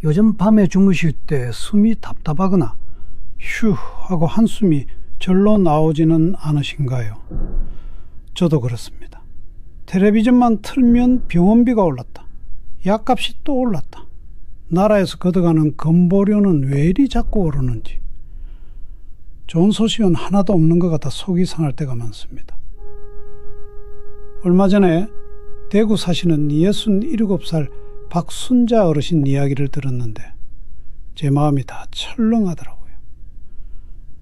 요즘 밤에 주무실 때 숨이 답답하거나 휴 하고 한숨이 절로 나오지는 않으신가요? 저도 그렇습니다. 텔레비전만 틀면 병원비가 올랐다. 약값이 또 올랐다. 나라에서 걷어가는 건보료는 왜 이리 자꾸 오르는지. 좋은 소식은 하나도 없는 것 같아 속이 상할 때가 많습니다. 얼마 전에 대구 사시는 67살 박순자 어르신 이야기를 들었는데 제 마음이 다 철렁하더라고요.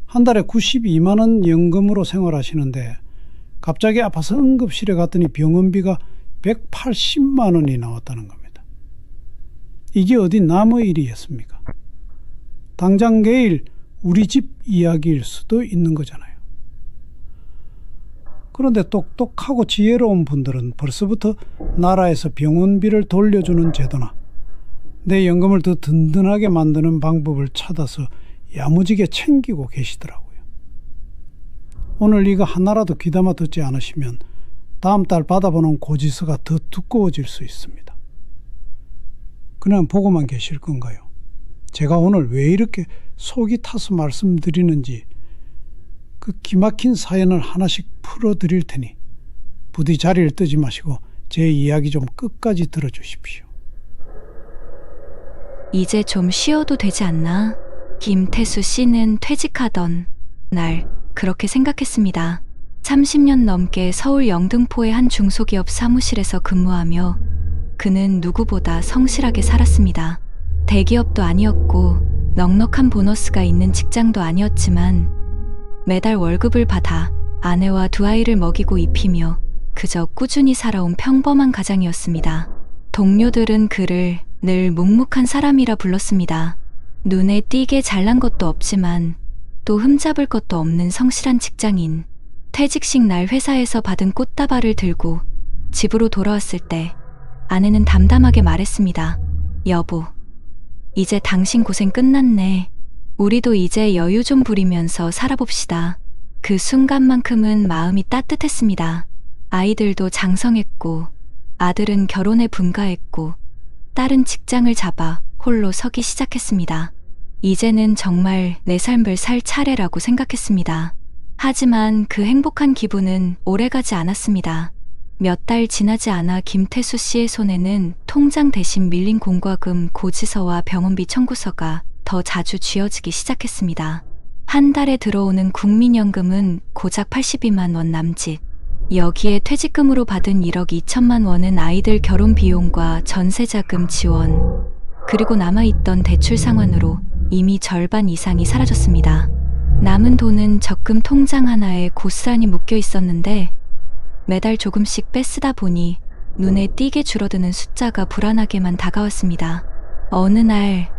한 달에 92만 원 연금으로 생활하시는데 갑자기 아파서 응급실에 갔더니 병원비가 180만 원이 나왔다는 겁니다. 이게 어디 남의 일이겠습니까? 당장 내일 우리 집 이야기일 수도 있는 거잖아요. 그런데 똑똑하고 지혜로운 분들은 벌써부터 나라에서 병원비를 돌려주는 제도나 내 연금을 더 든든하게 만드는 방법을 찾아서 야무지게 챙기고 계시더라고요. 오늘 이거 하나라도 귀담아 듣지 않으시면 다음 달 받아보는 고지서가 더 두꺼워질 수 있습니다. 그냥 보고만 계실 건가요? 제가 오늘 왜 이렇게 속이 타서 말씀드리는지 그 기막힌 사연을 하나씩 풀어드릴 테니 부디 자리를 뜨지 마시고 제 이야기 좀 끝까지 들어주십시오. 이제 좀 쉬어도 되지 않나? 김태수 씨는 퇴직하던 날 그렇게 생각했습니다. 30년 넘게 서울 영등포의 한 중소기업 사무실에서 근무하며 그는 누구보다 성실하게 살았습니다. 대기업도 아니었고 넉넉한 보너스가 있는 직장도 아니었지만 매달 월급을 받아 아내와 두 아이를 먹이고 입히며 그저 꾸준히 살아온 평범한 가장이었습니다. 동료들은 그를 늘 묵묵한 사람이라 불렀습니다. 눈에 띄게 잘난 것도 없지만 또 흠잡을 것도 없는 성실한 직장인. 퇴직식 날 회사에서 받은 꽃다발을 들고 집으로 돌아왔을 때 아내는 담담하게 말했습니다. 여보, 이제 당신 고생 끝났네. 우리도 이제 여유 좀 부리면서 살아봅시다. 그 순간만큼은 마음이 따뜻했습니다. 아이들도 장성했고 아들은 결혼에 분가했고 딸은 직장을 잡아 홀로 서기 시작했습니다. 이제는 정말 내 삶을 살 차례라고 생각했습니다. 하지만 그 행복한 기분은 오래가지 않았습니다. 몇 달 지나지 않아 김태수 씨의 손에는 통장 대신 밀린 공과금 고지서와 병원비 청구서가 더 자주 쥐어지기 시작했습니다. 한 달에 들어오는 국민연금은 고작 82만 원 남짓. 여기에 퇴직금으로 받은 1억 2천만 원은 아이들 결혼 비용과 전세자금 지원, 그리고 남아있던 대출 상환으로 이미 절반 이상이 사라졌습니다. 남은 돈은 적금 통장 하나에 고스란히 묶여 있었는데 매달 조금씩 빼쓰다 보니 눈에 띄게 줄어드는 숫자가 불안하게만 다가왔습니다. 어느 날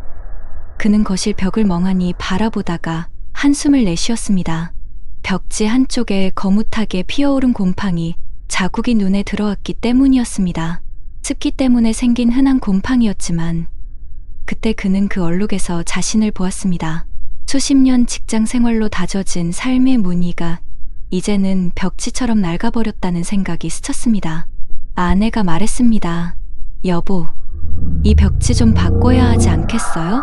그는 거실 벽을 멍하니 바라보다가 한숨을 내쉬었습니다. 벽지 한쪽에 거뭇하게 피어오른 곰팡이, 자국이 눈에 들어왔기 때문이었습니다. 습기 때문에 생긴 흔한 곰팡이였지만 그때 그는 그 얼룩에서 자신을 보았습니다. 수십 년 직장 생활로 다져진 삶의 무늬가 이제는 벽지처럼 낡아버렸다는 생각이 스쳤습니다. 아내가 말했습니다. 여보, 이 벽지 좀 바꿔야 하지 않겠어요?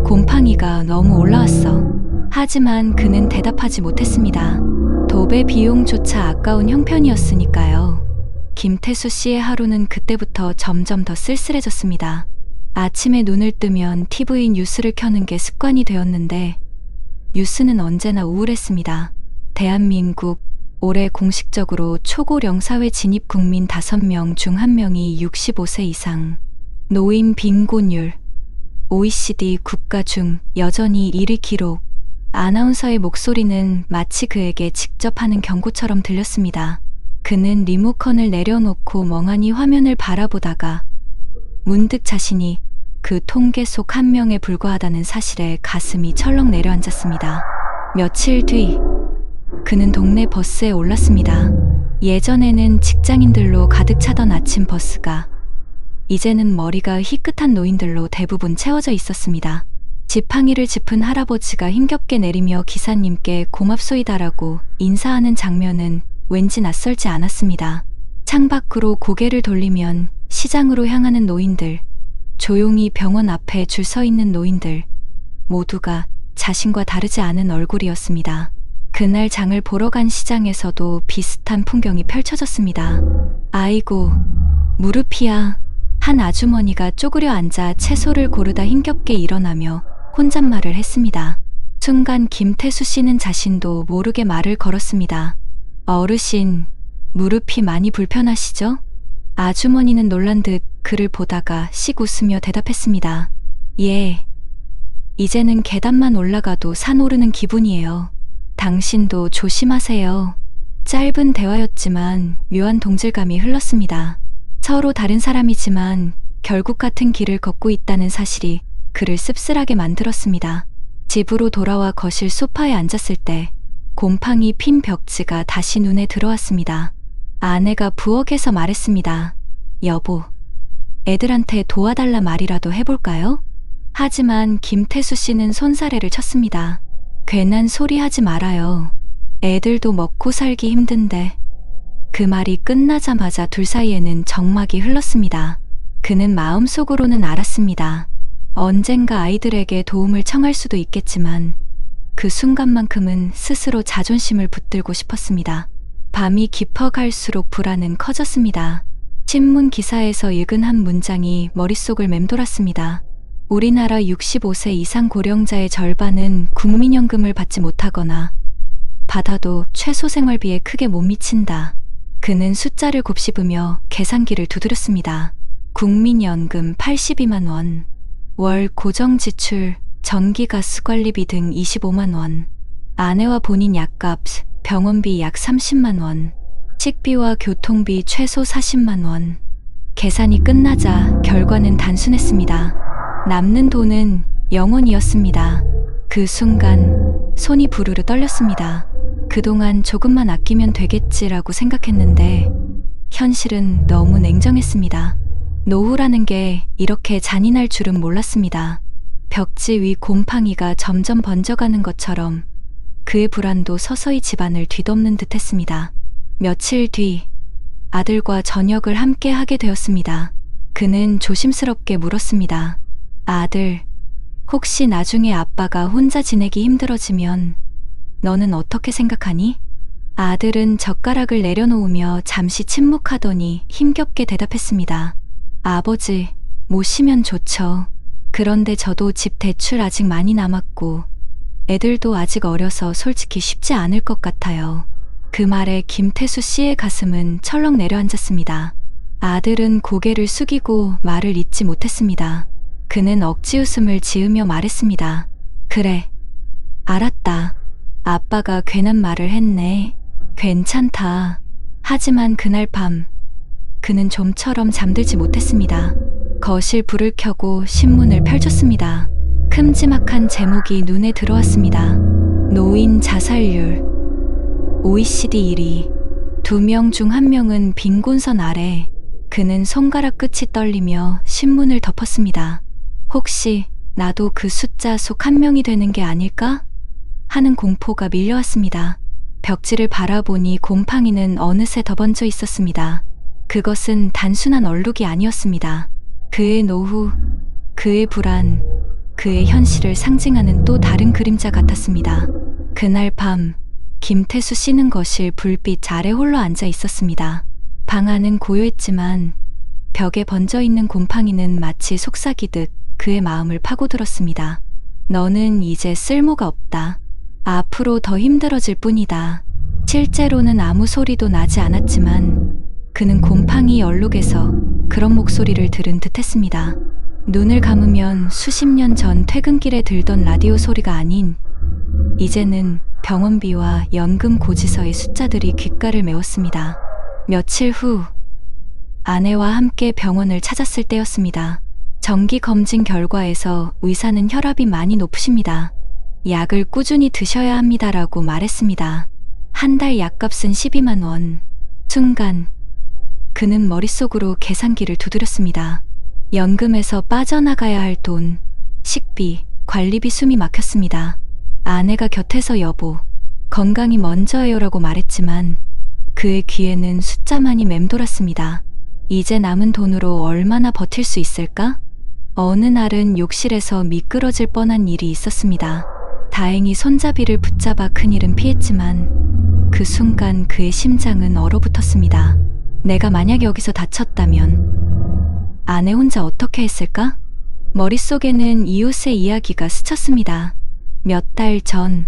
곰팡이가 너무 올라왔어. 하지만 그는 대답하지 못했습니다. 도배 비용조차 아까운 형편이었으니까요. 김태수 씨의 하루는 그때부터 점점 더 쓸쓸해졌습니다. 아침에 눈을 뜨면 TV 뉴스를 켜는 게 습관이 되었는데 뉴스는 언제나 우울했습니다. 대한민국 올해 공식적으로 초고령 사회 진입 국민 5명 중 1명이 65세 이상, 노인 빈곤율, OECD 국가 중 여전히 1위 기록. 아나운서의 목소리는 마치 그에게 직접 하는 경고처럼 들렸습니다. 그는 리모컨을 내려놓고 멍하니 화면을 바라보다가 문득 자신이 그 통계 속 1명에 불과하다는 사실에 가슴이 철렁 내려앉았습니다. 며칠 뒤 그는 동네 버스에 올랐습니다. 예전에는 직장인들로 가득 차던 아침 버스가 이제는 머리가 희끗한 노인들로 대부분 채워져 있었습니다. 지팡이를 짚은 할아버지가 힘겹게 내리며 기사님께 고맙소이다라고 인사하는 장면은 왠지 낯설지 않았습니다. 창밖으로 고개를 돌리면 시장으로 향하는 노인들, 조용히 병원 앞에 줄 서 있는 노인들, 모두가 자신과 다르지 않은 얼굴이었습니다. 그날 장을 보러 간 시장에서도 비슷한 풍경이 펼쳐졌습니다. 아이고, 무릎이야. 한 아주머니가 쪼그려 앉아 채소를 고르다 힘겹게 일어나며 혼잣말을 했습니다. 순간 김태수 씨는 자신도 모르게 말을 걸었습니다. 어르신, 무릎이 많이 불편하시죠? 아주머니는 놀란 듯 그를 보다가 씩 웃으며 대답했습니다. 예. 이제는 계단만 올라가도 산 오르는 기분이에요. 당신도 조심하세요. 짧은 대화였지만 묘한 동질감이 흘렀습니다. 서로 다른 사람이지만 결국 같은 길을 걷고 있다는 사실이 그를 씁쓸하게 만들었습니다. 집으로 돌아와 거실 소파에 앉았을 때 곰팡이 핀 벽지가 다시 눈에 들어왔습니다. 아내가 부엌에서 말했습니다. 여보, 애들한테 도와달라 말이라도 해볼까요? 하지만 김태수 씨는 손사래를 쳤습니다. 괜한 소리 하지 말아요. 애들도 먹고 살기 힘든데. 그 말이 끝나자마자 둘 사이에는 정막이 흘렀습니다. 그는 마음속으로는 알았습니다. 언젠가 아이들에게 도움을 청할 수도 있겠지만 그 순간만큼은 스스로 자존심을 붙들고 싶었습니다. 밤이 깊어갈수록 불안은 커졌습니다. 신문 기사에서 읽은 한 문장이 머릿속을 맴돌았습니다. 우리나라 65세 이상 고령자의 절반은 국민연금을 받지 못하거나 받아도 최소 생활비에 크게 못 미친다. 그는 숫자를 곱씹으며 계산기를 두드렸습니다. 국민연금 82만 원, 월 고정지출, 전기가스 관리비 등 25만 원, 아내와 본인 약값, 병원비 약 30만 원, 식비와 교통비 최소 40만 원. 계산이 끝나자 결과는 단순했습니다. 남는 돈은 0원이었습니다. 그 순간 손이 부르르 떨렸습니다. 그동안 조금만 아끼면 되겠지라고 생각했는데 현실은 너무 냉정했습니다. 노후라는 게 이렇게 잔인할 줄은 몰랐습니다. 벽지 위 곰팡이가 점점 번져가는 것처럼 그의 불안도 서서히 집안을 뒤덮는 듯 했습니다. 며칠 뒤 아들과 저녁을 함께 하게 되었습니다. 그는 조심스럽게 물었습니다. 아들, 혹시 나중에 아빠가 혼자 지내기 힘들어지면 너는 어떻게 생각하니? 아들은 젓가락을 내려놓으며 잠시 침묵하더니 힘겹게 대답했습니다. 아버지, 모시면 좋죠. 그런데 저도 집 대출 아직 많이 남았고 애들도 아직 어려서 솔직히 쉽지 않을 것 같아요. 그 말에 김태수 씨의 가슴은 철렁 내려앉았습니다. 아들은 고개를 숙이고 말을 잇지 못했습니다. 그는 억지 웃음을 지으며 말했습니다. 그래, 알았다. 아빠가 괜한 말을 했네. 괜찮다. 하지만 그날 밤 그는 좀처럼 잠들지 못했습니다. 거실 불을 켜고 신문을 펼쳤습니다. 큼지막한 제목이 눈에 들어왔습니다. 노인 자살률 OECD 1위. 2명 중 1명은 빈곤선 아래. 그는 손가락 끝이 떨리며 신문을 덮었습니다. 혹시 나도 그 숫자 속 1명이 되는 게 아닐까? 하는 공포가 밀려왔습니다. 벽지를 바라보니 곰팡이는 어느새 더번져 있었습니다. 그것은 단순한 얼룩이 아니었습니다. 그의 노후, 그의 불안, 그의 현실을 상징하는 또 다른 그림자 같았습니다. 그날 밤 김태수 씨는 거실 불빛 아래 홀로 앉아 있었습니다. 방 안은 고요했지만 벽에 번져 있는 곰팡이는 마치 속삭이듯 그의 마음을 파고들었습니다. 너는 이제 쓸모가 없다. 앞으로 더 힘들어질 뿐이다. 실제로는 아무 소리도 나지 않았지만 그는 곰팡이 얼룩에서 그런 목소리를 들은 듯 했습니다. 눈을 감으면 수십 년 전 퇴근길에 들던 라디오 소리가 아닌 이제는 병원비와 연금 고지서의 숫자들이 귓가를 메웠습니다. 며칠 후 아내와 함께 병원을 찾았을 때였습니다. 정기 검진 결과에서 의사는 혈압이 많이 높으십니다. 약을 꾸준히 드셔야 합니다라고 말했습니다. 한 달 약값은 12만 원. 순간 그는 머릿속으로 계산기를 두드렸습니다. 연금에서 빠져나가야 할 돈, 식비, 관리비 숨이 막혔습니다. 아내가 곁에서 여보, 건강이 먼저예요라고 말했지만 그의 귀에는 숫자만이 맴돌았습니다. 이제 남은 돈으로 얼마나 버틸 수 있을까? 어느 날은 욕실에서 미끄러질 뻔한 일이 있었습니다. 다행히 손잡이를 붙잡아 큰일은 피했지만 그 순간 그의 심장은 얼어붙었습니다. 내가 만약 여기서 다쳤다면 아내 혼자 어떻게 했을까? 머릿속에는 이웃의 이야기가 스쳤습니다. 몇 달 전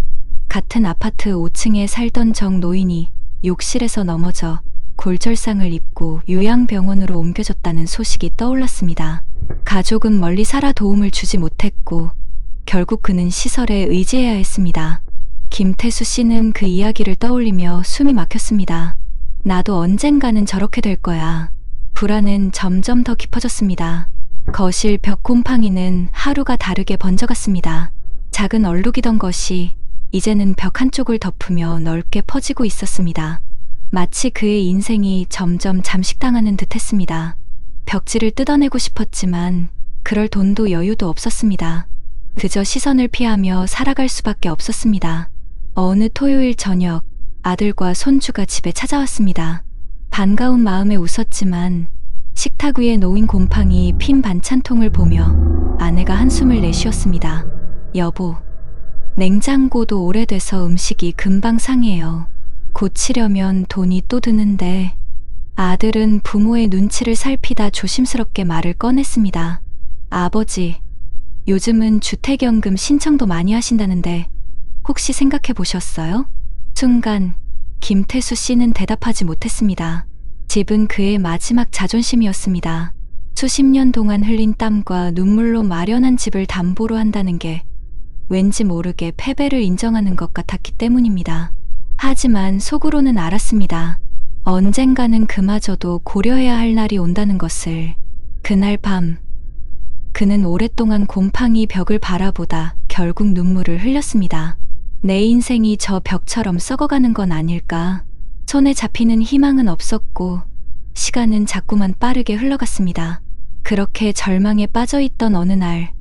같은 아파트 5층에 살던 정 노인이 욕실에서 넘어져 골절상을 입고 요양병원으로 옮겨졌다는 소식이 떠올랐습니다. 가족은 멀리 살아 도움을 주지 못했고 결국 그는 시설에 의지해야 했습니다. 김태수 씨는 그 이야기를 떠올리며 숨이 막혔습니다. 나도 언젠가는 저렇게 될 거야. 불안은 점점 더 깊어졌습니다. 거실 벽 곰팡이는 하루가 다르게 번져갔습니다. 작은 얼룩이던 것이 이제는 벽 한쪽을 덮으며 넓게 퍼지고 있었습니다. 마치 그의 인생이 점점 잠식당하는 듯했습니다. 벽지를 뜯어내고 싶었지만 그럴 돈도 여유도 없었습니다. 그저 시선을 피하며 살아갈 수밖에 없었습니다. 어느 토요일 저녁 아들과 손주가 집에 찾아왔습니다. 반가운 마음에 웃었지만 식탁 위에 놓인 곰팡이 핀 반찬통을 보며 아내가 한숨을 내쉬었습니다. 여보, 냉장고도 오래돼서 음식이 금방 상해요. 고치려면 돈이 또 드는데. 아들은 부모의 눈치를 살피다 조심스럽게 말을 꺼냈습니다. 아버지, 요즘은 주택연금 신청도 많이 하신다는데 혹시 생각해 보셨어요? 순간 김태수 씨는 대답하지 못했습니다. 집은 그의 마지막 자존심이었습니다. 수십 년 동안 흘린 땀과 눈물로 마련한 집을 담보로 한다는 게 왠지 모르게 패배를 인정하는 것 같았기 때문입니다. 하지만 속으로는 알았습니다. 언젠가는 그마저도 고려해야 할 날이 온다는 것을. 그날 밤 그는 오랫동안 곰팡이 벽을 바라보다 결국 눈물을 흘렸습니다. 내 인생이 저 벽처럼 썩어가는 건 아닐까. 손에 잡히는 희망은 없었고 시간은 자꾸만 빠르게 흘러갔습니다. 그렇게 절망에 빠져있던 어느 날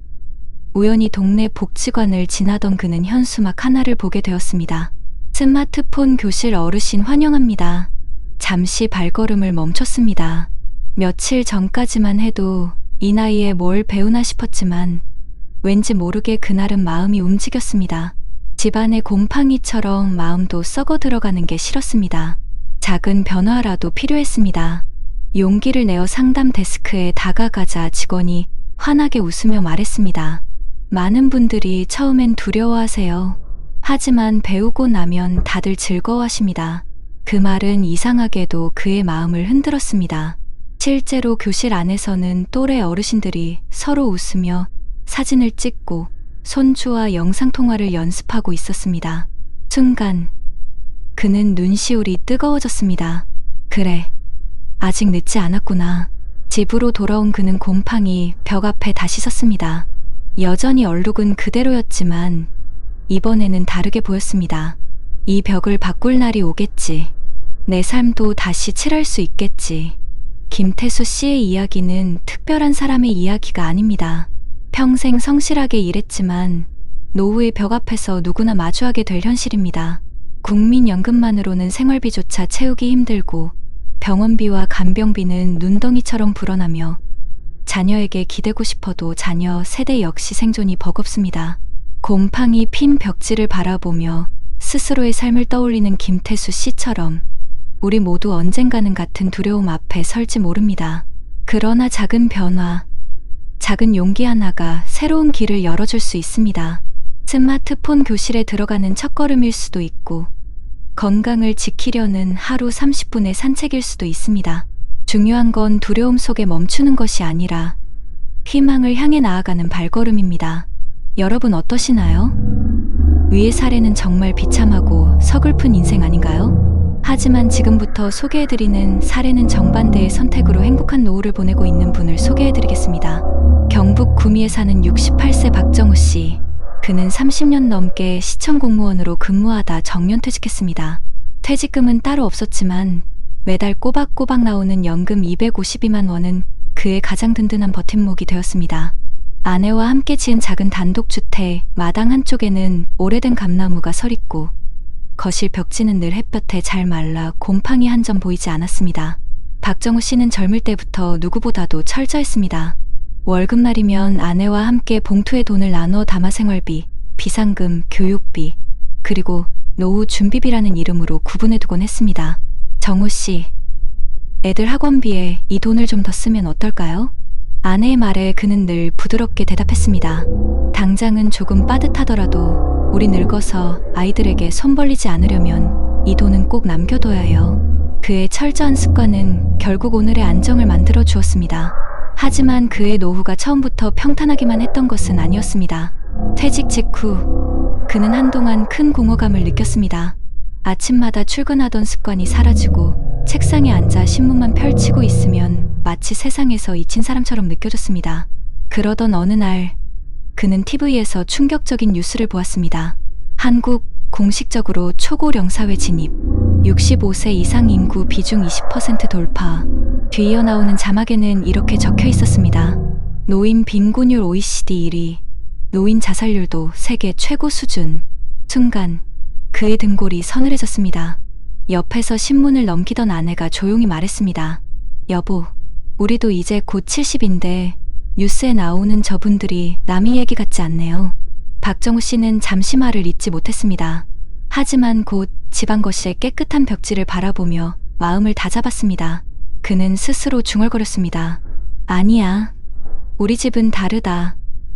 우연히 동네 복지관을 지나던 그는 현수막 하나를 보게 되었습니다. 스마트폰 교실 어르신 환영합니다. 잠시 발걸음을 멈췄습니다. 며칠 전까지만 해도 이 나이에 뭘 배우나 싶었지만 왠지 모르게 그날은 마음이 움직였습니다. 집안의 곰팡이처럼 마음도 썩어 들어가는 게 싫었습니다. 작은 변화라도 필요했습니다. 용기를 내어 상담 데스크에 다가가자 직원이 환하게 웃으며 말했습니다. 많은 분들이 처음엔 두려워하세요. 하지만 배우고 나면 다들 즐거워하십니다. 그 말은 이상하게도 그의 마음을 흔들었습니다. 실제로 교실 안에서는 또래 어르신들이 서로 웃으며 사진을 찍고 손주와 영상통화를 연습하고 있었습니다. 순간 그는 눈시울이 뜨거워졌습니다. 그래, 아직 늦지 않았구나. 집으로 돌아온 그는 곰팡이 벽 앞에 다시 섰습니다. 여전히 얼룩은 그대로였지만 이번에는 다르게 보였습니다. 이 벽을 바꿀 날이 오겠지. 내 삶도 다시 칠할 수 있겠지. 김태수 씨의 이야기는 특별한 사람의 이야기가 아닙니다. 평생 성실하게 일했지만 노후의 벽 앞에서 누구나 마주하게 될 현실입니다. 국민연금만으로는 생활비조차 채우기 힘들고 병원비와 간병비는 눈덩이처럼 불어나며 자녀에게 기대고 싶어도 자녀 세대 역시 생존이 버겁습니다. 곰팡이 핀 벽지를 바라보며 스스로의 삶을 떠올리는 김태수 씨처럼 우리 모두 언젠가는 같은 두려움 앞에 설지 모릅니다. 그러나 작은 변화, 작은 용기 하나가 새로운 길을 열어줄 수 있습니다. 스마트폰 교실에 들어가는 첫걸음일 수도 있고 건강을 지키려는 하루 30분의 산책일 수도 있습니다. 중요한 건 두려움 속에 멈추는 것이 아니라 희망을 향해 나아가는 발걸음입니다. 여러분 어떠시나요? 위의 사례는 정말 비참하고 서글픈 인생 아닌가요? 하지만 지금부터 소개해드리는 사례는 정반대의 선택으로 행복한 노후를 보내고 있는 분을 소개해드리겠습니다. 경북 구미에 사는 68세 박정우 씨. 그는 30년 넘게 시청 공무원으로 근무하다 정년퇴직했습니다. 퇴직금은 따로 없었지만 매달 꼬박꼬박 나오는 연금 252만 원은 그의 가장 든든한 버팀목이 되었습니다. 아내와 함께 지은 작은 단독주택, 마당 한쪽에는 오래된 감나무가 서있고 거실 벽지는 늘 햇볕에 잘 말라 곰팡이 한 점 보이지 않았습니다. 박정우 씨는 젊을 때부터 누구보다도 철저했습니다. 월급날이면 아내와 함께 봉투에 돈을 나눠 담아 생활비, 비상금, 교육비, 그리고 노후 준비비라는 이름으로 구분해두곤 했습니다. 정우 씨, 애들 학원비에 이 돈을 좀 더 쓰면 어떨까요? 아내의 말에 그는 늘 부드럽게 대답했습니다. 당장은 조금 빠듯하더라도 우리 늙어서 아이들에게 손 벌리지 않으려면 이 돈은 꼭 남겨둬야 해요. 그의 철저한 습관은 결국 오늘의 안정을 만들어 주었습니다. 하지만 그의 노후가 처음부터 평탄하기만 했던 것은 아니었습니다. 퇴직 직후 그는 한동안 큰 공허감을 느꼈습니다. 아침마다 출근하던 습관이 사라지고 책상에 앉아 신문만 펼치고 있으면 마치 세상에서 잊힌 사람처럼 느껴졌습니다. 그러던 어느 날 그는 TV에서 충격적인 뉴스를 보았습니다. 한국 공식적으로 초고령사회 진입, 65세 이상 인구 비중 20% 돌파. 뒤이어 나오는 자막에는 이렇게 적혀 있었습니다. 노인 빈곤율 OECD 1위, 노인 자살률도 세계 최고 수준. 순간 그의 등골이 서늘해졌습니다. 옆에서 신문을 넘기던 아내가 조용히 말했습니다. 여보, 우리도 이제 곧 70인데 뉴스에 나오는 저분들이 남의 얘기 같지 않네요. 박정우 씨는 잠시 말을 잇지 못했습니다. 하지만 곧 집안 거실의 깨끗한 벽지를 바라보며 마음을 다잡았습니다. 그는 스스로 중얼거렸습니다. 아니야, 우리 집은 다르다.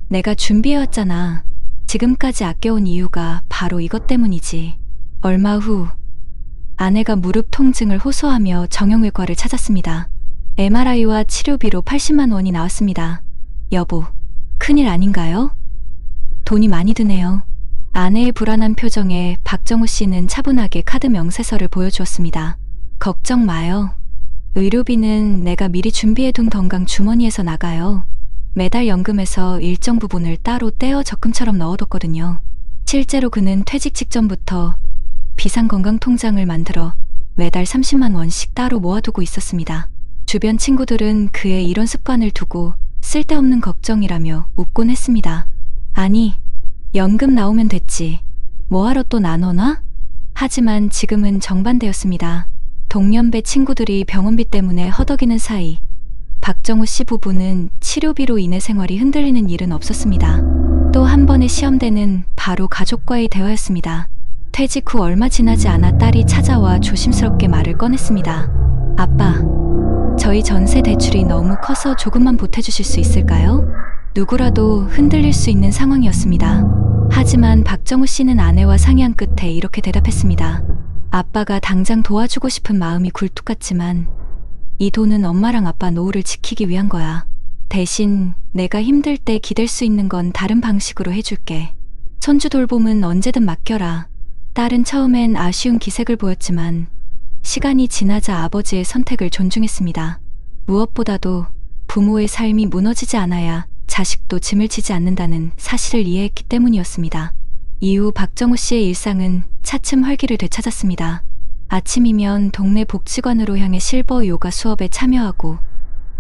내가 준비해왔잖아. 지금까지 아껴온 이유가 바로 이것 때문이지. 얼마 후 아내가 무릎 통증을 호소하며 정형외과를 찾았습니다. MRI와 치료비로 80만 원이 나왔습니다. 여보, 큰일 아닌가요? 돈이 많이 드네요. 아내의 불안한 표정에 박정우 씨는 차분하게 카드 명세서를 보여주었습니다. 걱정 마요. 의료비는 내가 미리 준비해둔 건강 주머니에서 나가요. 매달 연금에서 일정 부분을 따로 떼어 적금처럼 넣어뒀거든요. 실제로 그는 퇴직 직전부터 비상건강통장을 만들어 매달 30만 원씩 따로 모아두고 있었습니다. 주변 친구들은 그의 이런 습관을 두고 쓸데없는 걱정이라며 웃곤 했습니다. 아니, 연금 나오면 됐지. 뭐하러 또 나눠놔? 하지만 지금은 정반대였습니다. 동년배 친구들이 병원비 때문에 허덕이는 사이 박정우 씨 부부는 치료비로 인해 생활이 흔들리는 일은 없었습니다. 또 한 번의 시험대는 바로 가족과의 대화였습니다. 퇴직 후 얼마 지나지 않아 딸이 찾아와 조심스럽게 말을 꺼냈습니다. 아빠, 저희 전세 대출이 너무 커서 조금만 보태주실 수 있을까요? 누구라도 흔들릴 수 있는 상황이었습니다. 하지만 박정우 씨는 아내와 상의한 끝에 이렇게 대답했습니다. 아빠가 당장 도와주고 싶은 마음이 굴뚝 같지만 이 돈은 엄마랑 아빠 노후를 지키기 위한 거야. 대신 내가 힘들 때 기댈 수 있는 건 다른 방식으로 해줄게. 손주 돌봄은 언제든 맡겨라. 딸은 처음엔 아쉬운 기색을 보였지만 시간이 지나자 아버지의 선택을 존중했습니다. 무엇보다도 부모의 삶이 무너지지 않아야 자식도 짐을 지지 않는다는 사실을 이해했기 때문이었습니다. 이후 박정우 씨의 일상은 차츰 활기를 되찾았습니다. 아침이면 동네 복지관으로 향해 실버 요가 수업에 참여하고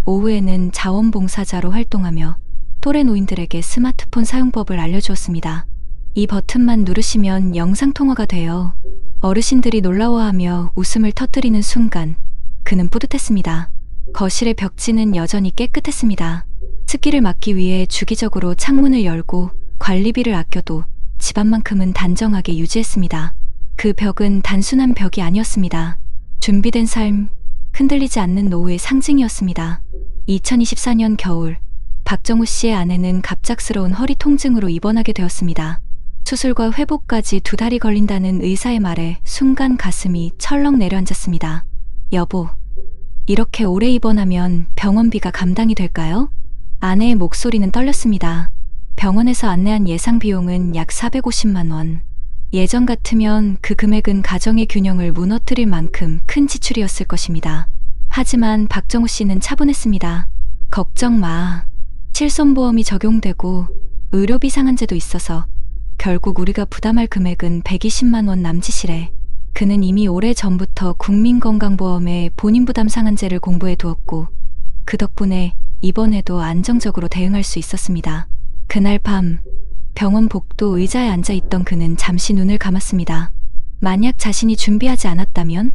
오후에는 자원봉사자로 활동하며 또래 노인들에게 스마트폰 사용법을 알려주었습니다. 이 버튼만 누르시면 영상통화가 돼요. 어르신들이 놀라워하며 웃음을 터뜨리는 순간 그는 뿌듯했습니다. 거실의 벽지는 여전히 깨끗했습니다. 습기를 막기 위해 주기적으로 창문을 열고 관리비를 아껴도 집안만큼은 단정하게 유지했습니다. 그 벽은 단순한 벽이 아니었습니다. 준비된 삶, 흔들리지 않는 노후의 상징이었습니다. 2024년 겨울, 박정우 씨의 아내는 갑작스러운 허리 통증으로 입원하게 되었습니다. 수술과 회복까지 2달이 걸린다는 의사의 말에 순간 가슴이 철렁 내려앉았습니다. 여보, 이렇게 오래 입원하면 병원비가 감당이 될까요? 아내의 목소리는 떨렸습니다. 병원에서 안내한 예상 비용은 약 450만 원. 예전 같으면 그 금액은 가정의 균형을 무너뜨릴 만큼 큰 지출이었을 것입니다. 하지만 박정우 씨는 차분했습니다. 걱정 마. 실손보험이 적용되고 의료비 상한제도 있어서 결국 우리가 부담할 금액은 120만 원 남짓이래. 그는 이미 오래전부터 국민건강보험의 본인부담 상한제를 공부해 두었고 그 덕분에 이번에도 안정적으로 대응할 수 있었습니다. 그날 밤 병원 복도 의자에 앉아있던 그는 잠시 눈을 감았습니다. 만약 자신이 준비하지 않았다면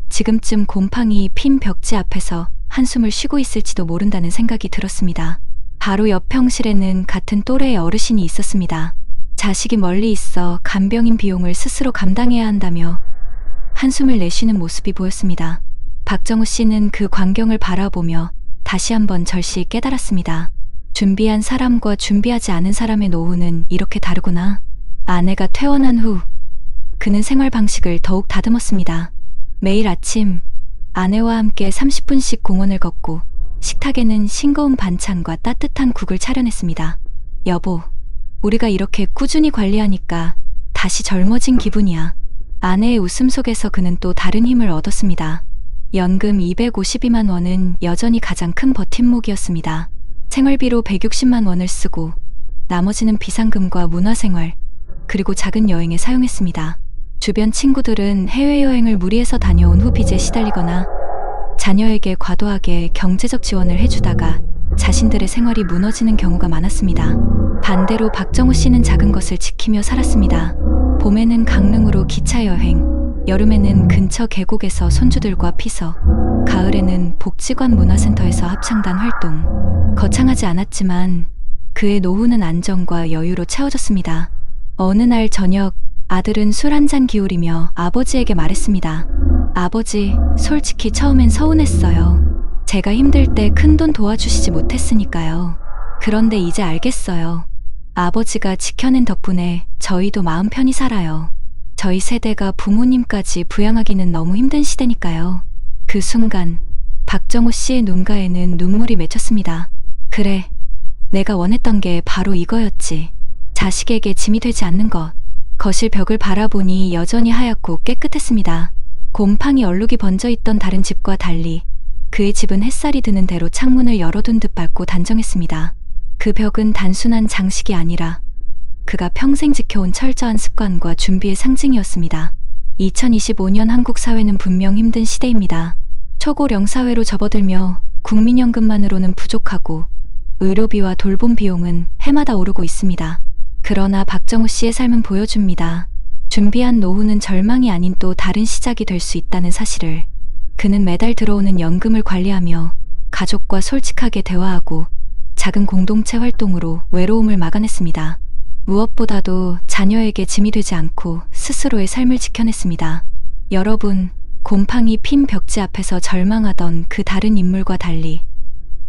지금쯤 곰팡이 핀 벽지 앞에서 한숨을 쉬고 있을지도 모른다는 생각이 들었습니다. 바로 옆 평실에는 같은 또래의 어르신이 있었습니다. 자식이 멀리 있어 간병인 비용을 스스로 감당해야 한다며 한숨을 내쉬는 모습이 보였습니다. 박정우 씨는 그 광경을 바라보며 다시 한번 절실히 깨달았습니다. 준비한 사람과 준비하지 않은 사람의 노후는 이렇게 다르구나. 아내가 퇴원한 후 그는 생활 방식을 더욱 다듬었습니다. 매일 아침 아내와 함께 30분씩 공원을 걷고 식탁에는 싱거운 반찬과 따뜻한 국을 차려냈습니다. 여보, 우리가 이렇게 꾸준히 관리하니까 다시 젊어진 기분이야. 아내의 웃음 속에서 그는 또 다른 힘을 얻었습니다. 연금 252만 원은 여전히 가장 큰 버팀목이었습니다. 생활비로 160만 원을 쓰고 나머지는 비상금과 문화생활, 그리고 작은 여행에 사용했습니다. 주변 친구들은 해외여행을 무리해서 다녀온 후 빚에 시달리거나 자녀에게 과도하게 경제적 지원을 해주다가 자신들의 생활이 무너지는 경우가 많았습니다. 반대로 박정우 씨는 작은 것을 지키며 살았습니다. 봄에는 강릉으로 기차 여행, 여름에는 근처 계곡에서 손주들과 피서, 가을에는 복지관 문화센터에서 합창단 활동. 거창하지 않았지만 그의 노후는 안정과 여유로 채워졌습니다. 어느 날 저녁 아들은 술 한잔 기울이며 아버지에게 말했습니다. 아버지, 솔직히 처음엔 서운했어요. 제가 힘들 때 큰돈 도와주시지 못했으니까요. 그런데 이제 알겠어요. 아버지가 지켜낸 덕분에 저희도 마음 편히 살아요. 저희 세대가 부모님까지 부양하기는 너무 힘든 시대니까요. 그 순간 박정우 씨의 눈가에는 눈물이 맺혔습니다. 그래, 내가 원했던 게 바로 이거였지. 자식에게 짐이 되지 않는 것. 거실 벽을 바라보니 여전히 하얗고 깨끗했습니다. 곰팡이 얼룩이 번져있던 다른 집과 달리 그의 집은 햇살이 드는 대로 창문을 열어둔 듯 밝고 단정했습니다. 그 벽은 단순한 장식이 아니라 그가 평생 지켜온 철저한 습관과 준비의 상징이었습니다. 2025년 한국 사회는 분명 힘든 시대입니다. 초고령 사회로 접어들며 국민연금만으로는 부족하고 의료비와 돌봄 비용은 해마다 오르고 있습니다. 그러나 박정우 씨의 삶은 보여줍니다. 준비한 노후는 절망이 아닌 또 다른 시작이 될 수 있다는 사실을. 그는 매달 들어오는 연금을 관리하며 가족과 솔직하게 대화하고 작은 공동체 활동으로 외로움을 막아냈습니다. 무엇보다도 자녀에게 짐이 되지 않고 스스로의 삶을 지켜냈습니다. 여러분, 곰팡이 핀 벽지 앞에서 절망하던 그 다른 인물과 달리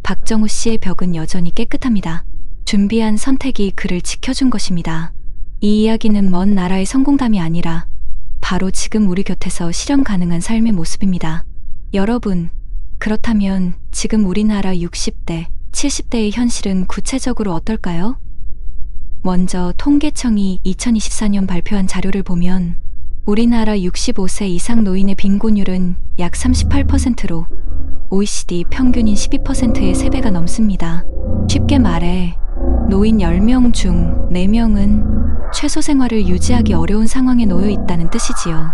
박정우 씨의 벽은 여전히 깨끗합니다. 준비한 선택이 그를 지켜준 것입니다. 이 이야기는 먼 나라의 성공담이 아니라 바로 지금 우리 곁에서 실현 가능한 삶의 모습입니다. 여러분, 그렇다면 지금 우리나라 60대, 70대의 현실은 구체적으로 어떨까요? 먼저 통계청이 2024년 발표한 자료를 보면 우리나라 65세 이상 노인의 빈곤율은 약 38%로 OECD 평균인 12%의 3배가 넘습니다. 쉽게 말해 노인 10명 중 4명은 최소 생활을 유지하기 어려운 상황에 놓여 있다는 뜻이지요.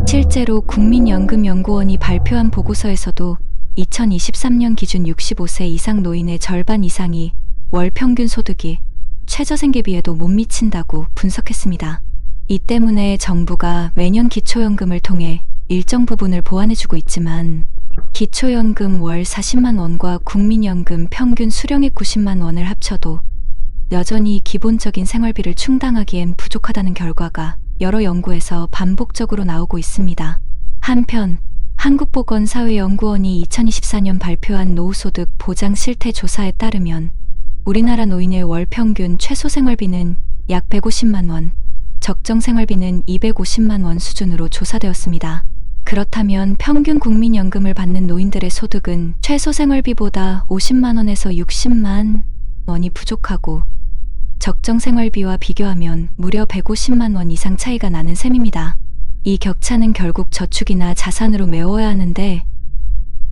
실제로 국민연금연구원이 발표한 보고서에서도 2023년 기준 65세 이상 노인의 절반 이상이 월 평균 소득이 최저생계비에도 못 미친다고 분석했습니다. 이 때문에 정부가 매년 기초연금을 통해 일정 부분을 보완해주고 있지만 기초연금 월 40만 원과 국민연금 평균 수령액 90만 원을 합쳐도 여전히 기본적인 생활비를 충당하기엔 부족하다는 결과가 여러 연구에서 반복적으로 나오고 있습니다. 한편 한국보건사회연구원이 2024년 발표한 노후소득 보장 실태 조사에 따르면 우리나라 노인의 월 평균 최소 생활비는 약 150만 원, 적정 생활비는 250만 원 수준으로 조사되었습니다. 그렇다면 평균 국민연금을 받는 노인들의 소득은 최소 생활비보다 50만 원에서 60만 원이 부족하고 적정 생활비와 비교하면 무려 150만 원 이상 차이가 나는 셈입니다. 이 격차는 결국 저축이나 자산으로 메워야 하는데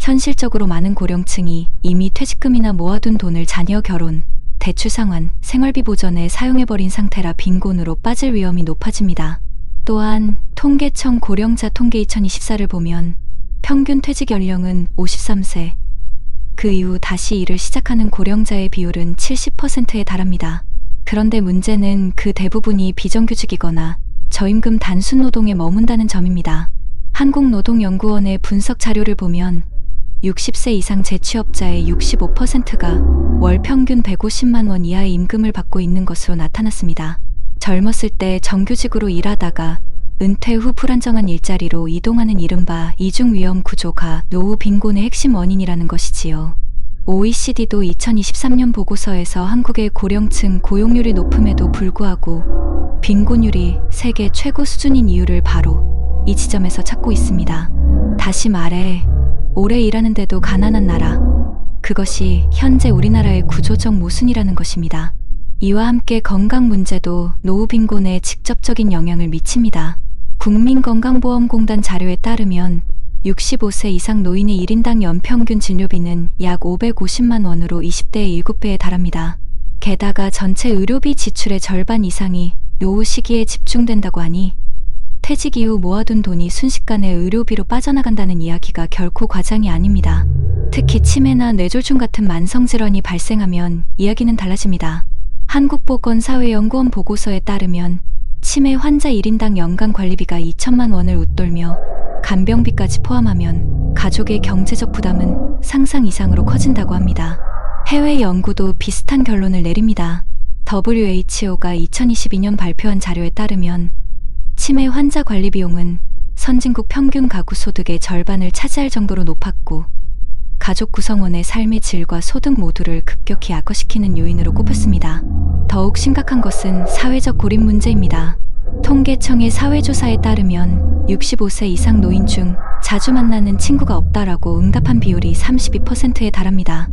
현실적으로 많은 고령층이 이미 퇴직금이나 모아둔 돈을 자녀 결혼, 대출 상환, 생활비 보전에 사용해버린 상태라 빈곤으로 빠질 위험이 높아집니다. 또한 통계청 고령자 통계 2024를 보면 평균 퇴직 연령은 53세, 그 이후 다시 일을 시작하는 고령자의 비율은 70%에 달합니다. 그런데 문제는 그 대부분이 비정규직이거나 저임금 단순 노동에 머문다는 점입니다. 한국노동연구원의 분석 자료를 보면 60세 이상 재취업자의 65%가 월 평균 150만 원 이하의 임금을 받고 있는 것으로 나타났습니다. 젊었을 때 정규직으로 일하다가 은퇴 후 불안정한 일자리로 이동하는 이른바 이중위험 구조가 노후 빈곤의 핵심 원인이라는 것이지요. OECD도 2023년 보고서에서 한국의 고령층 고용률이 높음에도 불구하고 빈곤율이 세계 최고 수준인 이유를 바로 이 지점에서 찾고 있습니다. 다시 말해, 오래 일하는데도 가난한 나라, 그것이 현재 우리나라의 구조적 모순이라는 것입니다. 이와 함께 건강 문제도 노후 빈곤에 직접적인 영향을 미칩니다. 국민건강보험공단 자료에 따르면 65세 이상 노인의 1인당 연평균 진료비는 약 550만 원으로 20대의 7배에 달합니다. 게다가 전체 의료비 지출의 절반 이상이 노후 시기에 집중된다고 하니 퇴직 이후 모아둔 돈이 순식간에 의료비로 빠져나간다는 이야기가 결코 과장이 아닙니다. 특히 치매나 뇌졸중 같은 만성질환이 발생하면 이야기는 달라집니다. 한국보건사회연구원 보고서에 따르면 치매 환자 1인당 연간 관리비가 2천만 원을 웃돌며 간병비까지 포함하면 가족의 경제적 부담은 상상 이상으로 커진다고 합니다. 해외 연구도 비슷한 결론을 내립니다. WHO가 2022년 발표한 자료에 따르면 치매 환자 관리 비용은 선진국 평균 가구 소득의 절반을 차지할 정도로 높았고 가족 구성원의 삶의 질과 소득 모두를 급격히 악화시키는 요인으로 꼽혔습니다. 더욱 심각한 것은 사회적 고립 문제입니다. 통계청의 사회조사에 따르면 65세 이상 노인 중 자주 만나는 친구가 없다라고 응답한 비율이 32%에 달합니다.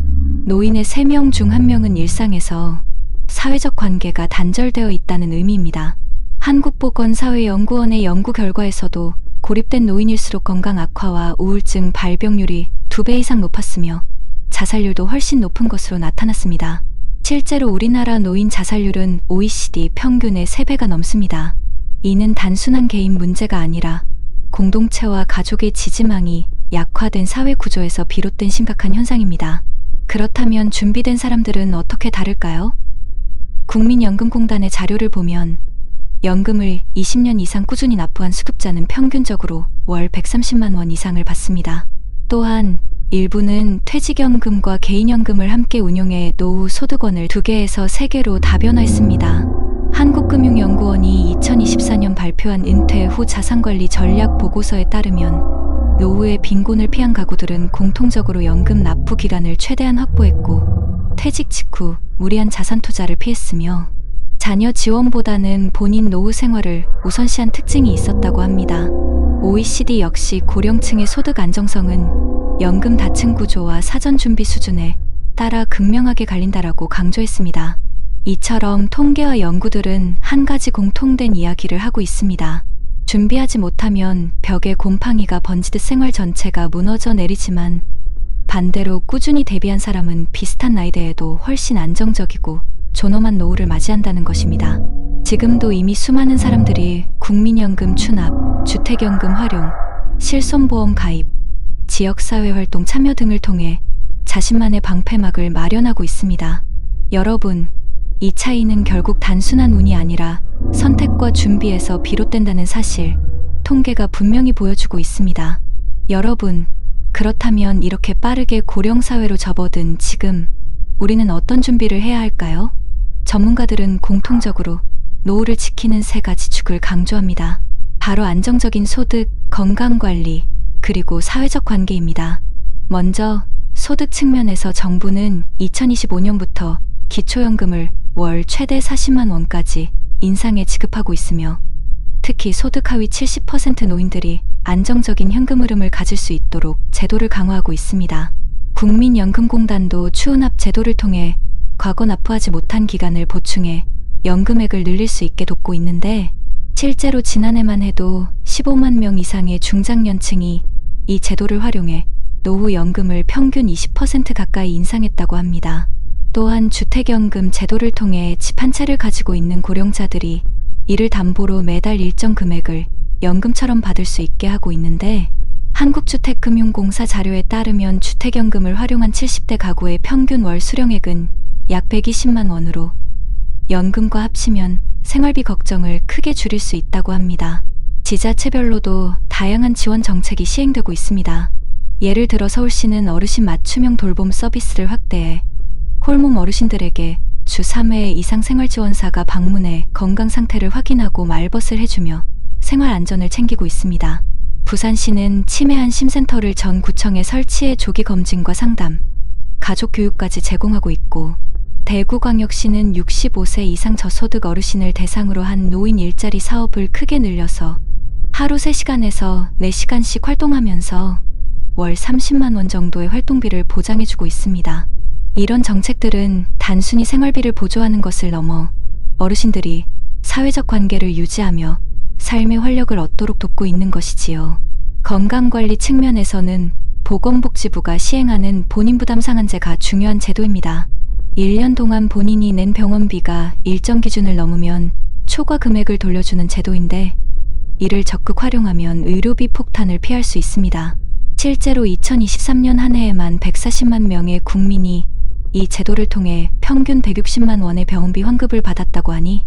노인의 3명 중 1명은 일상에서 사회적 관계가 단절되어 있다는 의미입니다. 한국보건사회연구원의 연구 결과에서도 고립된 노인일수록 건강 악화와 우울증 발병률이 2배 이상 높았으며 자살률도 훨씬 높은 것으로 나타났습니다. 실제로 우리나라 노인 자살률은 OECD 평균의 3배가 넘습니다. 이는 단순한 개인 문제가 아니라 공동체와 가족의 지지망이 약화된 사회 구조에서 비롯된 심각한 현상입니다. 그렇다면 준비된 사람들은 어떻게 다를까요? 국민연금공단의 자료를 보면 연금을 20년 이상 꾸준히 납부한 수급자는 평균적으로 월 130만 원 이상을 받습니다. 또한 일부는 퇴직연금과 개인연금을 함께 운용해 노후 소득원을 2개에서 3개로 다변화했습니다. 한국금융연구원이 2024년 발표한 은퇴 후 자산관리 전략 보고서에 따르면 노후의 빈곤을 피한 가구들은 공통적으로 연금 납부 기간을 최대한 확보했고 퇴직 직후 무리한 자산 투자를 피했으며 자녀 지원보다는 본인 노후 생활을 우선시한 특징이 있었다고 합니다. OECD 역시 고령층의 소득 안정성은 연금 다층 구조와 사전 준비 수준에 따라 극명하게 갈린다라고 강조했습니다. 이처럼 통계와 연구들은 한 가지 공통된 이야기를 하고 있습니다. 준비하지 못하면 벽에 곰팡이가 번지듯 생활 전체가 무너져 내리지만 반대로 꾸준히 대비한 사람은 비슷한 나이대에도 훨씬 안정적이고 존엄한 노후를 맞이한다는 것입니다. 지금도 이미 수많은 사람들이 국민연금 추납, 주택연금 활용, 실손보험 가입, 지역사회활동 참여 등을 통해 자신만의 방패막을 마련하고 있습니다. 여러분, 이 차이는 결국 단순한 운이 아니라 선택과 준비에서 비롯된다는 사실, 통계가 분명히 보여주고 있습니다. 여러분, 그렇다면 이렇게 빠르게 고령사회로 접어든 지금 우리는 어떤 준비를 해야 할까요? 전문가들은 공통적으로 노후를 지키는 3가지 축을 강조합니다. 바로 안정적인 소득, 건강관리, 그리고 사회적 관계입니다. 먼저 소득 측면에서 정부는 2025년부터 기초연금을 월 최대 40만 원까지 인상해 지급하고 있으며 특히 소득 하위 70% 노인들이 안정적인 현금 흐름을 가질 수 있도록 제도를 강화하고 있습니다. 국민연금공단도 추훈합 제도를 통해 과거 납부하지 못한 기간을 보충해 연금액을 늘릴 수 있게 돕고 있는데 실제로 지난해만 해도 15만 명 이상의 중장년층이 이 제도를 활용해 노후 연금을 평균 20% 가까이 인상했다고 합니다. 또한 주택연금 제도를 통해 집 한 채를 가지고 있는 고령자들이 이를 담보로 매달 일정 금액을 연금처럼 받을 수 있게 하고 있는데 한국주택금융공사 자료에 따르면 주택연금을 활용한 70대 가구의 평균 월 수령액은 약 120만 원으로 연금과 합치면 생활비 걱정을 크게 줄일 수 있다고 합니다. 지자체별로도 다양한 지원 정책이 시행되고 있습니다. 예를 들어 서울시는 어르신 맞춤형 돌봄 서비스를 확대해 홀몸 어르신들에게 주 3회 이상 생활지원사가 방문해 건강 상태를 확인하고 말벗을 해주며 생활 안전을 챙기고 있습니다. 부산시는 치매한 심센터를 전 구청에 설치해 조기 검진과 상담, 가족 교육까지 제공하고 있고, 대구광역시는 65세 이상 저소득 어르신을 대상으로 한 노인 일자리 사업을 크게 늘려서 하루 3시간에서 4시간씩 활동하면서 월 30만 원 정도의 활동비를 보장해주고 있습니다. 이런 정책들은 단순히 생활비를 보조하는 것을 넘어 어르신들이 사회적 관계를 유지하며 삶의 활력을 얻도록 돕고 있는 것이지요. 건강관리 측면에서는 보건복지부가 시행하는 본인부담 상한제가 중요한 제도입니다. 1년 동안 본인이 낸 병원비가 일정 기준을 넘으면 초과 금액을 돌려주는 제도인데, 이를 적극 활용하면 의료비 폭탄을 피할 수 있습니다. 실제로 2023년 한 해에만 140만 명의 국민이 이 제도를 통해 평균 160만 원의 병원비 환급을 받았다고 하니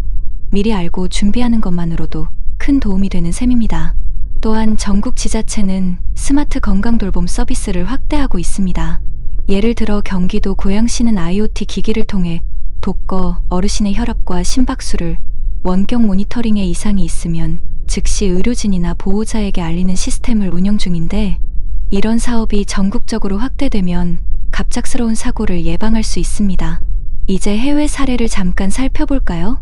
미리 알고 준비하는 것만으로도 큰 도움이 되는 셈입니다. 또한 전국 지자체는 스마트 건강돌봄 서비스를 확대하고 있습니다. 예를 들어 경기도 고양시는 IoT 기기를 통해 독거, 어르신의 혈압과 심박수를 원격 모니터링에 이상이 있으면 즉시 의료진이나 보호자에게 알리는 시스템을 운영 중인데, 이런 사업이 전국적으로 확대되면 갑작스러운 사고를 예방할 수 있습니다. 이제 해외 사례를 잠깐 살펴볼까요?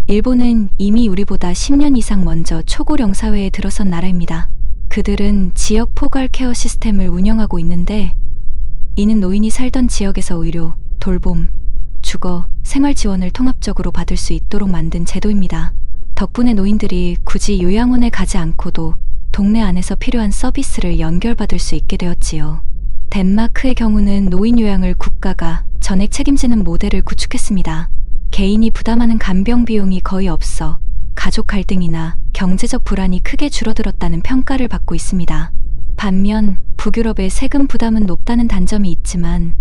일본은 이미 우리보다 10년 이상 먼저 초고령 사회에 들어선 나라입니다. 그들은 지역 포괄 케어 시스템을 운영하고 있는데, 이는 노인이 살던 지역에서 의료, 돌봄, 주거, 생활 지원을 통합적으로 받을 수 있도록 만든 제도입니다. 덕분에 노인들이 굳이 요양원에 가지 않고도 동네 안에서 필요한 서비스를 연결받을 수 있게 되었지요. 덴마크의 경우는 노인 요양을 국가가 전액 책임지는 모델을 구축했습니다. 개인이 부담하는 간병 비용이 거의 없어 가족 갈등이나 경제적 불안이 크게 줄어들었다는 평가를 받고 있습니다. 반면 북유럽의 세금 부담은 높다는 단점이 있지만,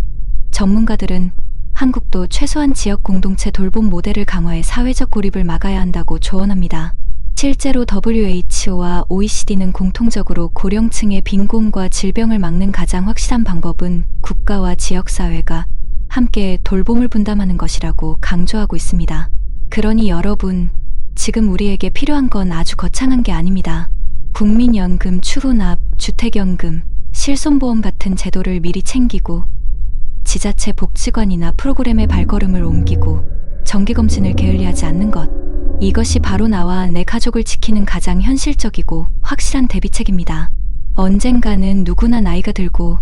전문가들은 한국도 최소한 지역 공동체 돌봄 모델을 강화해 사회적 고립을 막아야 한다고 조언합니다. 실제로 WHO와 OECD는 공통적으로 고령층의 빈곤과 질병을 막는 가장 확실한 방법은 국가와 지역사회가 함께 돌봄을 분담하는 것이라고 강조하고 있습니다. 그러니 여러분, 지금 우리에게 필요한 건 아주 거창한 게 아닙니다. 국민연금, 추후납, 주택연금, 실손보험 같은 제도를 미리 챙기고, 지자체 복지관이나 프로그램의 발걸음을 옮기고, 정기검진을 게을리하지 않는 것. 이것이 바로 나와 내 가족을 지키는 가장 현실적이고 확실한 대비책입니다. 언젠가는 누구나 나이가 들고,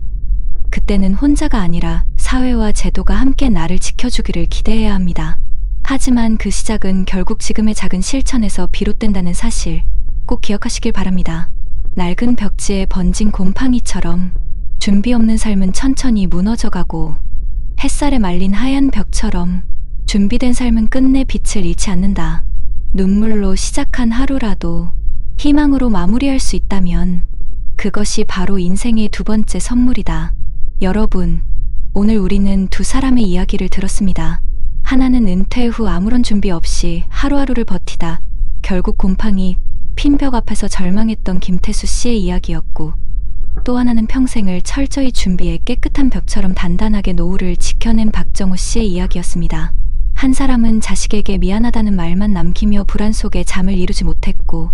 그때는 혼자가 아니라 사회와 제도가 함께 나를 지켜주기를 기대해야 합니다. 하지만 그 시작은 결국 지금의 작은 실천에서 비롯된다는 사실 꼭 기억하시길 바랍니다. 낡은 벽지에 번진 곰팡이처럼 준비 없는 삶은 천천히 무너져가고, 햇살에 말린 하얀 벽처럼 준비된 삶은 끝내 빛을 잃지 않는다. 눈물로 시작한 하루라도 희망으로 마무리할 수 있다면 그것이 바로 인생의 두 번째 선물이다. 여러분, 오늘 우리는 두 사람의 이야기를 들었습니다. 하나는 은퇴 후 아무런 준비 없이 하루하루를 버티다 결국 곰팡이 핀 벽 앞에서 절망했던 김태수 씨의 이야기였고, 또 하나는 평생을 철저히 준비해 깨끗한 벽처럼 단단하게 노후를 지켜낸 박정호 씨의 이야기였습니다. 한 사람은 자식에게 미안하다는 말만 남기며 불안 속에 잠을 이루지 못했고,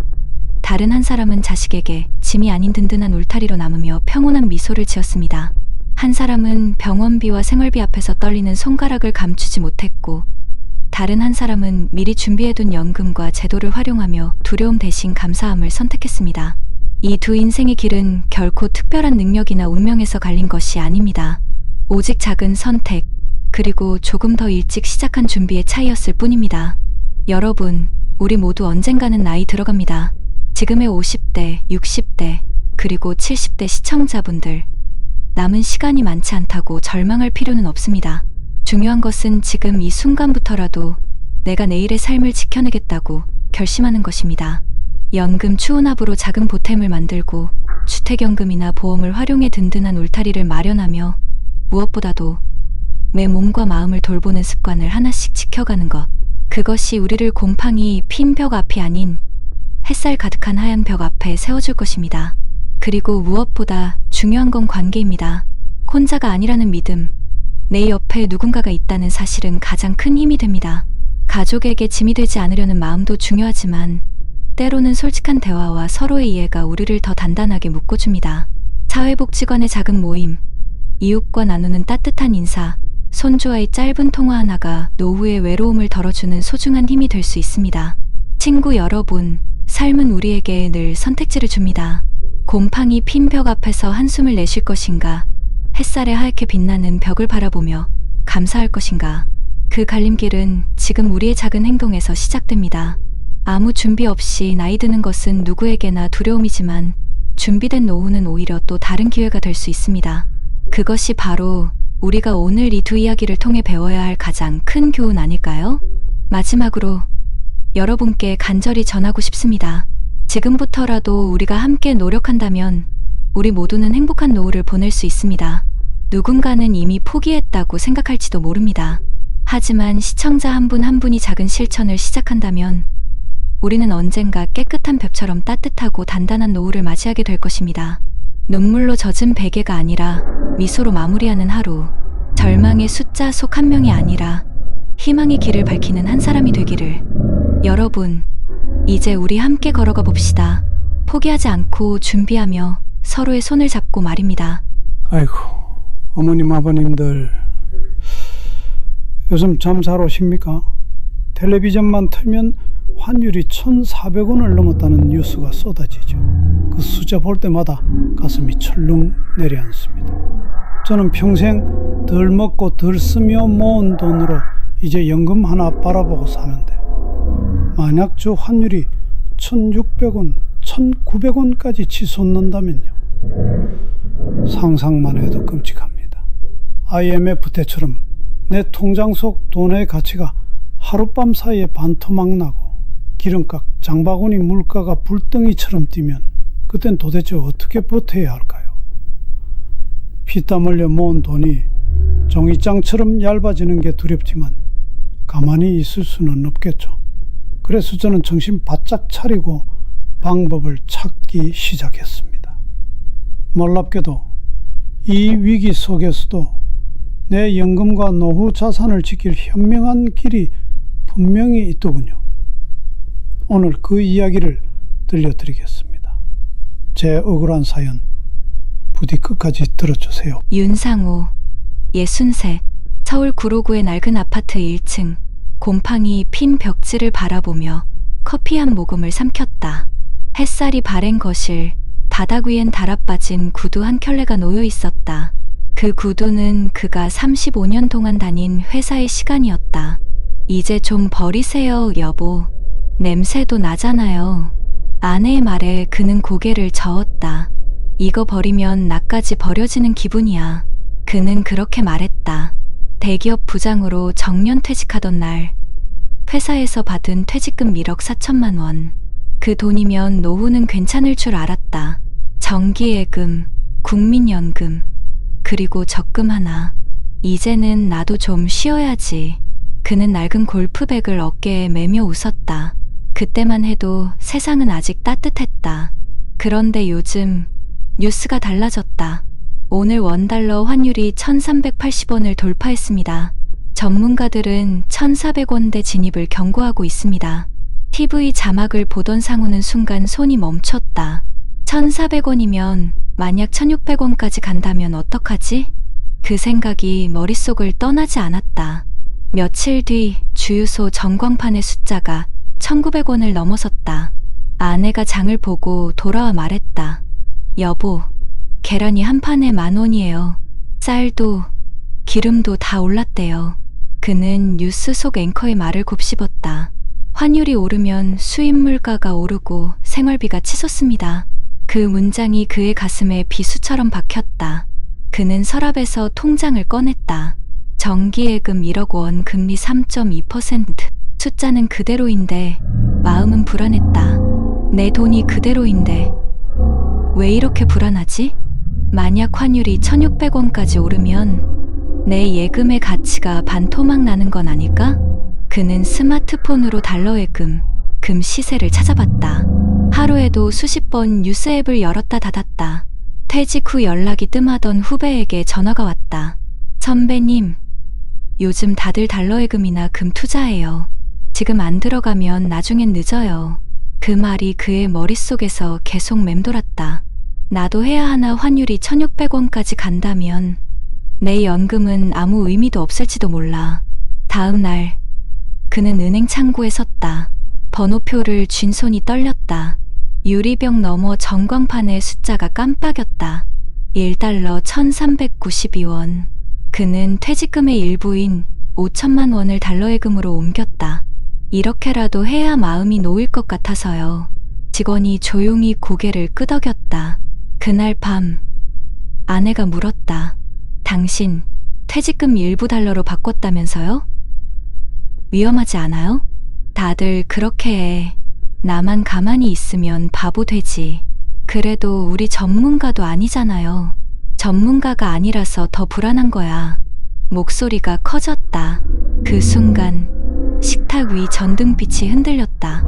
다른 한 사람은 자식에게 짐이 아닌 든든한 울타리로 남으며 평온한 미소를 지었습니다. 한 사람은 병원비와 생활비 앞에서 떨리는 손가락을 감추지 못했고, 다른 한 사람은 미리 준비해둔 연금과 제도를 활용하며 두려움 대신 감사함을 선택했습니다. 이 두 인생의 길은 결코 특별한 능력이나 운명에서 갈린 것이 아닙니다. 오직 작은 선택, 그리고 조금 더 일찍 시작한 준비의 차이였을 뿐입니다. 여러분, 우리 모두 언젠가는 나이 들어갑니다. 지금의 50대, 60대, 그리고 70대 시청자분들, 남은 시간이 많지 않다고 절망할 필요는 없습니다. 중요한 것은 지금 이 순간부터라도 내가 내일의 삶을 지켜내겠다고 결심하는 것입니다. 연금 추후납으로 작은 보탬을 만들고, 주택연금이나 보험을 활용해 든든한 울타리를 마련하며, 무엇보다도 내 몸과 마음을 돌보는 습관을 하나씩 지켜가는 것. 그것이 우리를 곰팡이 핀 벽 앞이 아닌 햇살 가득한 하얀 벽 앞에 세워줄 것입니다. 그리고 무엇보다 중요한 건 관계입니다. 혼자가 아니라는 믿음. 내 옆에 누군가가 있다는 사실은 가장 큰 힘이 됩니다. 가족에게 짐이 되지 않으려는 마음도 중요하지만 때로는 솔직한 대화와 서로의 이해가 우리를 더 단단하게 묶어줍니다. 사회복지관의 작은 모임, 이웃과 나누는 따뜻한 인사, 손주와의 짧은 통화 하나가 노후의 외로움을 덜어주는 소중한 힘이 될 수 있습니다. 친구 여러분, 삶은 우리에게 늘 선택지를 줍니다. 곰팡이 핀 벽 앞에서 한숨을 내쉴 것인가? 햇살에 하얗게 빛나는 벽을 바라보며 감사할 것인가? 그 갈림길은 지금 우리의 작은 행동에서 시작됩니다. 아무 준비 없이 나이 드는 것은 누구에게나 두려움이지만 준비된 노후는 오히려 또 다른 기회가 될 수 있습니다. 그것이 바로 우리가 오늘 이 두 이야기를 통해 배워야 할 가장 큰 교훈 아닐까요? 마지막으로 여러분께 간절히 전하고 싶습니다. 지금부터라도 우리가 함께 노력한다면 우리 모두는 행복한 노후를 보낼 수 있습니다. 누군가는 이미 포기했다고 생각할지도 모릅니다. 하지만 시청자 한 분 한 분이 작은 실천을 시작한다면 우리는 언젠가 깨끗한 벽처럼 따뜻하고 단단한 노후를 맞이하게 될 것입니다. 눈물로 젖은 베개가 아니라 미소로 마무리하는 하루. 절망의 숫자 속 한 명이 아니라 희망의 길을 밝히는 한 사람이 되기를. 여러분, 이제 우리 함께 걸어가 봅시다. 포기하지 않고 준비하며 서로의 손을 잡고 말입니다. 아이고, 어머님 아버님들 요즘 잠 잘 오십니까? 텔레비전만 틀면 환율이 1,400원을 넘었다는 뉴스가 쏟아지죠. 그 숫자 볼 때마다 가슴이 철렁 내려앉습니다. 저는 평생 덜 먹고 덜 쓰며 모은 돈으로 이제 연금 하나 바라보고 사는데 만약 저 환율이 1,600원, 1,900원까지 치솟는다면요. 상상만 해도 끔찍합니다. IMF 때처럼 내 통장 속 돈의 가치가 하룻밤 사이에 반토막 나고 기름값, 장바구니 물가가 불덩이처럼 뛰면 그땐 도대체 어떻게 버텨야 할까요? 피땀 흘려 모은 돈이 종이장처럼 얇아지는 게 두렵지만 가만히 있을 수는 없겠죠. 그래서 저는 정신 바짝 차리고 방법을 찾기 시작했습니다. 놀랍게도 이 위기 속에서도 내 연금과 노후 자산을 지킬 현명한 길이 분명히 있더군요. 오늘 그 이야기를 들려드리겠습니다. 제 억울한 사연 부디 끝까지 들어주세요. 윤상호, 63, 서울 구로구의 낡은 아파트 1층, 곰팡이 핀 벽지를 바라보며 커피 한 모금을 삼켰다. 햇살이 바랜 거실, 바닥 위엔 달아빠진 구두 한 켤레가 놓여 있었다. 그 구두는 그가 35년 동안 다닌 회사의 시간이었다. 이제 좀 버리세요, 여보. 냄새도 나잖아요. 아내의 말에 그는 고개를 저었다. 이거 버리면 나까지 버려지는 기분이야. 그는 그렇게 말했다. 대기업 부장으로 정년 퇴직하던 날 회사에서 받은 퇴직금 1억 4천만 원. 그 돈이면 노후는 괜찮을 줄 알았다. 정기예금, 국민연금, 그리고 적금 하나. 이제는 나도 좀 쉬어야지. 그는 낡은 골프백을 어깨에 매며 웃었다. 그때만 해도 세상은 아직 따뜻했다. 그런데 요즘 뉴스가 달라졌다. 오늘 원달러 환율이 1,380원을 돌파했습니다. 전문가들은 1,400원대 진입을 경고하고 있습니다. TV 자막을 보던 상우는 순간 손이 멈췄다. 1,400원이면 만약 1,600원까지 간다면 어떡하지? 그 생각이 머릿속을 떠나지 않았다. 며칠 뒤 주유소 전광판의 숫자가 1,900원을 넘어섰다. 아내가 장을 보고 돌아와 말했다. 여보, 계란이 한 판에 10,000원이에요. 쌀도 기름도 다 올랐대요. 그는 뉴스 속 앵커의 말을 곱씹었다. 환율이 오르면 수입 물가가 오르고 생활비가 치솟습니다. 그 문장이 그의 가슴에 비수처럼 박혔다. 그는 서랍에서 통장을 꺼냈다. 정기예금 1억 원, 금리 3.2%. 숫자는 그대로인데 마음은 불안했다. 내 돈이 그대로인데 왜 이렇게 불안하지? 만약 환율이 1,600원까지 오르면 내 예금의 가치가 반토막 나는 건 아닐까? 그는 스마트폰으로 달러예금, 금 시세를 찾아봤다. 하루에도 수십 번 뉴스 앱을 열었다 닫았다. 퇴직 후 연락이 뜸하던 후배에게 전화가 왔다. 선배님, 요즘 다들 달러예금이나 금 투자해요. 지금 안 들어가면 나중엔 늦어요. 그 말이 그의 머릿속에서 계속 맴돌았다. 나도 해야 하나. 환율이 1,600원까지 간다면 내 연금은 아무 의미도 없을지도 몰라. 다음 날 그는 은행 창구에 섰다. 번호표를 쥔 손이 떨렸다. 유리병 너머 전광판의 숫자가 깜빡였다. 1달러 1,392원. 그는 퇴직금의 일부인 5천만 원을 달러예금으로 옮겼다. 이렇게라도 해야 마음이 놓일 것 같아서요. 직원이 조용히 고개를 끄덕였다. 그날 밤 아내가 물었다. 당신 퇴직금 일부 달러로 바꿨다면서요? 위험하지 않아요? 다들 그렇게 해. 나만 가만히 있으면 바보 되지. 그래도 우리 전문가도 아니잖아요. 전문가가 아니라서 더 불안한 거야. 목소리가 커졌다. 그 순간 식탁 위 전등빛이 흔들렸다.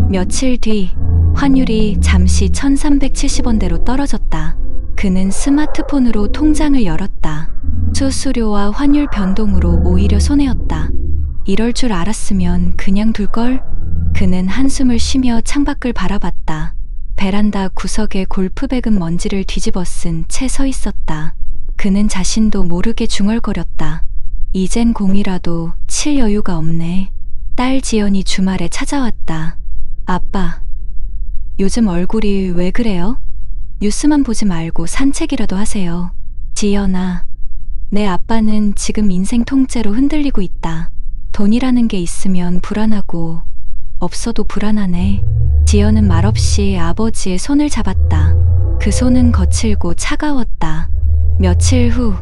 며칠 뒤 환율이 잠시 1,370원대로 떨어졌다. 그는 스마트폰으로 통장을 열었다. 수수료와 환율 변동으로 오히려 손해였다. 이럴 줄 알았으면 그냥 둘걸? 그는 한숨을 쉬며 창밖을 바라봤다. 베란다 구석에 골프백은 먼지를 뒤집어 쓴 채 서 있었다. 그는 자신도 모르게 중얼거렸다. 이젠 공이라도 칠 여유가 없네. 딸 지연이 주말에 찾아왔다. 아빠, 요즘 얼굴이 왜 그래요? 뉴스만 보지 말고 산책이라도 하세요. 지연아, 내 아빠는 지금 인생 통째로 흔들리고 있다. 돈이라는 게 있으면 불안하고 없어도 불안하네. 지연은 말없이 아버지의 손을 잡았다. 그 손은 거칠고 차가웠다. 며칠 후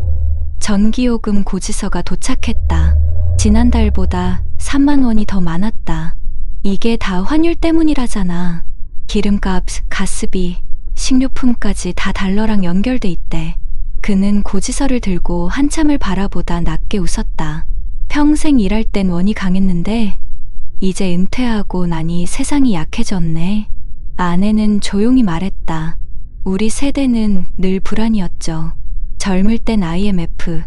전기요금 고지서가 도착했다. 지난달보다 3만 원이 더 많았다. 이게 다 환율 때문이라잖아. 기름값, 가스비, 식료품까지 다 달러랑 연결돼 있대. 그는 고지서를 들고 한참을 바라보다 낮게 웃었다. 평생 일할 땐 원이 강했는데 이제 은퇴하고 나니 세상이 약해졌네. 아내는 조용히 말했다. 우리 세대는 늘 불안이었죠. 젊을 땐 IMF,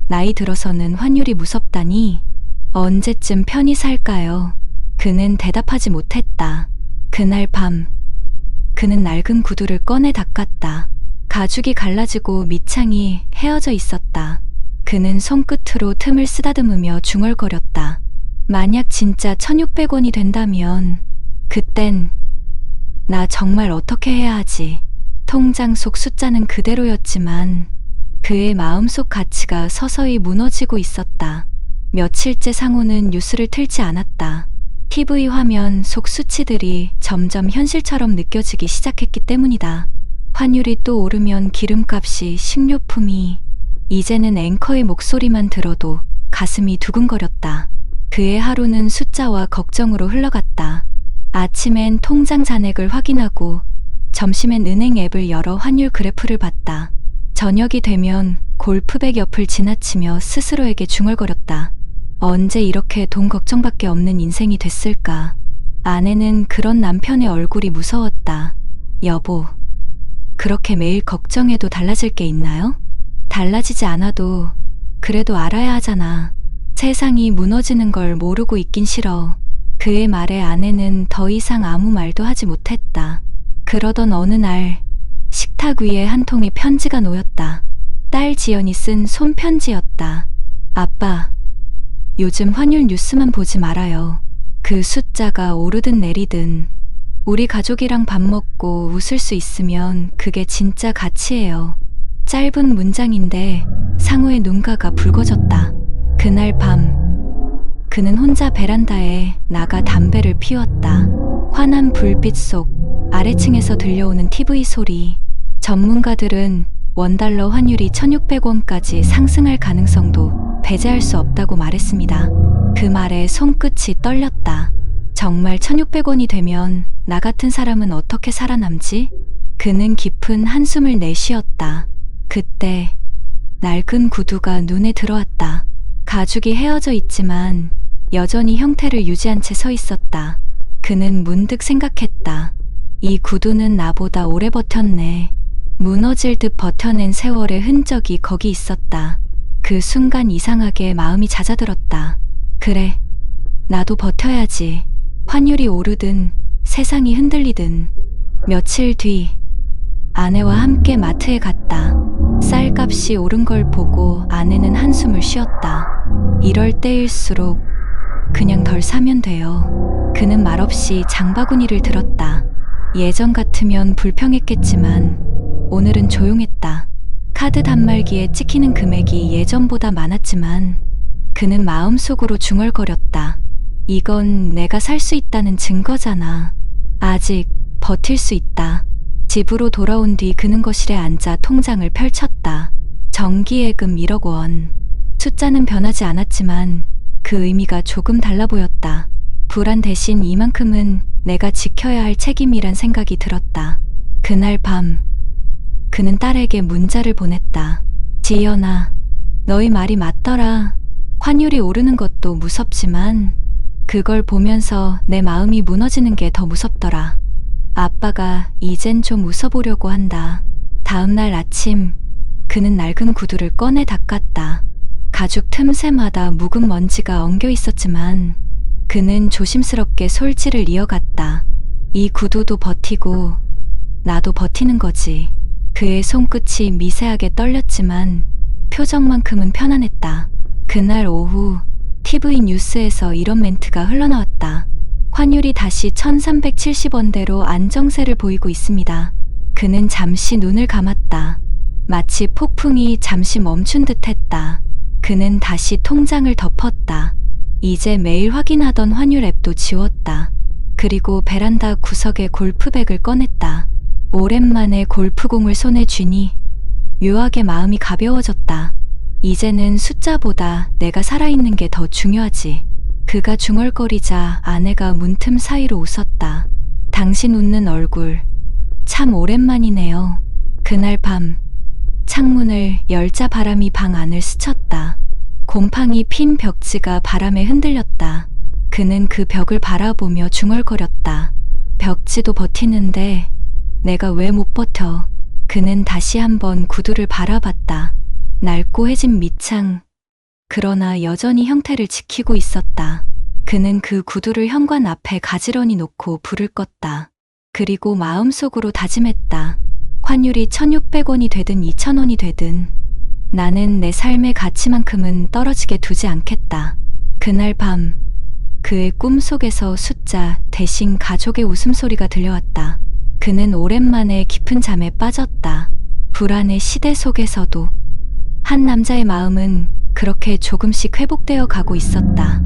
나이 들어서는 환율이 무섭다니 언제쯤 편히 살까요? 그는 대답하지 못했다. 그날 밤 그는 낡은 구두를 꺼내 닦았다. 가죽이 갈라지고 밑창이 헤어져 있었다. 그는 손끝으로 틈을 쓰다듬으며 중얼거렸다. 만약 진짜 1,600원이 된다면 그땐 나 정말 어떻게 해야 하지? 통장 속 숫자는 그대로였지만 그의 마음속 가치가 서서히 무너지고 있었다. 며칠째 상호는 뉴스를 틀지 않았다. TV 화면 속 수치들이 점점 현실처럼 느껴지기 시작했기 때문이다. 환율이 또 오르면 기름값이, 식료품이, 이제는 앵커의 목소리만 들어도 가슴이 두근거렸다. 그의 하루는 숫자와 걱정으로 흘러갔다. 아침엔 통장 잔액을 확인하고 점심엔 은행 앱을 열어 환율 그래프를 봤다. 저녁이 되면 골프백 옆을 지나치며 스스로에게 중얼거렸다. 언제 이렇게 돈 걱정밖에 없는 인생이 됐을까? 아내는 그런 남편의 얼굴이 무서웠다. 여보, 그렇게 매일 걱정해도 달라질 게 있나요? 달라지지 않아도 그래도 알아야 하잖아. 세상이 무너지는 걸 모르고 있긴 싫어. 그의 말에 아내는 더 이상 아무 말도 하지 못했다. 그러던 어느 날 식탁 위에 한 통의 편지가 놓였다. 딸 지연이 쓴 손편지였다. 아빠, 요즘 환율 뉴스만 보지 말아요. 그 숫자가 오르든 내리든 우리 가족이랑 밥 먹고 웃을 수 있으면 그게 진짜 가치예요. 짧은 문장인데 상우의 눈가가 붉어졌다. 그날 밤 그는 혼자 베란다에 나가 담배를 피웠다. 환한 불빛 속 아래층에서 들려오는 TV 소리. 전문가들은 원달러 환율이 1,600원까지 상승할 가능성도 배제할 수 없다고 말했습니다. 그 말에 손끝이 떨렸다. 정말 1,600원이 되면 나 같은 사람은 어떻게 살아남지? 그는 깊은 한숨을 내쉬었다. 그때 낡은 구두가 눈에 들어왔다. 가죽이 헤어져 있지만 여전히 형태를 유지한 채 서 있었다. 그는 문득 생각했다. 이 구두는 나보다 오래 버텼네. 무너질 듯 버텨낸 세월의 흔적이 거기 있었다. 그 순간 이상하게 마음이 잦아들었다. 그래, 나도 버텨야지. 환율이 오르든 세상이 흔들리든. 며칠 뒤 아내와 함께 마트에 갔다. 쌀값이 오른 걸 보고 아내는 한숨을 쉬었다. 이럴 때일수록 그냥 덜 사면 돼요. 그는 말없이 장바구니를 들었다. 예전 같으면 불평했겠지만 오늘은 조용했다. 카드 단말기에 찍히는 금액이 예전보다 많았지만 그는 마음속으로 중얼거렸다. 이건 내가 살 수 있다는 증거잖아. 아직 버틸 수 있다. 집으로 돌아온 뒤 그는 거실에 앉아 통장을 펼쳤다. 정기예금 1억 원. 숫자는 변하지 않았지만 그 의미가 조금 달라 보였다. 불안 대신 이만큼은 내가 지켜야 할 책임이란 생각이 들었다. 그날 밤 그는 딸에게 문자를 보냈다. 지연아, 너희 말이 맞더라. 환율이 오르는 것도 무섭지만 그걸 보면서 내 마음이 무너지는 게 더 무섭더라. 아빠가 이젠 좀 웃어보려고 한다. 다음 날 아침 그는 낡은 구두를 꺼내 닦았다. 가죽 틈새마다 묵은 먼지가 엉겨 있었지만 그는 조심스럽게 솔질을 이어갔다. 이 구두도 버티고 나도 버티는 거지. 그의 손끝이 미세하게 떨렸지만 표정만큼은 편안했다. 그날 오후 TV 뉴스에서 이런 멘트가 흘러나왔다. 환율이 다시 1370원대로 안정세를 보이고 있습니다. 그는 잠시 눈을 감았다. 마치 폭풍이 잠시 멈춘 듯 했다. 그는 다시 통장을 덮었다. 이제 매일 확인하던 환율 앱도 지웠다. 그리고 베란다 구석에 골프백을 꺼냈다. 오랜만에 골프공을 손에 쥐니 묘하게 마음이 가벼워졌다. 이제는 숫자보다 내가 살아있는 게 더 중요하지. 그가 중얼거리자 아내가 문틈 사이로 웃었다. 당신 웃는 얼굴 참 오랜만이네요. 그날 밤 창문을 열자 바람이 방 안을 스쳤다. 곰팡이 핀 벽지가 바람에 흔들렸다. 그는 그 벽을 바라보며 중얼거렸다. 벽지도 버티는데 내가 왜 못 버텨. 그는 다시 한번 구두를 바라봤다. 낡고해진 밑창. 그러나 여전히 형태를 지키고 있었다. 그는 그 구두를 현관 앞에 가지런히 놓고 불을 껐다. 그리고 마음속으로 다짐했다. 환율이 1600원이 되든 2000원이 되든 나는 내 삶의 가치만큼은 떨어지게 두지 않겠다. 그날 밤 그의 꿈속에서 숫자 대신 가족의 웃음소리가 들려왔다. 그는 오랜만에 깊은 잠에 빠졌다. 불안의 시대 속에서도 한 남자의 마음은 그렇게 조금씩 회복되어 가고 있었다.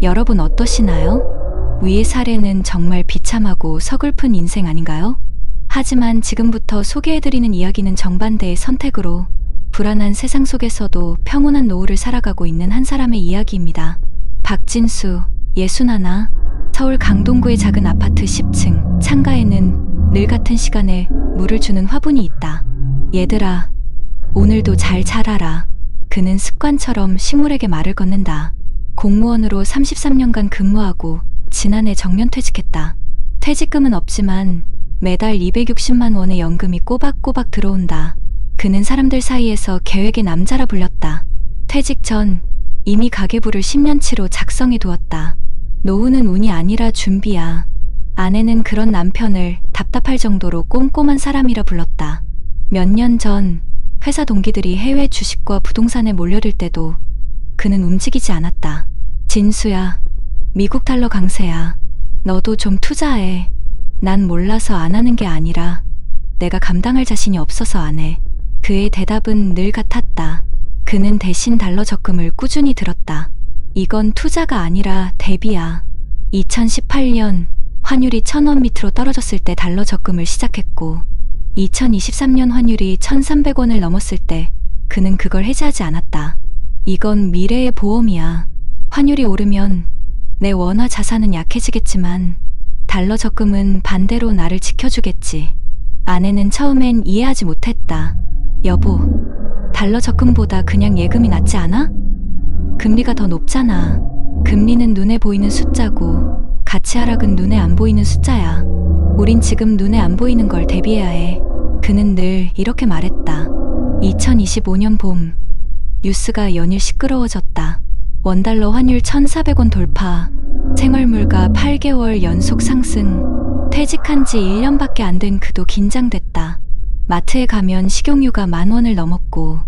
여러분 어떠시나요? 위의 사례는 정말 비참하고 서글픈 인생 아닌가요? 하지만 지금부터 소개해드리는 이야기는 정반대의 선택으로 불안한 세상 속에서도 평온한 노후를 살아가고 있는 한 사람의 이야기입니다. 박진수, 61, 서울 강동구의 작은 아파트 10층 창가에는 늘 같은 시간에 물을 주는 화분이 있다. 얘들아, 오늘도 잘 자라라. 그는 습관처럼 식물에게 말을 건넨다. 공무원으로 33년간 근무하고 지난해 정년퇴직했다. 퇴직금은 없지만 매달 260만 원의 연금이 꼬박꼬박 들어온다. 그는 사람들 사이에서 계획의 남자라 불렸다. 퇴직 전 이미 가계부를 10년치로 작성해 두었다. 노후는 운이 아니라 준비야. 아내는 그런 남편을 답답할 정도로 꼼꼼한 사람이라 불렀다. 몇 년 전 회사 동기들이 해외 주식과 부동산에 몰려들 때도 그는 움직이지 않았다. 진수야, 미국 달러 강세야. 너도 좀 투자해. 난 몰라서 안 하는 게 아니라 내가 감당할 자신이 없어서 안 해. 그의 대답은 늘 같았다. 그는 대신 달러 적금을 꾸준히 들었다. 이건 투자가 아니라 대비야. 2018년 환율이 1000원 밑으로 떨어졌을 때 달러 적금을 시작했고 2023년 환율이 1300원을 넘었을 때 그는 그걸 해지하지 않았다. 이건 미래의 보험이야. 환율이 오르면 내 원화 자산은 약해지겠지만 달러 적금은 반대로 나를 지켜주겠지. 아내는 처음엔 이해하지 못했다. 여보, 달러 적금보다 그냥 예금이 낫지 않아? 금리가 더 높잖아. 금리는 눈에 보이는 숫자고 가치 하락은 눈에 안 보이는 숫자야. 우린 지금 눈에 안 보이는 걸 대비해야 해. 그는 늘 이렇게 말했다. 2025년 봄, 뉴스가 연일 시끄러워졌다. 원달러 환율 1,400원 돌파, 생활물가 8개월 연속 상승, 퇴직한 지 1년밖에 안 된 그도 긴장됐다. 마트에 가면 식용유가 10,000원을 넘었고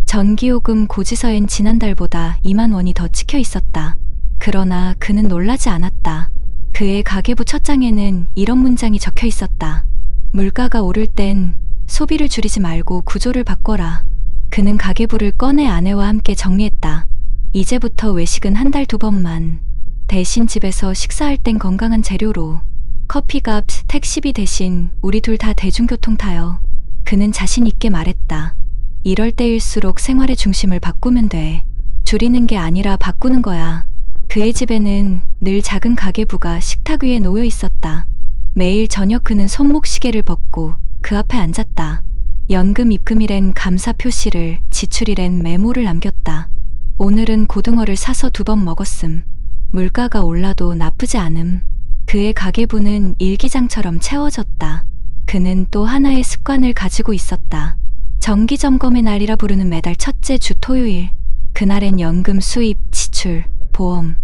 전기요금 고지서엔 지난달보다 20,000원이 더 찍혀 있었다. 그러나 그는 놀라지 않았다. 그의 가계부 첫 장에는 이런 문장이 적혀 있었다. 물가가 오를 땐 소비를 줄이지 말고 구조를 바꿔라. 그는 가계부를 꺼내 아내와 함께 정리했다. 이제부터 외식은 한 달 2번만. 대신 집에서 식사할 땐 건강한 재료로. 커피값, 택시비 대신 우리 둘 다 대중교통 타요. 그는 자신 있게 말했다. 이럴 때일수록 생활의 중심을 바꾸면 돼. 줄이는 게 아니라 바꾸는 거야. 그의 집에는 늘 작은 가계부가 식탁 위에 놓여 있었다. 매일 저녁 그는 손목시계를 벗고 그 앞에 앉았다. 연금 입금일엔 감사 표시를, 지출일엔 메모를 남겼다. 오늘은 고등어를 사서 2번 먹었음. 물가가 올라도 나쁘지 않음. 그의 가계부는 일기장처럼 채워졌다. 그는 또 하나의 습관을 가지고 있었다. 정기점검의 날이라 부르는 매달 첫째 주 토요일. 그날엔 연금 수입, 지출, 보험,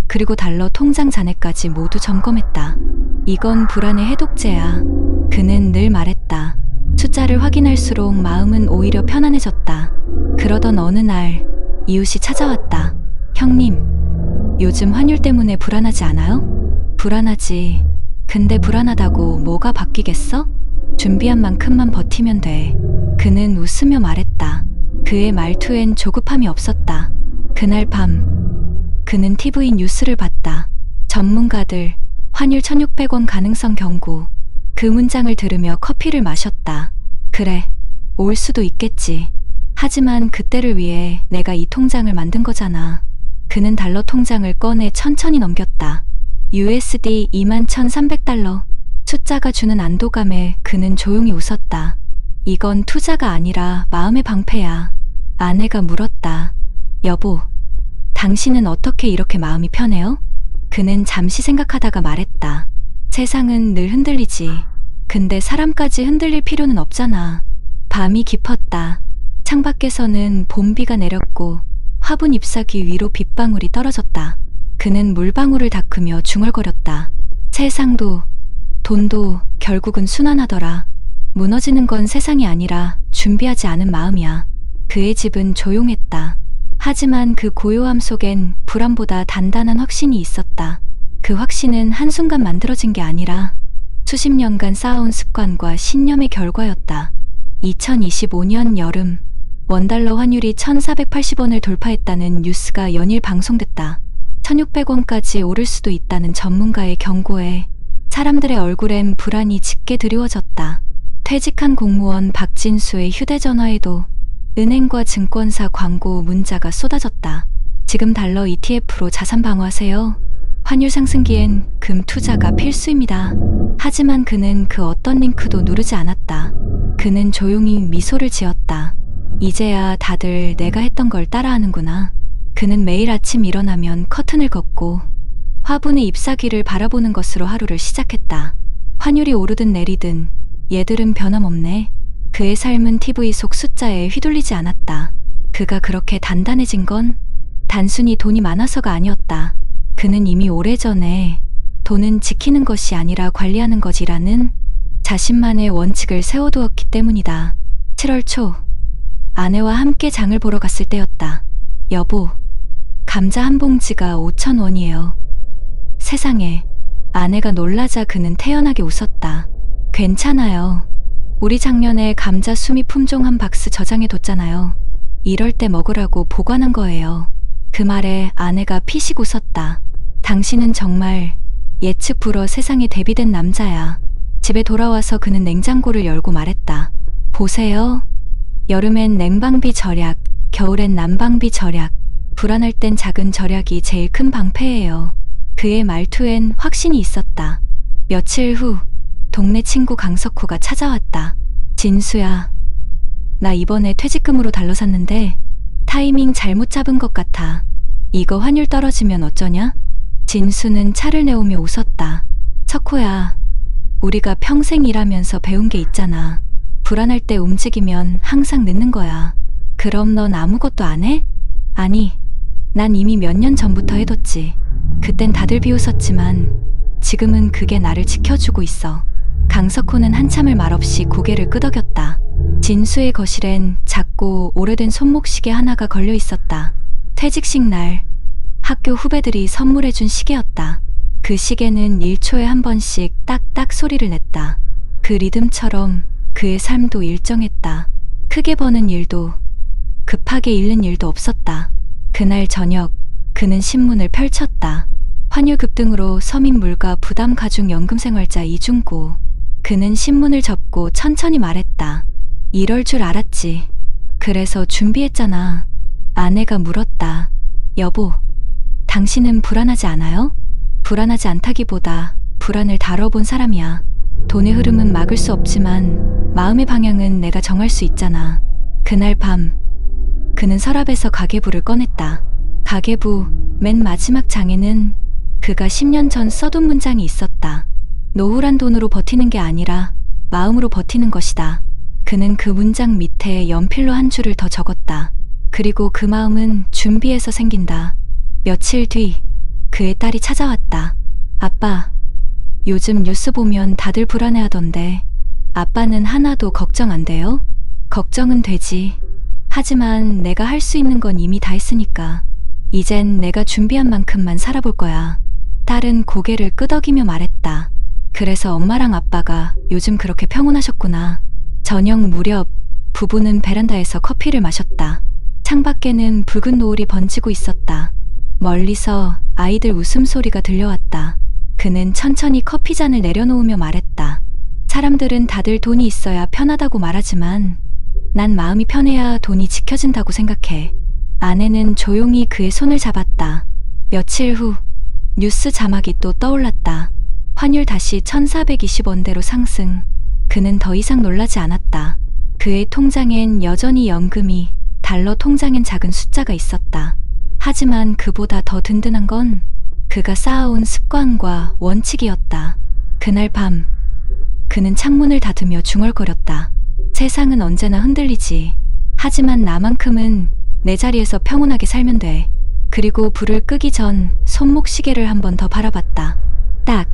그리고 달러 통장 잔액까지 모두 점검했다. 이건 불안의 해독제야. 그는 늘 말했다. 숫자를 확인할수록 마음은 오히려 편안해졌다. 그러던 어느 날 이웃이 찾아왔다. 형님, 요즘 환율 때문에 불안하지 않아요? 불안하지. 근데 불안하다고 뭐가 바뀌겠어? 준비한 만큼만 버티면 돼. 그는 웃으며 말했다. 그의 말투엔 조급함이 없었다. 그날 밤 그는 TV 뉴스를 봤다. 전문가들 환율 1,600원 가능성 경고. 그 문장을 들으며 커피를 마셨다. 그래, 올 수도 있겠지. 하지만 그때를 위해 내가 이 통장을 만든 거잖아. 그는 달러 통장을 꺼내 천천히 넘겼다. USD 21,300달러. 숫자가 주는 안도감에 그는 조용히 웃었다. 이건 투자가 아니라 마음의 방패야. 아내가 물었다. 여보, 당신은 어떻게 이렇게 마음이 편해요? 그는 잠시 생각하다가 말했다. 세상은 늘 흔들리지. 근데 사람까지 흔들릴 필요는 없잖아. 밤이 깊었다. 창밖에서는 봄비가 내렸고 화분 잎사귀 위로 빗방울이 떨어졌다. 그는 물방울을 닦으며 중얼거렸다. 세상도 돈도 결국은 순환하더라. 무너지는 건 세상이 아니라 준비하지 않은 마음이야. 그의 집은 조용했다. 하지만 그 고요함 속엔 불안보다 단단한 확신이 있었다. 그 확신은 한순간 만들어진 게 아니라 수십 년간 쌓아온 습관과 신념의 결과였다. 2025년 여름, 원달러 환율이 1,480원을 돌파했다는 뉴스가 연일 방송됐다. 1,600원까지 오를 수도 있다는 전문가의 경고에 사람들의 얼굴엔 불안이 짙게 드리워졌다. 퇴직한 공무원 박진수의 휴대전화에도 은행과 증권사 광고 문자가 쏟아졌다. 지금 달러 ETF로 자산 방어하세요. 환율 상승기엔 금 투자가 필수입니다. 하지만 그는 그 어떤 링크도 누르지 않았다. 그는 조용히 미소를 지었다. 이제야 다들 내가 했던 걸 따라하는구나. 그는 매일 아침 일어나면 커튼을 걷고 화분의 잎사귀를 바라보는 것으로 하루를 시작했다. 환율이 오르든 내리든 얘들은 변함없네. 그의 삶은 TV 속 숫자에 휘둘리지 않았다. 그가 그렇게 단단해진 건 단순히 돈이 많아서가 아니었다. 그는 이미 오래전에 돈은 지키는 것이 아니라 관리하는 것이라는 자신만의 원칙을 세워두었기 때문이다. 7월 초, 아내와 함께 장을 보러 갔을 때였다. 여보, 감자 한 봉지가 5,000원이에요. 세상에. 아내가 놀라자 그는 태연하게 웃었다. 괜찮아요. 우리 작년에 감자 수미 품종 한 박스 저장해뒀잖아요. 이럴 때 먹으라고 보관한 거예요. 그 말에 아내가 피식 웃었다. 당신은 정말 예측 불허 세상에 대비된 남자야. 집에 돌아와서 그는 냉장고를 열고 말했다. 보세요. 여름엔 냉방비 절약, 겨울엔 난방비 절약. 불안할 땐 작은 절약이 제일 큰 방패예요. 그의 말투엔 확신이 있었다. 며칠 후 동네 친구 강석호가 찾아왔다. 진수야, 나 이번에 퇴직금으로 달러 샀는데 타이밍 잘못 잡은 것 같아. 이거 환율 떨어지면 어쩌냐? 진수는 차를 내오며 웃었다. 석호야, 우리가 평생 일하면서 배운 게 있잖아. 불안할 때 움직이면 항상 늦는 거야. 그럼 넌 아무것도 안 해? 아니, 난 이미 몇 년 전부터 해뒀지. 그땐 다들 비웃었지만 지금은 그게 나를 지켜주고 있어. 강석호는 한참을 말없이 고개를 끄덕였다. 진수의 거실엔 작고 오래된 손목시계 하나가 걸려 있었다. 퇴직식 날 학교 후배들이 선물해준 시계였다. 그 시계는 1초에 한 번씩 딱딱 소리를 냈다. 그 리듬처럼 그의 삶도 일정했다. 크게 버는 일도 급하게 잃는 일도 없었다. 그날 저녁 그는 신문을 펼쳤다. 환율 급등으로 서민 물가 부담 가중 연금생활자 이중고. 그는 신문을 접고 천천히 말했다. 이럴 줄 알았지. 그래서 준비했잖아. 아내가 물었다. 여보, 당신은 불안하지 않아요? 불안하지 않다기보다 불안을 다뤄본 사람이야. 돈의 흐름은 막을 수 없지만 마음의 방향은 내가 정할 수 있잖아. 그날 밤 그는 서랍에서 가계부를 꺼냈다. 가계부 맨 마지막 장에는 그가 10년 전 써둔 문장이 있었다. 노후란 돈으로 버티는 게 아니라 마음으로 버티는 것이다. 그는 그 문장 밑에 연필로 한 줄을 더 적었다. 그리고 그 마음은 준비해서 생긴다. 며칠 뒤 그의 딸이 찾아왔다. 아빠, 요즘 뉴스 보면 다들 불안해하던데 아빠는 하나도 걱정 안 돼요? 걱정은 되지. 하지만 내가 할 수 있는 건 이미 다 했으니까 이젠 내가 준비한 만큼만 살아볼 거야. 딸은 고개를 끄덕이며 말했다. 그래서 엄마랑 아빠가 요즘 그렇게 평온하셨구나. 저녁 무렵 부부는 베란다에서 커피를 마셨다. 창밖에는 붉은 노을이 번지고 있었다. 멀리서 아이들 웃음소리가 들려왔다. 그는 천천히 커피잔을 내려놓으며 말했다. 사람들은 다들 돈이 있어야 편하다고 말하지만 난 마음이 편해야 돈이 지켜진다고 생각해. 아내는 조용히 그의 손을 잡았다. 며칠 후 뉴스 자막이 또 떠올랐다. 환율 다시 1420원대로 상승. 그는 더 이상 놀라지 않았다. 그의 통장엔 여전히 연금이, 달러 통장엔 작은 숫자가 있었다. 하지만 그보다 더 든든한 건 그가 쌓아온 습관과 원칙이었다. 그날 밤 그는 창문을 닫으며 중얼거렸다. 세상은 언제나 흔들리지. 하지만 나만큼은 내 자리에서 평온하게 살면 돼. 그리고 불을 끄기 전 손목시계를 한 번 더 바라봤다. 딱.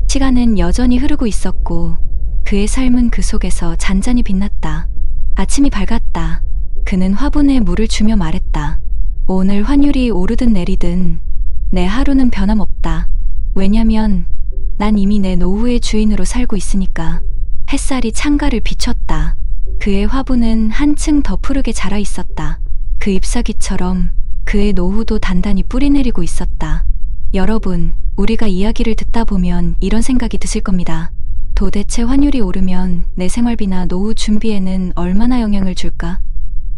시간은 여전히 흐르고 있었고 그의 삶은 그 속에서 잔잔히 빛났다. 아침이 밝았다. 그는 화분에 물을 주며 말했다. 오늘 환율이 오르든 내리든 내 하루는 변함없다. 왜냐면 난 이미 내 노후의 주인으로 살고 있으니까. 햇살이 창가를 비췄다. 그의 화분은 한층 더 푸르게 자라 있었다. 그 잎사귀처럼 그의 노후도 단단히 뿌리내리고 있었다. 여러분, 우리가 이야기를 듣다 보면 이런 생각이 드실 겁니다. 도대체 환율이 오르면 내 생활비나 노후 준비에는 얼마나 영향을 줄까?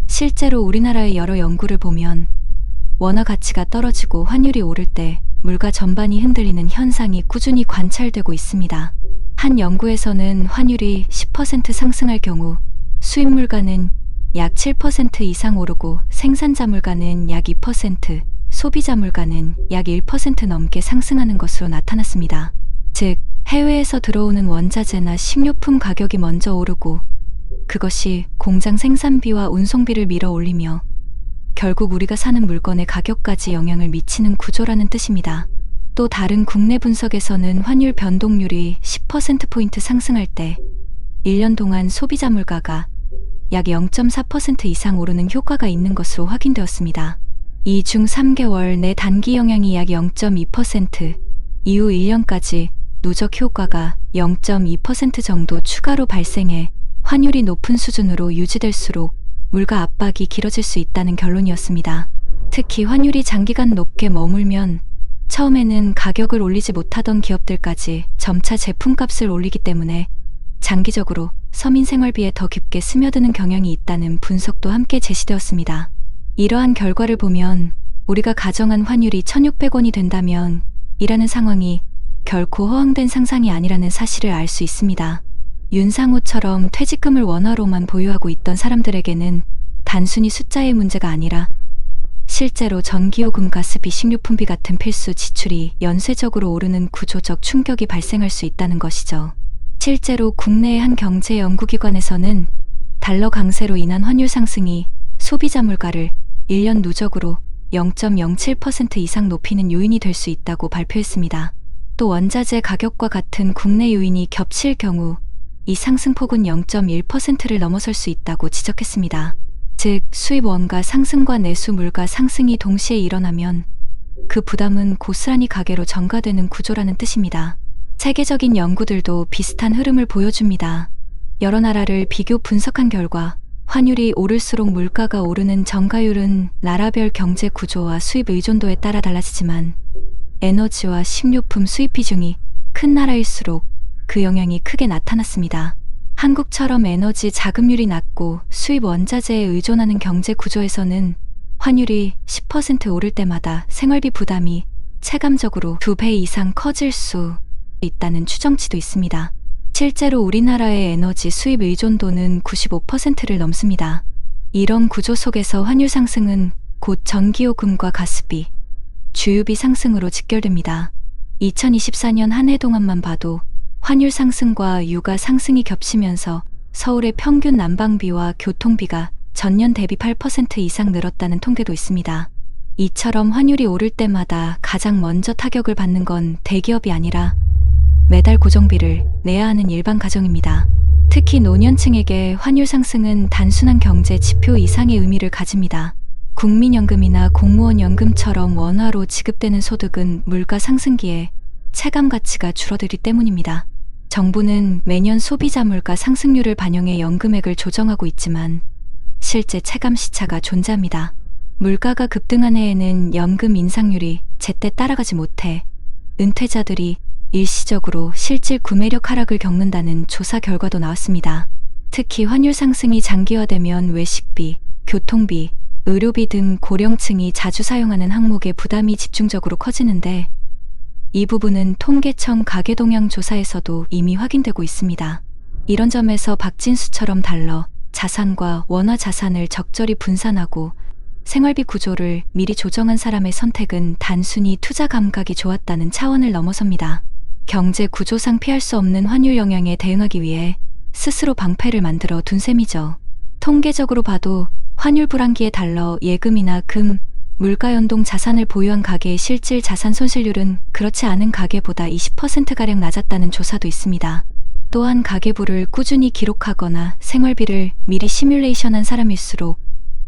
실제로 우리나라의 여러 연구를 보면 원화 가치가 떨어지고 환율이 오를 때 물가 전반이 흔들리는 현상이 꾸준히 관찰되고 있습니다. 한 연구에서는 환율이 10% 상승할 경우 수입 물가는 약 7% 이상 오르고 생산자 물가는 약 2%, 소비자 물가는 약 1% 넘게 상승하는 것으로 나타났습니다. 즉, 해외에서 들어오는 원자재나 식료품 가격이 먼저 오르고 그것이 공장 생산비와 운송비를 밀어 올리며 결국 우리가 사는 물건의 가격까지 영향을 미치는 구조라는 뜻입니다. 또 다른 국내 분석에서는 환율 변동률이 10%포인트 상승할 때 1년 동안 소비자 물가가 약 0.4% 이상 오르는 효과가 있는 것으로 확인되었습니다. 이 중 3개월 내 단기 영향이 약 0.2%, 이후 1년까지 누적 효과가 0.2% 정도 추가로 발생해 환율이 높은 수준으로 유지될수록 물가 압박이 길어질 수 있다는 결론이었습니다. 특히 환율이 장기간 높게 머물면 처음에는 가격을 올리지 못하던 기업들까지 점차 제품값을 올리기 때문에 장기적으로 서민 생활비에 더 깊게 스며드는 경향이 있다는 분석도 함께 제시되었습니다. 이러한 결과를 보면 우리가 가정한 환율이 1,600원이 된다면 이라는 상황이 결코 허황된 상상이 아니라는 사실을 알 수 있습니다. 윤상호처럼 퇴직금을 원화로만 보유하고 있던 사람들에게는 단순히 숫자의 문제가 아니라 실제로 전기요금, 가스비, 식료품비 같은 필수 지출이 연쇄적으로 오르는 구조적 충격이 발생할 수 있다는 것이죠. 실제로 국내의 한 경제 연구기관에서는 달러 강세로 인한 환율 상승이 소비자 물가를 1년 누적으로 0.07% 이상 높이는 요인이 될 수 있다고 발표했습니다. 또 원자재 가격과 같은 국내 요인이 겹칠 경우 이 상승폭은 0.1%를 넘어설 수 있다고 지적했습니다. 즉, 수입 원가 상승과 내수 물가 상승이 동시에 일어나면 그 부담은 고스란히 가계로 전가되는 구조라는 뜻입니다. 세계적인 연구들도 비슷한 흐름을 보여줍니다. 여러 나라를 비교 분석한 결과 환율이 오를수록 물가가 오르는 전가율은 나라별 경제 구조와 수입 의존도에 따라 달라지지만 에너지와 식료품 수입 비중이 큰 나라일수록 그 영향이 크게 나타났습니다. 한국처럼 에너지 자급률이 낮고 수입 원자재에 의존하는 경제 구조에서는 환율이 10% 오를 때마다 생활비 부담이 체감적으로 2배 이상 커질 수 있다는 추정치도 있습니다. 실제로 우리나라의 에너지 수입 의존도는 95%를 넘습니다. 이런 구조 속에서 환율 상승은 곧 전기요금과 가스비, 주유비 상승으로 직결됩니다. 2024년 한 해 동안만 봐도 환율 상승과 유가 상승이 겹치면서 서울의 평균 난방비와 교통비가 전년 대비 8% 이상 늘었다는 통계도 있습니다. 이처럼 환율이 오를 때마다 가장 먼저 타격을 받는 건 대기업이 아니라 매달 고정비를 내야 하는 일반 가정입니다. 특히 노년층에게 환율 상승은 단순한 경제 지표 이상의 의미를 가집니다. 국민연금이나 공무원 연금처럼 원화로 지급되는 소득은 물가 상승기에 체감 가치가 줄어들기 때문입니다. 정부는 매년 소비자 물가 상승률을 반영해 연금액을 조정하고 있지만 실제 체감 시차가 존재합니다. 물가가 급등한 해에는 연금 인상률이 제때 따라가지 못해 은퇴자들이 일시적으로 실질 구매력 하락을 겪는다는 조사 결과도 나왔습니다. 특히 환율 상승이 장기화되면 외식비, 교통비, 의료비 등 고령층이 자주 사용하는 항목의 부담이 집중적으로 커지는데 이 부분은 통계청 가계동향 조사에서도 이미 확인되고 있습니다. 이런 점에서 박진수처럼 달러, 자산과 원화 자산을 적절히 분산하고 생활비 구조를 미리 조정한 사람의 선택은 단순히 투자 감각이 좋았다는 차원을 넘어섭니다. 경제 구조상 피할 수 없는 환율 영향에 대응하기 위해 스스로 방패를 만들어 둔 셈이죠. 통계적으로 봐도 환율 불황기에 달러, 예금이나 금, 물가 연동 자산을 보유한 가계의 실질 자산 손실률은 그렇지 않은 가계보다 20%가량 낮았다는 조사도 있습니다. 또한 가계부를 꾸준히 기록하거나 생활비를 미리 시뮬레이션한 사람일수록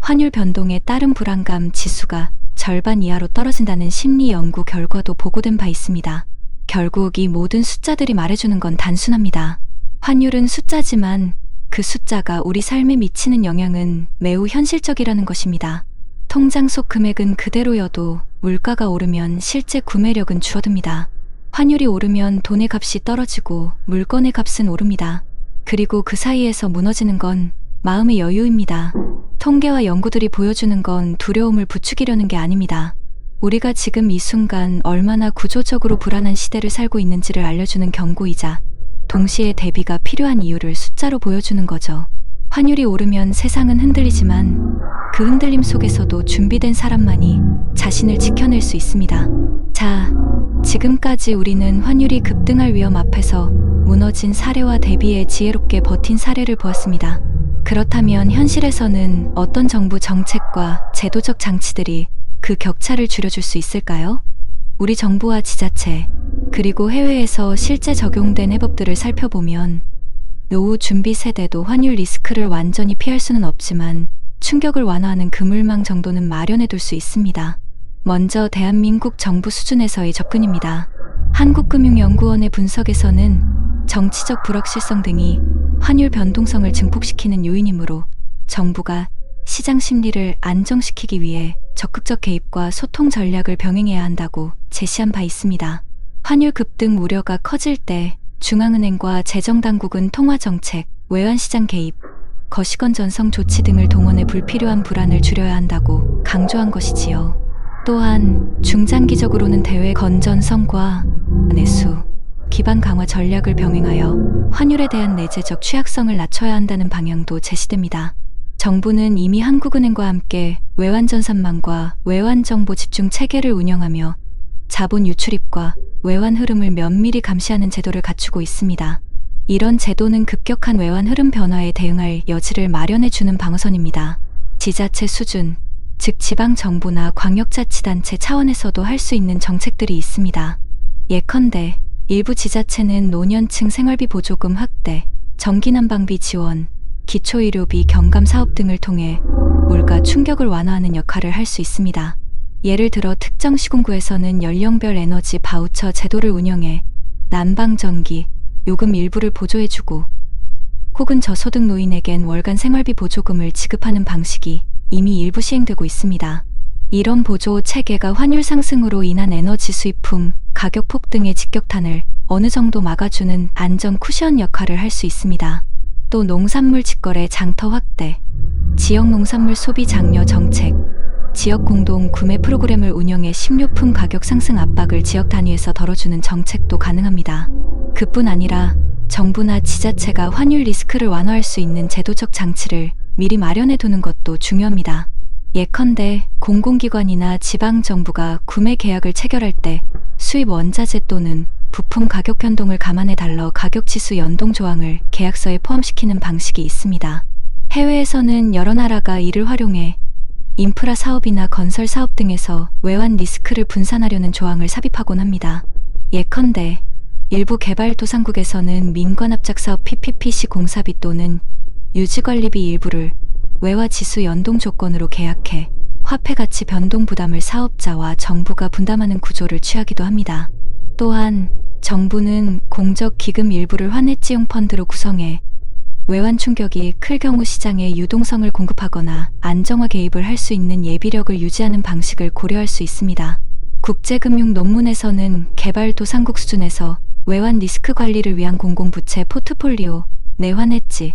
환율 변동에 따른 불안감 지수가 절반 이하로 떨어진다는 심리 연구 결과도 보고된 바 있습니다. 결국 이 모든 숫자들이 말해주는 건 단순합니다. 환율은 숫자지만 그 숫자가 우리 삶에 미치는 영향은 매우 현실적이라는 것입니다. 통장 속 금액은 그대로여도 물가가 오르면 실제 구매력은 줄어듭니다. 환율이 오르면 돈의 값이 떨어지고 물건의 값은 오릅니다. 그리고 그 사이에서 무너지는 건 마음의 여유입니다. 통계와 연구들이 보여주는 건 두려움을 부추기려는 게 아닙니다. 우리가 지금 이 순간 얼마나 구조적으로 불안한 시대를 살고 있는지를 알려주는 경고이자 동시에 대비가 필요한 이유를 숫자로 보여주는 거죠. 환율이 오르면 세상은 흔들리지만 그 흔들림 속에서도 준비된 사람만이 자신을 지켜낼 수 있습니다. 자, 지금까지 우리는 환율이 급등할 위험 앞에서 무너진 사례와 대비해 지혜롭게 버틴 사례를 보았습니다. 그렇다면 현실에서는 어떤 정부 정책과 제도적 장치들이 그 격차를 줄여줄 수 있을까요? 우리 정부와 지자체, 그리고 해외에서 실제 적용된 해법들을 살펴보면 노후 준비 세대도 환율 리스크를 완전히 피할 수는 없지만 충격을 완화하는 그물망 정도는 마련해둘 수 있습니다. 먼저 대한민국 정부 수준에서의 접근입니다. 한국금융연구원의 분석에서는 정치적 불확실성 등이 환율 변동성을 증폭시키는 요인이므로 정부가 시장 심리를 안정시키기 위해 적극적 개입과 소통 전략을 병행해야 한다고 제시한 바 있습니다. 환율 급등 우려가 커질 때 중앙은행과 재정당국은 통화정책, 외환시장 개입, 거시건 전성 조치 등을 동원해 불필요한 불안을 줄여야 한다고 강조한 것이지요. 또한 중장기적으로는 대외 건전성과 내수, 기반 강화 전략을 병행하여 환율에 대한 내재적 취약성을 낮춰야 한다는 방향도 제시됩니다. 정부는 이미 한국은행과 함께 외환전산망과 외환정보 집중 체계를 운영하며 자본 유출입과 외환 흐름을 면밀히 감시하는 제도를 갖추고 있습니다. 이런 제도는 급격한 외환 흐름 변화에 대응할 여지를 마련해 주는 방어선입니다. 지자체 수준, 즉 지방정부나 광역자치단체 차원에서도 할 수 있는 정책들이 있습니다. 예컨대 일부 지자체는 노년층 생활비 보조금 확대, 전기난방비 지원, 기초의료비 경감 사업 등을 통해 물가 충격을 완화하는 역할을 할 수 있습니다. 예를 들어 특정 시군구에서는 연령별 에너지 바우처 제도를 운영해 난방전기, 요금 일부를 보조해주고 혹은 저소득 노인에겐 월간 생활비 보조금을 지급하는 방식이 이미 일부 시행되고 있습니다. 이런 보조 체계가 환율 상승으로 인한 에너지 수입품, 가격 폭등의 직격탄을 어느 정도 막아주는 안전 쿠션 역할을 할 수 있습니다. 또 농산물 직거래 장터 확대, 지역 농산물 소비 장려 정책, 지역 공동 구매 프로그램을 운영해 식료품 가격 상승 압박을 지역 단위에서 덜어주는 정책도 가능합니다. 그뿐 아니라 정부나 지자체가 환율 리스크를 완화할 수 있는 제도적 장치를 미리 마련해 두는 것도 중요합니다. 예컨대 공공기관이나 지방정부가 구매 계약을 체결할 때 수입 원자재 또는 부품 가격 변동을 감안해 달러 가격지수 연동 조항을 계약서에 포함시키는 방식이 있습니다. 해외에서는 여러 나라가 이를 활용해 인프라 사업이나 건설 사업 등에서 외환 리스크를 분산하려는 조항을 삽입하곤 합니다. 예컨대 일부 개발도상국에서는 민관합작 사업 PPPC 공사비 또는 유지관리비 일부를 외화지수 연동 조건으로 계약해 화폐 가치 변동 부담을 사업자와 정부가 분담하는 구조를 취하기도 합니다. 또한 정부는 공적 기금 일부를 환해지용 펀드로 구성해 외환 충격이 클 경우 시장에 유동성을 공급하거나 안정화 개입을 할 수 있는 예비력을 유지하는 방식을 고려할 수 있습니다. 국제금융 논문에서는 개발도상국 수준에서 외환 리스크 관리를 위한 공공부채 포트폴리오, 내환 해지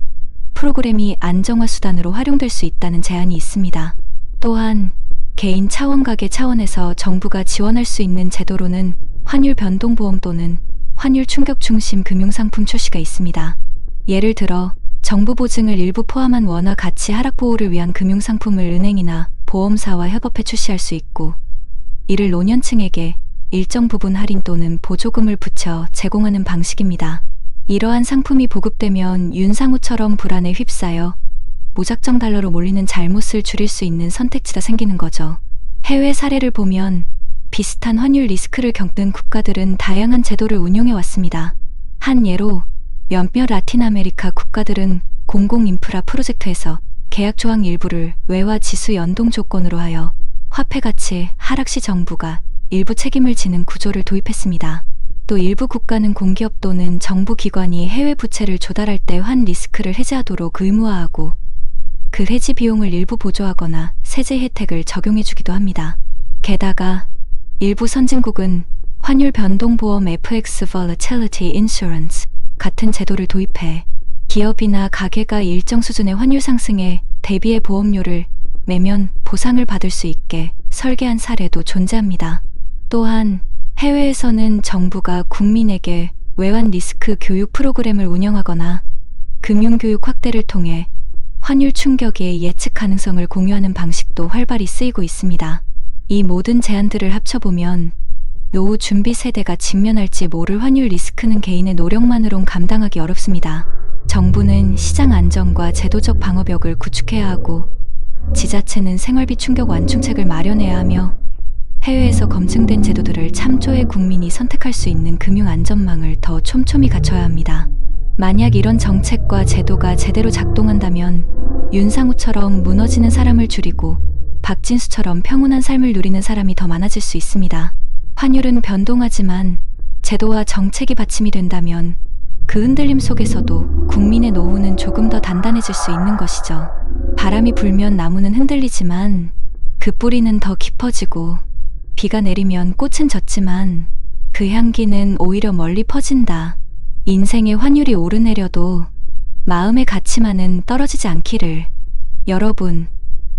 프로그램이 안정화 수단으로 활용될 수 있다는 제안이 있습니다. 또한 개인 차원 가계 차원에서 정부가 지원할 수 있는 제도로는 환율 변동보험 또는 환율 충격 중심 금융상품 출시가 있습니다. 예를 들어 정부 보증을 일부 포함한 원화 가치 하락 보호를 위한 금융상품을 은행이나 보험사와 협업해 출시할 수 있고, 이를 노년층에게 일정 부분 할인 또는 보조금을 붙여 제공하는 방식입니다. 이러한 상품이 보급되면 윤상우처럼 불안에 휩싸여 무작정 달러로 몰리는 잘못을 줄일 수 있는 선택지가 생기는 거죠. 해외 사례를 보면 비슷한 환율 리스크를 겪는 국가들은 다양한 제도를 운용해 왔습니다. 한 예로 몇몇 라틴 아메리카 국가들은 공공 인프라 프로젝트에서 계약 조항 일부를 외화 지수 연동 조건으로 하여 화폐 가치 하락 시 정부가 일부 책임을 지는 구조를 도입했습니다. 또 일부 국가는 공기업 또는 정부 기관이 해외 부채를 조달할 때 환 리스크를 해지하도록 의무화하고 그 해지 비용을 일부 보조하거나 세제 혜택을 적용해주기도 합니다. 게다가 일부 선진국은 환율 변동보험 FX Volatility Insurance 같은 제도를 도입해 기업이나 가게가 일정 수준의 환율 상승에 대비해 보험료를 매년 보상을 받을 수 있게 설계한 사례도 존재합니다. 또한 해외에서는 정부가 국민에게 외환 리스크 교육 프로그램을 운영하거나 금융교육 확대를 통해 환율 충격의 예측 가능성을 공유하는 방식도 활발히 쓰이고 있습니다. 이 모든 제안들을 합쳐보면 노후 준비 세대가 직면할지 모를 환율 리스크는 개인의 노력만으론 감당하기 어렵습니다. 정부는 시장 안정과 제도적 방어벽을 구축해야 하고, 지자체는 생활비 충격 완충책을 마련해야 하며, 해외에서 검증된 제도들을 참조해 국민이 선택할 수 있는 금융 안전망을 더 촘촘히 갖춰야 합니다. 만약 이런 정책과 제도가 제대로 작동한다면 윤상우처럼 무너지는 사람을 줄이고 박진수처럼 평온한 삶을 누리는 사람이 더 많아질 수 있습니다. 환율은 변동하지만 제도와 정책이 받침이 된다면 그 흔들림 속에서도 국민의 노후는 조금 더 단단해질 수 있는 것이죠. 바람이 불면 나무는 흔들리지만 그 뿌리는 더 깊어지고, 비가 내리면 꽃은 졌지만 그 향기는 오히려 멀리 퍼진다. 인생의 환율이 오르내려도 마음의 가치만은 떨어지지 않기를. 여러분,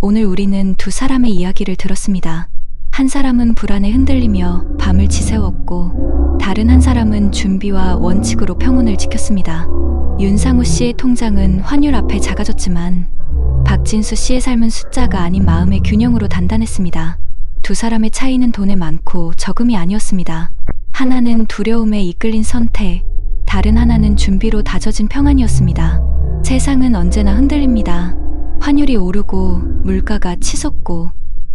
오늘 우리는 두 사람의 이야기를 들었습니다. 한 사람은 불안에 흔들리며 밤을 지새웠고, 다른 한 사람은 준비와 원칙으로 평온을 지켰습니다. 윤상우 씨의 통장은 환율 앞에 작아졌지만 박진수 씨의 삶은 숫자가 아닌 마음의 균형으로 단단했습니다. 두 사람의 차이는 돈에 많고 적음이 아니었습니다. 하나는 두려움에 이끌린 선택, 다른 하나는 준비로 다져진 평안이었습니다. 세상은 언제나 흔들립니다. 환율이 오르고 물가가 치솟고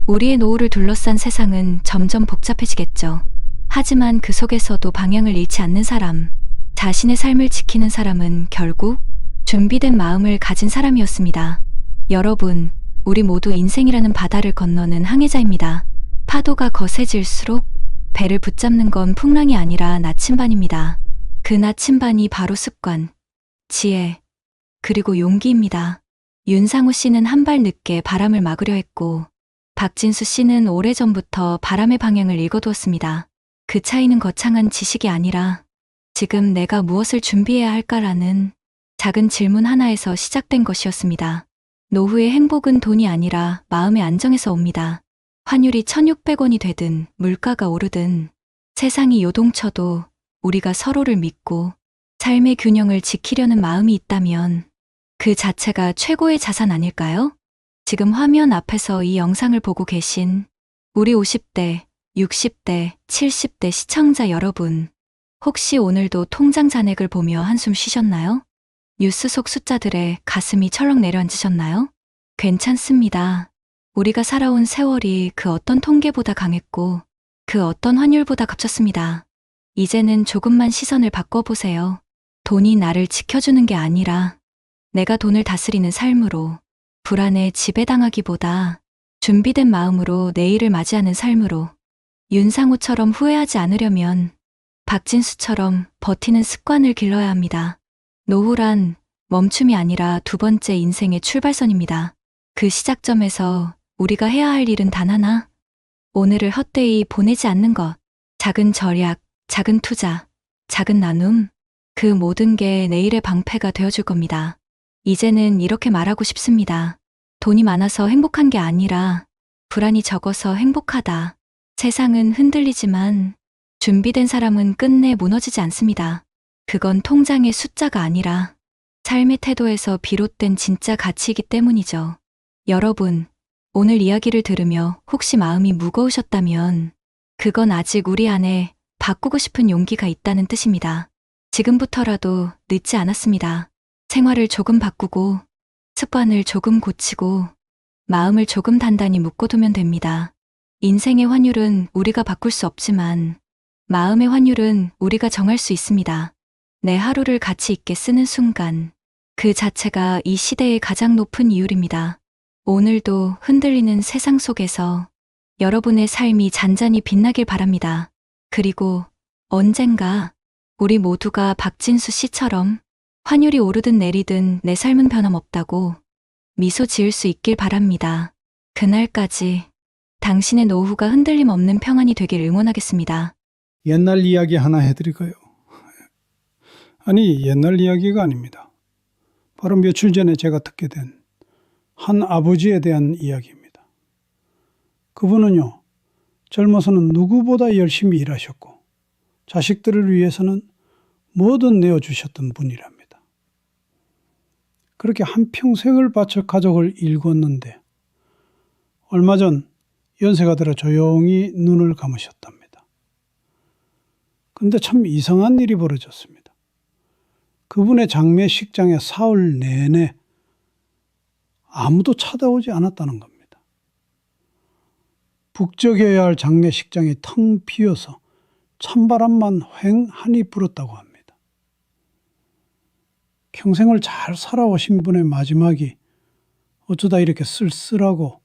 우리의 노후를 둘러싼 세상은 점점 복잡해지겠죠. 하지만 그 속에서도 방향을 잃지 않는 사람, 자신의 삶을 지키는 사람은 결국 준비된 마음을 가진 사람이었습니다. 여러분, 우리 모두 인생이라는 바다를 건너는 항해자입니다. 파도가 거세질수록 배를 붙잡는 건 풍랑이 아니라 나침반입니다. 그 나침반이 바로 습관, 지혜, 그리고 용기입니다. 윤상우 씨는 한 발 늦게 바람을 막으려 했고, 박진수 씨는 오래전부터 바람의 방향을 읽어두었습니다. 그 차이는 거창한 지식이 아니라 지금 내가 무엇을 준비해야 할까라는 작은 질문 하나에서 시작된 것이었습니다. 노후의 행복은 돈이 아니라 마음의 안정에서 옵니다. 환율이 1,600원이 되든 물가가 오르든 세상이 요동쳐도 우리가 서로를 믿고 삶의 균형을 지키려는 마음이 있다면 그 자체가 최고의 자산 아닐까요? 지금 화면 앞에서 이 영상을 보고 계신 우리 50대, 60대, 70대 시청자 여러분, 혹시 오늘도 통장 잔액을 보며 한숨 쉬셨나요? 뉴스 속 숫자들에 가슴이 철렁 내려앉으셨나요? 괜찮습니다. 우리가 살아온 세월이 그 어떤 통계보다 강했고 그 어떤 환율보다 값졌습니다. 이제는 조금만 시선을 바꿔보세요. 돈이 나를 지켜주는 게 아니라 내가 돈을 다스리는 삶으로, 불안에 지배당하기보다 준비된 마음으로 내일을 맞이하는 삶으로, 윤상우처럼 후회하지 않으려면 박진수처럼 버티는 습관을 길러야 합니다. 노후란 멈춤이 아니라 두 번째 인생의 출발선입니다. 그 시작점에서 우리가 해야 할 일은 단 하나, 오늘을 헛되이 보내지 않는 것. 작은 절약, 작은 투자, 작은 나눔, 그 모든 게 내일의 방패가 되어줄 겁니다. 이제는 이렇게 말하고 싶습니다. 돈이 많아서 행복한 게 아니라 불안이 적어서 행복하다. 세상은 흔들리지만 준비된 사람은 끝내 무너지지 않습니다. 그건 통장의 숫자가 아니라 삶의 태도에서 비롯된 진짜 가치이기 때문이죠. 여러분, 오늘 이야기를 들으며 혹시 마음이 무거우셨다면 그건 아직 우리 안에 바꾸고 싶은 용기가 있다는 뜻입니다. 지금부터라도 늦지 않았습니다. 생활을 조금 바꾸고 습관을 조금 고치고 마음을 조금 단단히 묶어두면 됩니다. 인생의 환율은 우리가 바꿀 수 없지만 마음의 환율은 우리가 정할 수 있습니다. 내 하루를 가치 있게 쓰는 순간, 그 자체가 이 시대의 가장 높은 이율입니다. 오늘도 흔들리는 세상 속에서 여러분의 삶이 잔잔히 빛나길 바랍니다. 그리고 언젠가 우리 모두가 박진수 씨처럼 환율이 오르든 내리든 내 삶은 변함없다고 미소 지을 수 있길 바랍니다. 그날까지 당신의 노후가 흔들림 없는 평안이 되길 응원하겠습니다. 옛날 이야기 하나 해드릴까요? 아니, 옛날 이야기가 아닙니다. 바로 며칠 전에 제가 듣게 된 한 아버지에 대한 이야기입니다. 그분은요, 젊어서는 누구보다 열심히 일하셨고 자식들을 위해서는 뭐든 내어주셨던 분이랍니다. 그렇게 한평생을 바쳐 가족을 일궜는데 얼마 전 연세가 들어 조용히 눈을 감으셨답니다. 그런데 참 이상한 일이 벌어졌습니다. 그분의 장례식장에 사흘 내내 아무도 찾아오지 않았다는 겁니다. 북적여야 할 장례식장이 텅 비어서 찬바람만 휑하니 불었다고 합니다. 평생을 잘 살아오신 분의 마지막이 어쩌다 이렇게 쓸쓸하고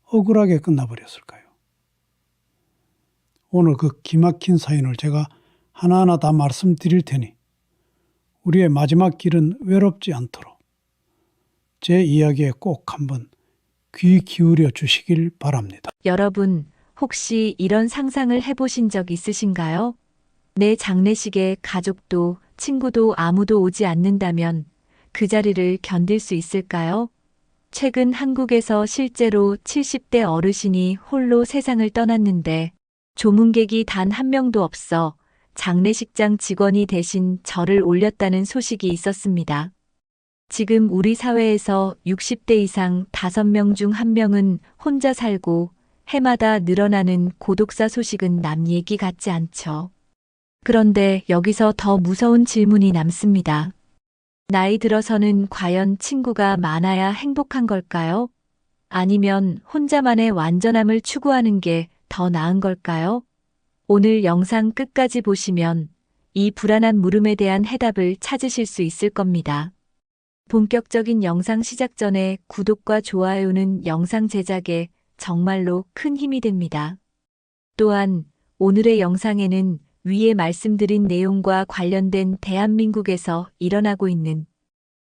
억울하게 끝나버렸을까요? 오늘 그 기막힌 사연을 제가 하나하나 다 말씀드릴 테니 우리의 마지막 길은 외롭지 않도록 제 이야기에 꼭 한번 귀 기울여 주시길 바랍니다. 여러분, 혹시 이런 상상을 해보신 적 있으신가요? 내 장례식에 가족도 친구도 아무도 오지 않는다면 그 자리를 견딜 수 있을까요? 최근 한국에서 실제로 70대 어르신이 홀로 세상을 떠났는데 조문객이 단 한 명도 없어 장례식장 직원이 대신 절을 올렸다는 소식이 있었습니다. 지금 우리 사회에서 60대 이상 5명 중 1명은 혼자 살고 해마다 늘어나는 고독사 소식은 남 얘기 같지 않죠. 그런데 여기서 더 무서운 질문이 남습니다. 나이 들어서는 과연 친구가 많아야 행복한 걸까요? 아니면 혼자만의 완전함을 추구하는 게 더 나은 걸까요? 오늘 영상 끝까지 보시면 이 불안한 물음에 대한 해답을 찾으실 수 있을 겁니다. 본격적인 영상 시작 전에 구독과 좋아요는 영상 제작에 정말로 큰 힘이 됩니다. 또한 오늘의 영상에는 위에 말씀드린 내용과 관련된 대한민국에서 일어나고 있는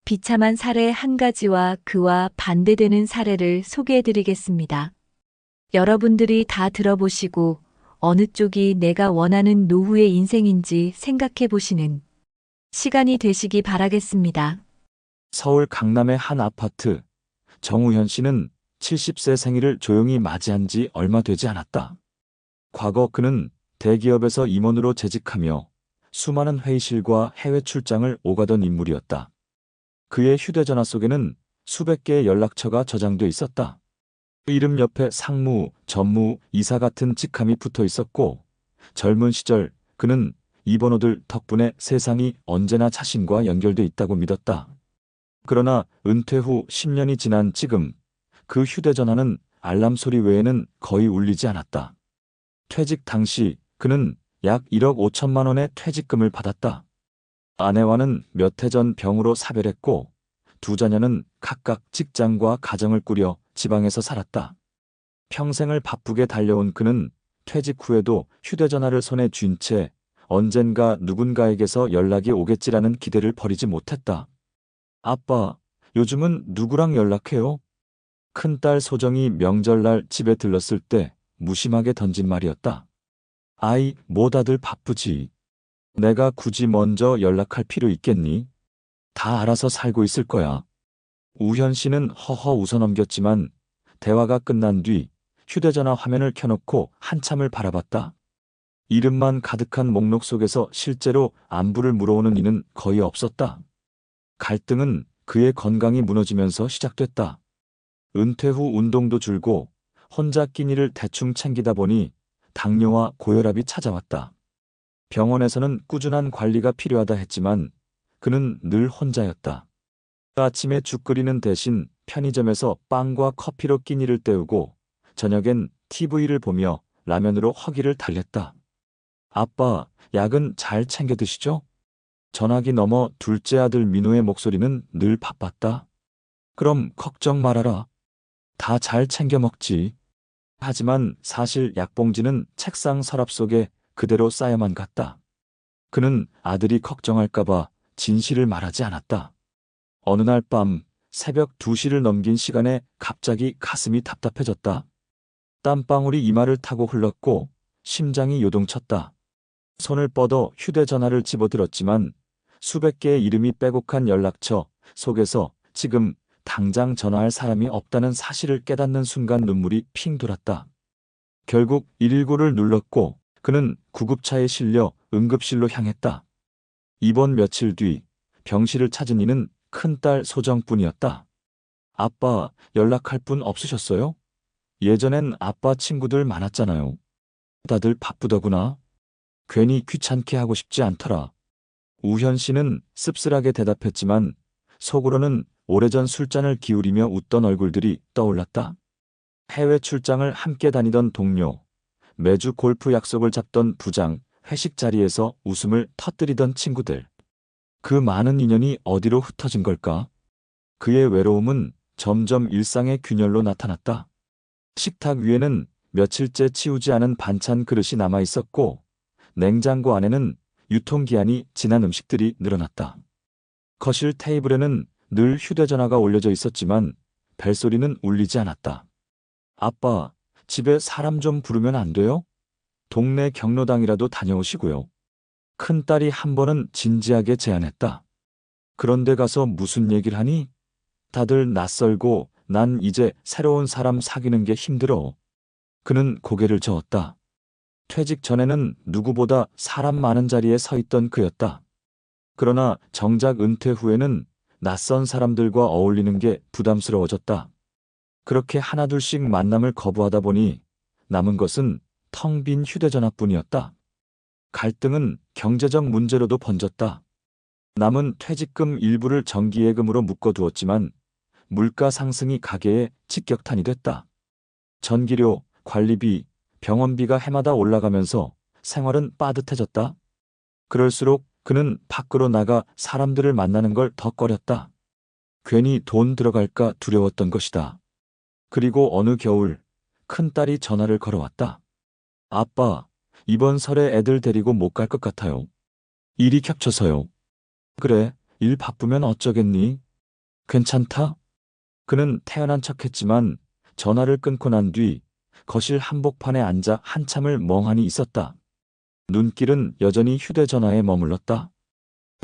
비참한 사례 한 가지와 그와 반대되는 사례를 소개해드리겠습니다. 여러분들이 다 들어보시고 어느 쪽이 내가 원하는 노후의 인생인지 생각해보시는 시간이 되시기 바라겠습니다. 서울 강남의 한 아파트. 정우현 씨는 70세 생일을 조용히 맞이한 지 얼마 되지 않았다. 과거 그는 대기업에서 임원으로 재직하며 수많은 회의실과 해외 출장을 오가던 인물이었다. 그의 휴대전화 속에는 수백 개의 연락처가 저장돼 있었다. 그 이름 옆에 상무, 전무, 이사 같은 직함이 붙어 있었고, 젊은 시절 그는 이 번호들 덕분에 세상이 언제나 자신과 연결돼 있다고 믿었다. 그러나 은퇴 후 10년이 지난 지금 그 휴대전화는 알람 소리 외에는 거의 울리지 않았다. 퇴직 당시 그는 약 1억 5천만 원의 퇴직금을 받았다. 아내와는 몇 해 전 병으로 사별했고 두 자녀는 각각 직장과 가정을 꾸려 지방에서 살았다. 평생을 바쁘게 달려온 그는 퇴직 후에도 휴대전화를 손에 쥔 채 언젠가 누군가에게서 연락이 오겠지라는 기대를 버리지 못했다. 아빠, 요즘은 누구랑 연락해요? 큰딸 소정이 명절날 집에 들렀을 때 무심하게 던진 말이었다. 아이, 뭐 다들 바쁘지. 내가 굳이 먼저 연락할 필요 있겠니? 다 알아서 살고 있을 거야. 우현 씨는 허허 웃어넘겼지만 대화가 끝난 뒤 휴대전화 화면을 켜놓고 한참을 바라봤다. 이름만 가득한 목록 속에서 실제로 안부를 물어오는 이는 거의 없었다. 갈등은 그의 건강이 무너지면서 시작됐다. 은퇴 후 운동도 줄고 혼자 끼니를 대충 챙기다 보니 당뇨와 고혈압이 찾아왔다. 병원에서는 꾸준한 관리가 필요하다 했지만 그는 늘 혼자였다. 아침에 죽 끓이는 대신 편의점에서 빵과 커피로 끼니를 때우고 저녁엔 TV를 보며 라면으로 허기를 달랬다. 아빠, 약은 잘 챙겨 드시죠? 전화기 너머 둘째 아들 민우의 목소리는 늘 바빴다. 그럼 걱정 말아라. 다 잘 챙겨 먹지. 하지만 사실 약봉지는 책상 서랍 속에 그대로 쌓여만 갔다. 그는 아들이 걱정할까봐 진실을 말하지 않았다. 어느 날 밤 새벽 2시를 넘긴 시간에 갑자기 가슴이 답답해졌다. 땀방울이 이마를 타고 흘렀고 심장이 요동쳤다. 손을 뻗어 휴대전화를 집어들었지만 수백 개의 이름이 빼곡한 연락처 속에서 지금 당장 전화할 사람이 없다는 사실을 깨닫는 순간 눈물이 핑 돌았다. 결국 119를 눌렀고 그는 구급차에 실려 응급실로 향했다. 입원 며칠 뒤 병실을 찾은 이는 큰딸 소정뿐이었다. 아빠, 연락할 분 없으셨어요? 예전엔 아빠 친구들 많았잖아요. 다들 바쁘더구나. 괜히 귀찮게 하고 싶지 않더라. 우현 씨는 씁쓸하게 대답했지만 속으로는 오래전 술잔을 기울이며 웃던 얼굴들이 떠올랐다. 해외 출장을 함께 다니던 동료, 매주 골프 약속을 잡던 부장, 회식 자리에서 웃음을 터뜨리던 친구들. 그 많은 인연이 어디로 흩어진 걸까? 그의 외로움은 점점 일상의 균열로 나타났다. 식탁 위에는 며칠째 치우지 않은 반찬 그릇이 남아 있었고 냉장고 안에는 유통기한이 지난 음식들이 늘어났다. 거실 테이블에는 늘 휴대전화가 올려져 있었지만 벨소리는 울리지 않았다. 아빠, 집에 사람 좀 부르면 안 돼요? 동네 경로당이라도 다녀오시고요. 큰딸이 한 번은 진지하게 제안했다. 그런데 가서 무슨 얘기를 하니? 다들 낯설고 난 이제 새로운 사람 사귀는 게 힘들어. 그는 고개를 저었다. 퇴직 전에는 누구보다 사람 많은 자리에 서 있던 그였다. 그러나 정작 은퇴 후에는 낯선 사람들과 어울리는 게 부담스러워졌다. 그렇게 하나둘씩 만남을 거부하다 보니 남은 것은 텅 빈 휴대전화뿐이었다. 갈등은 경제적 문제로도 번졌다. 남은 퇴직금 일부를 정기예금으로 묶어두었지만 물가 상승이 가계에 직격탄이 됐다. 전기료, 관리비, 병원비가 해마다 올라가면서 생활은 빠듯해졌다. 그럴수록 그는 밖으로 나가 사람들을 만나는 걸 더 꺼렸다. 괜히 돈 들어갈까 두려웠던 것이다. 그리고 어느 겨울 큰딸이 전화를 걸어왔다. 아빠, 이번 설에 애들 데리고 못 갈 것 같아요. 일이 겹쳐서요. 그래, 일 바쁘면 어쩌겠니? 괜찮다? 그는 태연한 척했지만 전화를 끊고 난 뒤 거실 한복판에 앉아 한참을 멍하니 있었다. 눈길은 여전히 휴대전화에 머물렀다.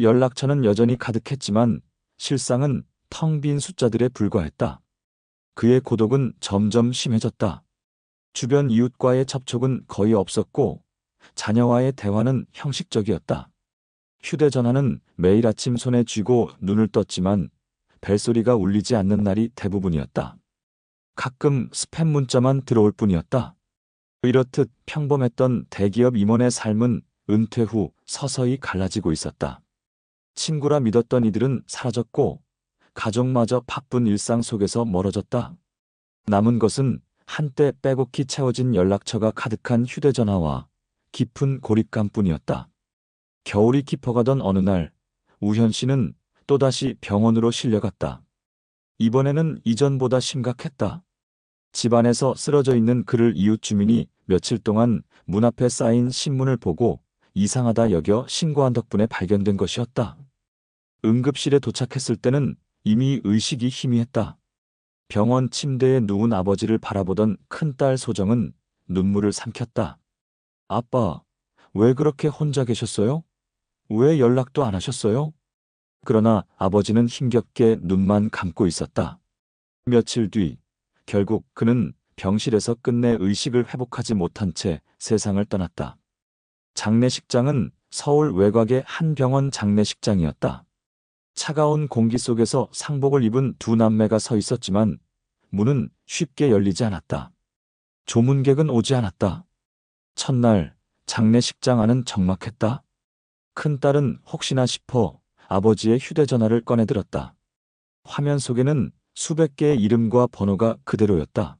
연락처는 여전히 가득했지만 실상은 텅 빈 숫자들에 불과했다. 그의 고독은 점점 심해졌다. 주변 이웃과의 접촉은 거의 없었고 자녀와의 대화는 형식적이었다. 휴대전화는 매일 아침 손에 쥐고 눈을 떴지만 벨소리가 울리지 않는 날이 대부분이었다. 가끔 스팸 문자만 들어올 뿐이었다. 이렇듯 평범했던 대기업 임원의 삶은 은퇴 후 서서히 갈라지고 있었다. 친구라 믿었던 이들은 사라졌고 가족마저 바쁜 일상 속에서 멀어졌다. 남은 것은 한때 빼곡히 채워진 연락처가 가득한 휴대전화와 깊은 고립감뿐이었다. 겨울이 깊어가던 어느 날 우현 씨는 또다시 병원으로 실려갔다. 이번에는 이전보다 심각했다. 집안에서 쓰러져 있는 그를 이웃 주민이 며칠 동안 문 앞에 쌓인 신문을 보고 이상하다 여겨 신고한 덕분에 발견된 것이었다. 응급실에 도착했을 때는 이미 의식이 희미했다. 병원 침대에 누운 아버지를 바라보던 큰딸 소정은 눈물을 삼켰다. 아빠, 왜 그렇게 혼자 계셨어요? 왜 연락도 안 하셨어요? 그러나 아버지는 힘겹게 눈만 감고 있었다. 며칠 뒤 결국 그는 병실에서 끝내 의식을 회복하지 못한 채 세상을 떠났다. 장례식장은 서울 외곽의 한 병원 장례식장이었다. 차가운 공기 속에서 상복을 입은 두 남매가 서 있었지만 문은 쉽게 열리지 않았다. 조문객은 오지 않았다. 첫날 장례식장 안은 적막했다. 큰딸은 혹시나 싶어 아버지의 휴대전화를 꺼내들었다. 화면 속에는 수백 개의 이름과 번호가 그대로였다.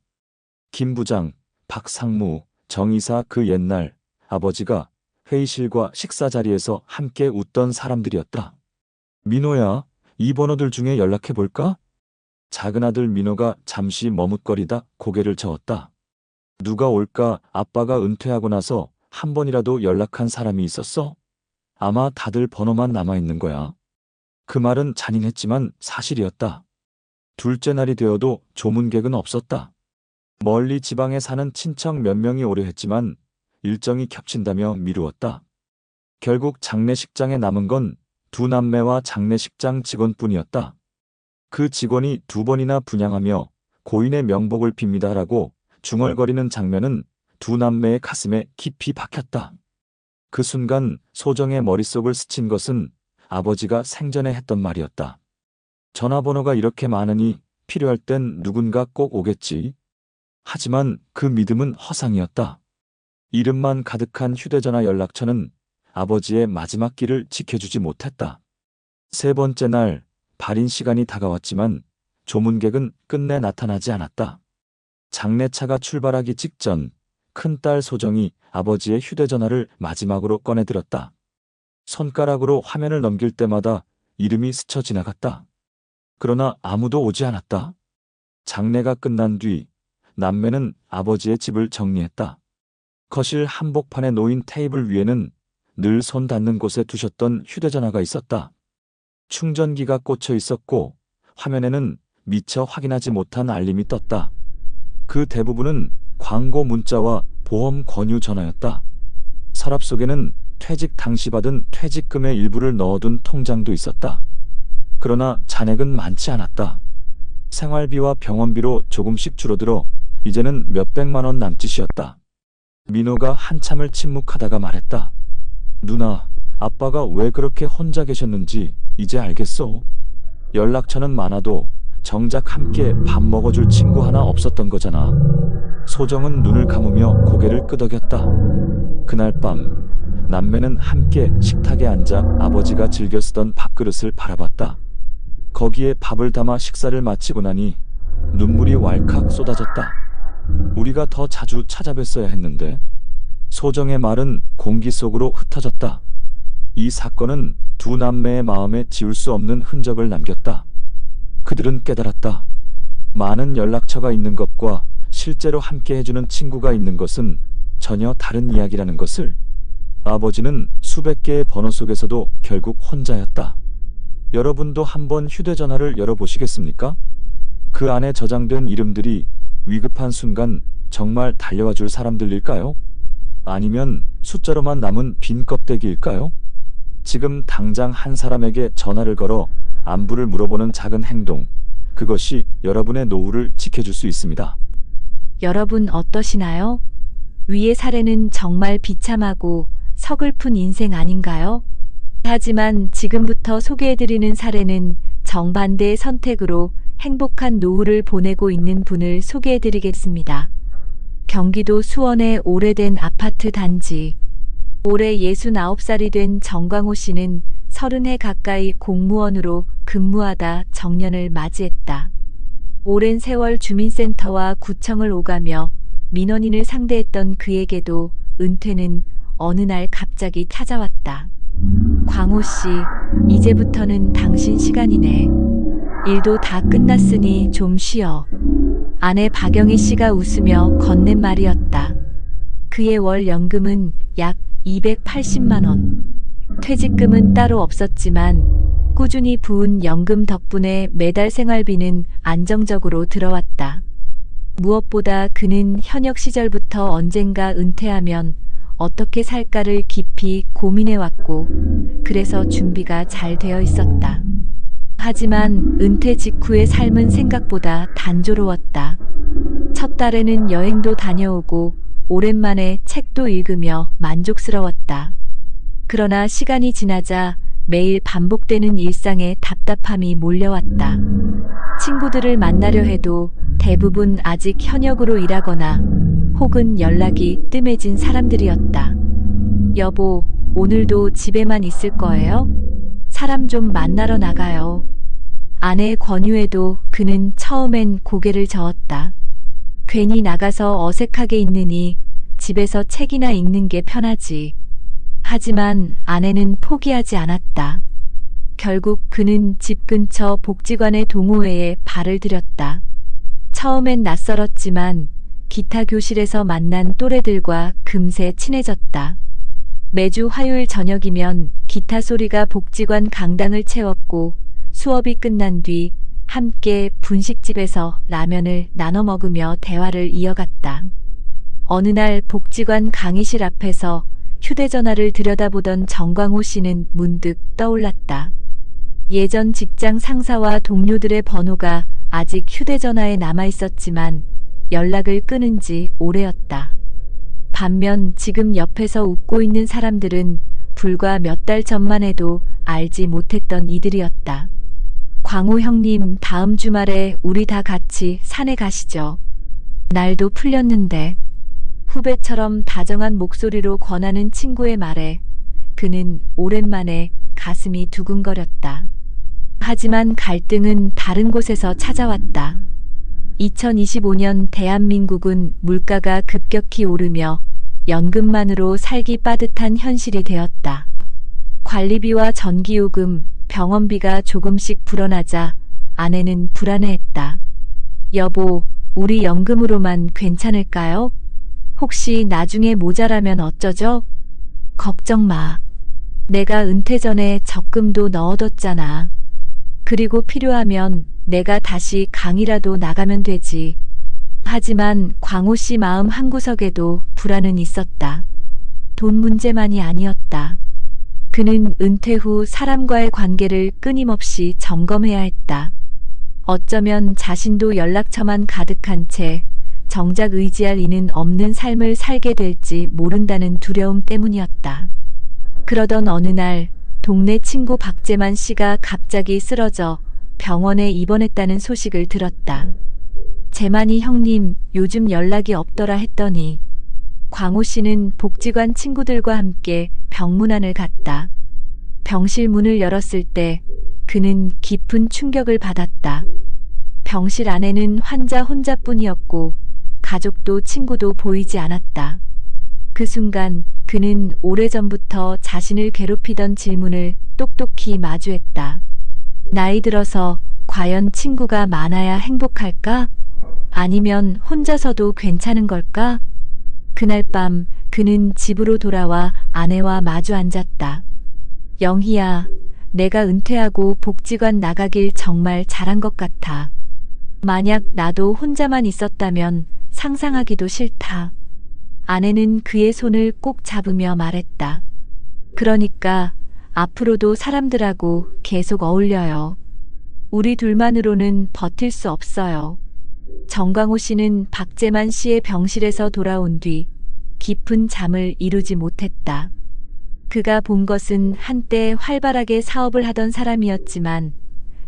김 부장, 박상무, 정이사 그 옛날 아버지가 회의실과 식사 자리에서 함께 웃던 사람들이었다. 민호야, 이 번호들 중에 연락해볼까? 작은 아들 민호가 잠시 머뭇거리다 고개를 저었다. 누가 올까? 아빠가 은퇴하고 나서 한 번이라도 연락한 사람이 있었어? 아마 다들 번호만 남아있는 거야. 그 말은 잔인했지만 사실이었다. 둘째 날이 되어도 조문객은 없었다. 멀리 지방에 사는 친척 몇 명이 오려 했지만 일정이 겹친다며 미루었다. 결국 장례식장에 남은 건 두 남매와 장례식장 직원뿐이었다. 그 직원이 두 번이나 분양하며 고인의 명복을 빕니다라고 중얼거리는 장면은 두 남매의 가슴에 깊이 박혔다. 그 순간 소정의 머릿속을 스친 것은 아버지가 생전에 했던 말이었다. 전화번호가 이렇게 많으니 필요할 땐 누군가 꼭 오겠지. 하지만 그 믿음은 허상이었다. 이름만 가득한 휴대전화 연락처는 아버지의 마지막 길을 지켜주지 못했다. 세 번째 날 발인 시간이 다가왔지만 조문객은 끝내 나타나지 않았다. 장례차가 출발하기 직전 큰딸 소정이 아버지의 휴대전화를 마지막으로 꺼내들었다. 손가락으로 화면을 넘길 때마다 이름이 스쳐 지나갔다. 그러나 아무도 오지 않았다. 장례가 끝난 뒤 남매는 아버지의 집을 정리했다. 거실 한복판에 놓인 테이블 위에는 늘 손 닿는 곳에 두셨던 휴대전화가 있었다. 충전기가 꽂혀 있었고 화면에는 미처 확인하지 못한 알림이 떴다. 그 대부분은 광고 문자와 보험 권유 전화였다. 서랍 속에는 퇴직 당시 받은 퇴직금의 일부를 넣어둔 통장도 있었다. 그러나 잔액은 많지 않았다. 생활비와 병원비로 조금씩 줄어들어 이제는 몇백만 원 남짓이었다. 민호가 한참을 침묵하다가 말했다. 누나, 아빠가 왜 그렇게 혼자 계셨는지 이제 알겠어. 연락처는 많아도 정작 함께 밥 먹어줄 친구 하나 없었던 거잖아. 소정은 눈을 감으며 고개를 끄덕였다. 그날 밤 남매는 함께 식탁에 앉아 아버지가 즐겨 쓰던 밥그릇을 바라봤다. 거기에 밥을 담아 식사를 마치고 나니 눈물이 왈칵 쏟아졌다. 우리가 더 자주 찾아뵀어야 했는데. 소정의 말은 공기 속으로 흩어졌다. 이 사건은 두 남매의 마음에 지울 수 없는 흔적을 남겼다. 그들은 깨달았다. 많은 연락처가 있는 것과 실제로 함께 해주는 친구가 있는 것은 전혀 다른 이야기라는 것을. 아버지는 수백 개의 번호 속에서도 결국 혼자였다. 여러분도 한번 휴대전화를 열어보시겠습니까? 그 안에 저장된 이름들이 위급한 순간 정말 달려와 줄 사람들일까요? 아니면 숫자로만 남은 빈 껍데기일까요? 지금 당장 한 사람에게 전화를 걸어 안부를 물어보는 작은 행동, 그것이 여러분의 노후를 지켜줄 수 있습니다. 여러분 어떠시나요? 위의 사례는 정말 비참하고 서글픈 인생 아닌가요? 하지만 지금부터 소개해드리는 사례는 정반대의 선택으로 행복한 노후를 보내고 있는 분을 소개해드리겠습니다. 경기도 수원의 오래된 아파트 단지. 올해 69살이 된 정광호 씨는 30해 가까이 공무원으로 근무하다 정년을 맞이했다. 오랜 세월 주민센터와 구청을 오가며 민원인을 상대했던 그에게도 은퇴는 어느 날 갑자기 찾아왔다. 광호 씨, 이제부터는 당신 시간이네. 일도 다 끝났으니 좀 쉬어. 아내 박영희 씨가 웃으며 건넨 말이었다. 그의 월 연금은 약 280만 원. 퇴직금은 따로 없었지만 꾸준히 부은 연금 덕분에 매달 생활비는 안정적으로 들어왔다. 무엇보다 그는 현역 시절부터 언젠가 은퇴하면 어떻게 살까를 깊이 고민해왔고, 그래서 준비가 잘 되어 있었다. 하지만 은퇴 직후의 삶은 생각보다 단조로웠다. 첫 달에는 여행도 다녀오고 오랜만에 책도 읽으며 만족스러웠다. 그러나 시간이 지나자 매일 반복되는 일상에 답답함이 몰려왔다. 친구들을 만나려 해도 대부분 아직 현역으로 일하거나 혹은 연락이 뜸해진 사람들이었다. 여보, 오늘도 집에만 있을 거예요? 사람 좀 만나러 나가요. 아내의 권유에도 그는 처음엔 고개를 저었다. 괜히 나가서 어색하게 있느니 집에서 책이나 읽는 게 편하지. 하지만 아내는 포기하지 않았다. 결국 그는 집 근처 복지관의 동호회에 발을 들였다. 처음엔 낯설었지만 기타 교실에서 만난 또래들과 금세 친해졌다. 매주 화요일 저녁이면 기타 소리가 복지관 강당을 채웠고 수업이 끝난 뒤 함께 분식집에서 라면을 나눠 먹으며 대화를 이어갔다. 어느 날 복지관 강의실 앞에서 휴대전화를 들여다보던 정광호 씨는 문득 떠올랐다. 예전 직장 상사와 동료들의 번호가 아직 휴대전화에 남아 있었지만 연락을 끊은 지 오래였다. 반면 지금 옆에서 웃고 있는 사람들은 불과 몇 달 전만 해도 알지 못했던 이들이었다. 광호 형님, 다음 주말에 우리 다 같이 산에 가시죠. 날도 풀렸는데. 후배처럼 다정한 목소리로 권하는 친구의 말에 그는 오랜만에 가슴이 두근거렸다. 하지만 갈등은 다른 곳에서 찾아왔다. 2025년 대한민국은 물가가 급격히 오르며 연금만으로 살기 빠듯한 현실이 되었다. 관리비와 전기요금, 병원비가 조금씩 불어나자 아내는 불안해했다. 여보, 우리 연금으로만 괜찮을까요? 혹시 나중에 모자라면 어쩌죠? 걱정 마. 내가 은퇴 전에 적금도 넣어뒀잖아. 그리고 필요하면 내가 다시 강의라도 나가면 되지. 하지만 광호 씨 마음 한구석에도 불안은 있었다. 돈 문제만이 아니었다. 그는 은퇴 후 사람과의 관계를 끊임없이 점검해야 했다. 어쩌면 자신도 연락처만 가득한 채 정작 의지할 이는 없는 삶을 살게 될지 모른다는 두려움 때문이었다. 그러던 어느 날 동네 친구 박재만 씨가 갑자기 쓰러져 병원에 입원했다는 소식을 들었다. 재만이 형님, 요즘 연락이 없더라 했더니 광호 씨는 복지관 친구들과 함께 병문안을 갔다. 병실 문을 열었을 때 그는 깊은 충격을 받았다. 병실 안에는 환자 혼자뿐이었고 가족도 친구도 보이지 않았다. 그 순간 그는 오래전부터 자신을 괴롭히던 질문을 똑똑히 마주했다. 나이 들어서 과연 친구가 많아야 행복할까? 아니면 혼자서도 괜찮은 걸까? 그날 밤 그는 집으로 돌아와 아내와 마주 앉았다. 영희야, 내가 은퇴하고 복지관 나가길 정말 잘한 것 같아. 만약 나도 혼자만 있었다면 상상하기도 싫다. 아내는 그의 손을 꼭 잡으며 말했다. 그러니까 앞으로도 사람들하고 계속 어울려요. 우리 둘만으로는 버틸 수 없어요. 정광호 씨는 박재만 씨의 병실에서 돌아온 뒤 깊은 잠을 이루지 못했다. 그가 본 것은 한때 활발하게 사업을 하던 사람이었지만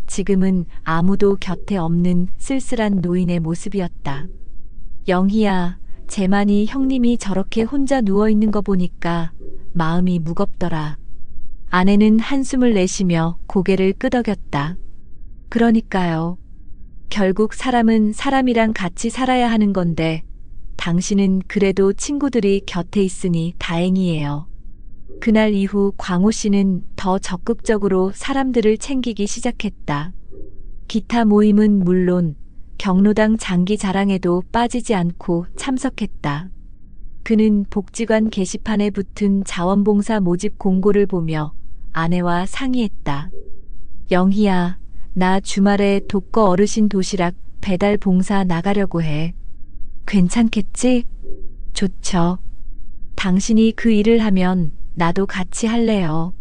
지금은 아무도 곁에 없는 쓸쓸한 노인의 모습이었다. 영희야, 재만이 형님이 저렇게 혼자 누워있는 거 보니까 마음이 무겁더라. 아내는 한숨을 내쉬며 고개를 끄덕였다. 그러니까요. 결국 사람은 사람이랑 같이 살아야 하는 건데 당신은 그래도 친구들이 곁에 있으니 다행이에요. 그날 이후 광호 씨는 더 적극적으로 사람들을 챙기기 시작했다. 기타 모임은 물론 경로당 장기 자랑에도 빠지지 않고 참석했다. 그는 복지관 게시판에 붙은 자원봉사 모집 공고를 보며 아내와 상의했다. 영희야, 나 주말에 독거 어르신 도시락 배달 봉사 나가려고 해. 괜찮겠지? 좋죠. 당신이 그 일을 하면 나도 같이 할래요.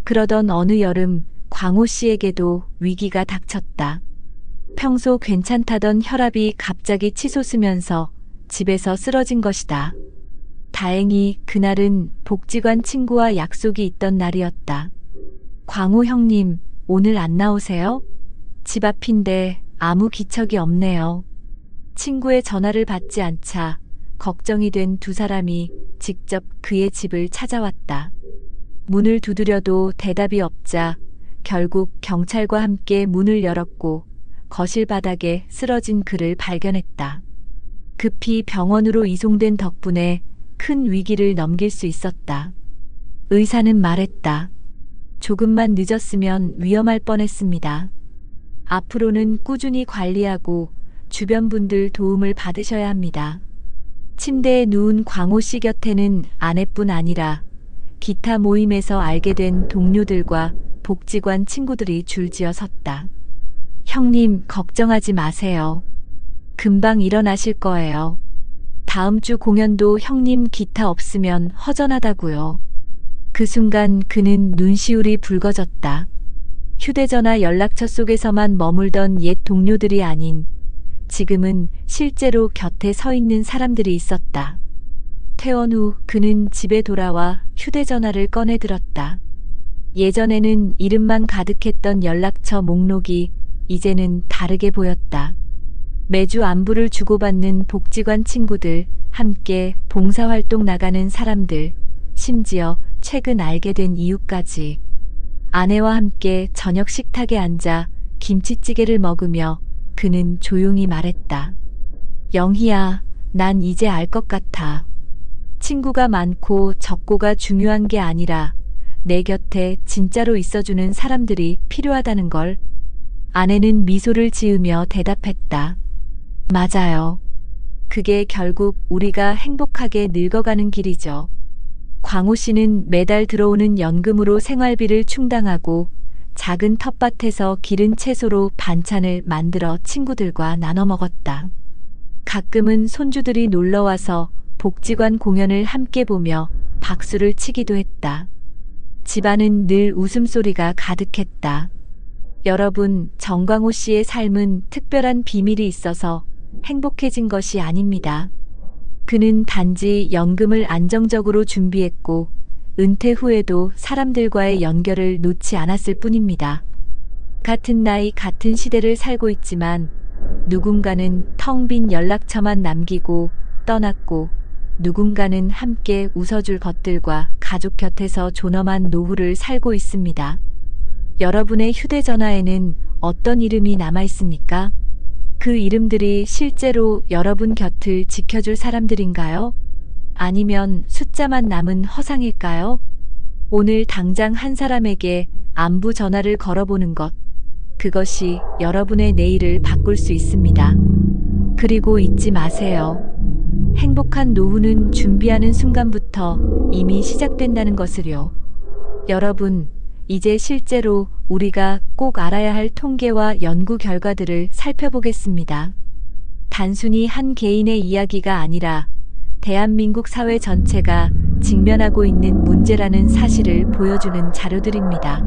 그러던 어느 여름 광호 씨에게도 위기가 닥쳤다. 평소 괜찮다던 혈압이 갑자기 치솟으면서 집에서 쓰러진 것이다. 다행히 그날은 복지관 친구와 약속이 있던 날이었다. 광호 형님, 오늘 안 나오세요? 집 앞인데 아무 기척이 없네요. 친구의 전화를 받지 않자 걱정이 된 두 사람이 직접 그의 집을 찾아왔다. 문을 두드려도 대답이 없자 결국 경찰과 함께 문을 열었고 거실 바닥에 쓰러진 그를 발견했다. 급히 병원으로 이송된 덕분에 큰 위기를 넘길 수 있었다. 의사는 말했다. 조금만 늦었으면 위험할 뻔했습니다. 앞으로는 꾸준히 관리하고 주변 분들 도움을 받으셔야 합니다. 침대에 누운 광호 씨 곁에는 아내뿐 아니라 기타 모임에서 알게 된 동료들과 복지관 친구들이 줄지어 섰다. 형님, 걱정하지 마세요. 금방 일어나실 거예요. 다음 주 공연도 형님 기타 없으면 허전하다고요. 그 순간 그는 눈시울이 붉어졌다. 휴대전화 연락처 속에서만 머물던 옛 동료들이 아닌 지금은 실제로 곁에 서 있는 사람들이 있었다. 퇴원 후 그는 집에 돌아와 휴대전화를 꺼내 들었다. 예전에는 이름만 가득했던 연락처 목록이 이제는 다르게 보였다. 매주 안부를 주고받는 복지관 친구들, 함께 봉사활동 나가는 사람들, 심지어 최근 알게 된 이유까지. 아내와 함께 저녁 식탁에 앉아 김치찌개를 먹으며 그는 조용히 말했다. 영희야, 난 이제 알 것 같아. 친구가 많고 적고가 중요한 게 아니라 내 곁에 진짜로 있어주는 사람들이 필요하다는 걸. 아내는 미소를 지으며 대답했다. 맞아요. 그게 결국 우리가 행복하게 늙어가는 길이죠. 광호 씨는 매달 들어오는 연금으로 생활비를 충당하고 작은 텃밭에서 기른 채소로 반찬을 만들어 친구들과 나눠 먹었다. 가끔은 손주들이 놀러와서 복지관 공연을 함께 보며 박수를 치기도 했다. 집안은 늘 웃음소리가 가득했다. 여러분, 정광호 씨의 삶은 특별한 비밀이 있어서 행복해진 것이 아닙니다. 그는 단지 연금을 안정적으로 준비했고 은퇴 후에도 사람들과의 연결을 놓지 않았을 뿐입니다. 같은 나이 같은 시대를 살고 있지만 누군가는 텅 빈 연락처만 남기고 떠났고 누군가는 함께 웃어줄 것들과 가족 곁에서 존엄한 노후를 살고 있습니다. 여러분의 휴대전화에는 어떤 이름이 남아 있습니까? 그 이름들이 실제로 여러분 곁을 지켜줄 사람들인가요? 아니면 숫자만 남은 허상일까요? 오늘 당장 한 사람에게 안부 전화를 걸어보는 것. 그것이 여러분의 내일을 바꿀 수 있습니다. 그리고 잊지 마세요. 행복한 노후는 준비하는 순간부터 이미 시작된다는 것을요. 여러분, 이제 실제로 우리가 꼭 알아야 할 통계와 연구 결과들을 살펴보겠습니다. 단순히 한 개인의 이야기가 아니라 대한민국 사회 전체가 직면하고 있는 문제라는 사실을 보여주는 자료들입니다.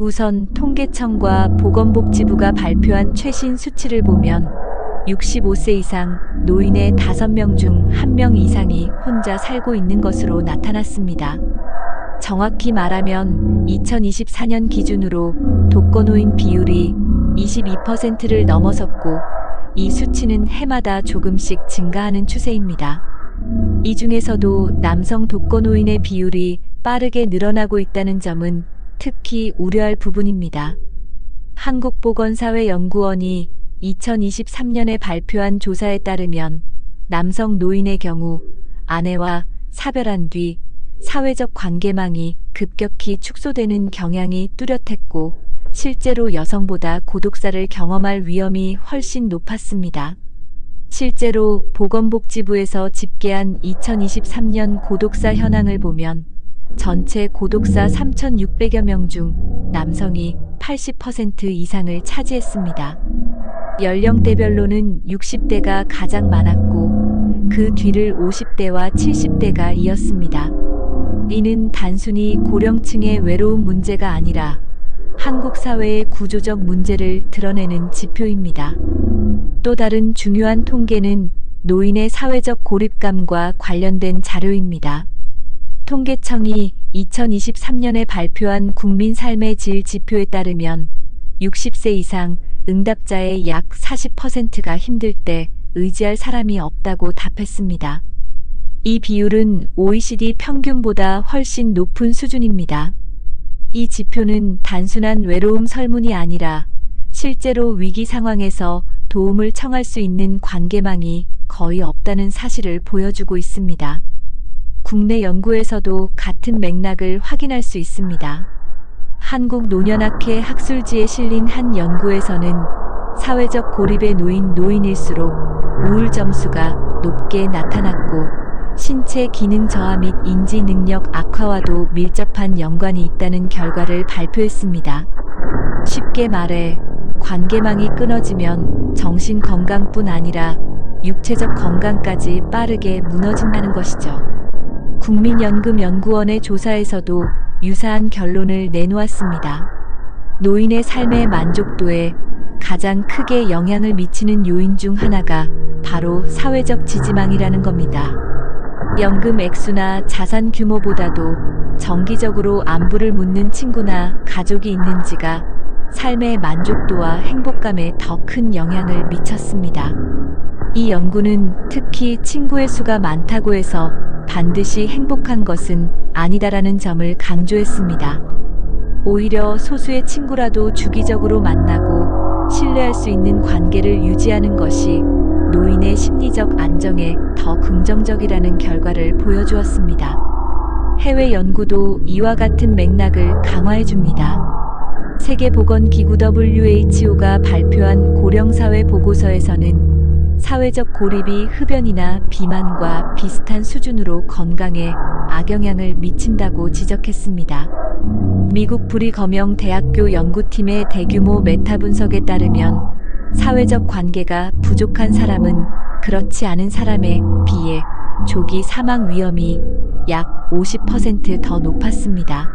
우선 통계청과 보건복지부가 발표한 최신 수치를 보면 65세 이상 노인의 5명 중 1명 이상이 혼자 살고 있는 것으로 나타났습니다. 정확히 말하면 2024년 기준으로 독거노인 비율이 22%를 넘어섰고 이 수치는 해마다 조금씩 증가하는 추세입니다. 이 중에서도 남성 독거노인의 비율이 빠르게 늘어나고 있다는 점은 특히 우려할 부분입니다. 한국보건사회연구원이 2023년에 발표한 조사에 따르면 남성 노인의 경우 아내와 사별한 뒤 사회적 관계망이 급격히 축소되는 경향이 뚜렷했고 실제로 여성보다 고독사를 경험할 위험이 훨씬 높았습니다. 실제로 보건복지부에서 집계한 2023년 고독사 현황을 보면 전체 고독사 3,600여 명 중 남성이 80% 이상을 차지했습니다. 연령대별로는 60대가 가장 많았고 그 뒤를 50대와 70대가 이었습니다. 이는 단순히 고령층의 외로움 문제가 아니라 한국 사회의 구조적 문제를 드러내는 지표입니다. 또 다른 중요한 통계는 노인의 사회적 고립감과 관련된 자료입니다. 통계청이 2023년에 발표한 국민 삶의 질 지표에 따르면 60세 이상 응답자의 약 40%가 힘들 때 의지할 사람이 없다고 답했습니다. 이 비율은 OECD 평균보다 훨씬 높은 수준입니다. 이 지표는 단순한 외로움 설문이 아니라 실제로 위기 상황에서 도움을 청할 수 있는 관계망이 거의 없다는 사실을 보여주고 있습니다. 국내 연구에서도 같은 맥락을 확인할 수 있습니다. 한국노년학회 학술지에 실린 한 연구에서는 사회적 고립에 놓인 노인일수록 우울 점수가 높게 나타났고 신체 기능 저하 및 인지 능력 악화와도 밀접한 연관이 있다는 결과를 발표했습니다. 쉽게 말해 관계망이 끊어지면 정신 건강뿐 아니라 육체적 건강까지 빠르게 무너진다는 것이죠. 국민연금연구원의 조사에서도 유사한 결론을 내놓았습니다. 노인의 삶의 만족도에 가장 크게 영향을 미치는 요인 중 하나가 바로 사회적 지지망이라는 겁니다. 연금 액수나 자산 규모보다도 정기적으로 안부를 묻는 친구나 가족이 있는지가 삶의 만족도와 행복감에 더 큰 영향을 미쳤습니다. 이 연구는 특히 친구의 수가 많다고 해서 반드시 행복한 것은 아니다라는 점을 강조했습니다. 오히려 소수의 친구라도 주기적으로 만나고 신뢰할 수 있는 관계를 유지하는 것이 노인의 심리적 안정에 더 긍정적이라는 결과를 보여주었습니다. 해외 연구도 이와 같은 맥락을 강화해줍니다. 세계보건기구 WHO가 발표한 고령사회 보고서에서는 사회적 고립이 흡연이나 비만과 비슷한 수준으로 건강에 악영향을 미친다고 지적했습니다. 미국 브리거명 대학교 연구팀의 대규모 메타 분석에 따르면 사회적 관계가 부족한 사람은 그렇지 않은 사람에 비해 조기 사망 위험이 약 50% 더 높았습니다.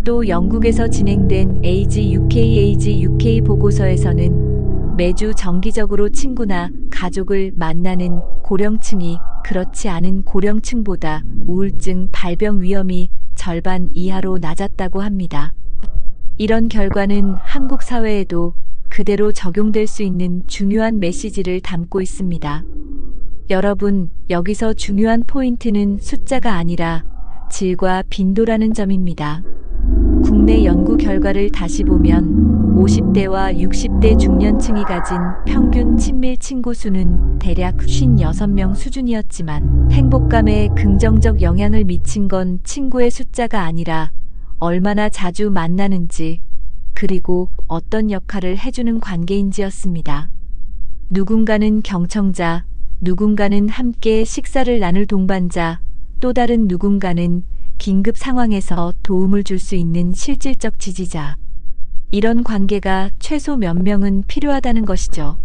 또 영국에서 진행된 Age UK 보고서에서는 매주 정기적으로 친구나 가족을 만나는 고령층이 그렇지 않은 고령층보다 우울증 발병 위험이 절반 이하로 낮았다고 합니다. 이런 결과는 한국 사회에도 그대로 적용될 수 있는 중요한 메시지를 담고 있습니다. 여러분, 여기서 중요한 포인트는 숫자가 아니라 질과 빈도라는 점입니다. 국내 연구 결과를 다시 보면 50대와 60대 중년층이 가진 평균 친밀 친구 수는 대략 56명 수준이었지만 행복감에 긍정적 영향을 미친 건 친구의 숫자가 아니라 얼마나 자주 만나는지, 그리고 어떤 역할을 해주는 관계인지였습니다. 누군가는 경청자, 누군가는 함께 식사를 나눌 동반자, 또 다른 누군가는 긴급 상황에서 도움을 줄 수 있는 실질적 지지자. 이런 관계가 최소 몇 명은 필요하다는 것이죠.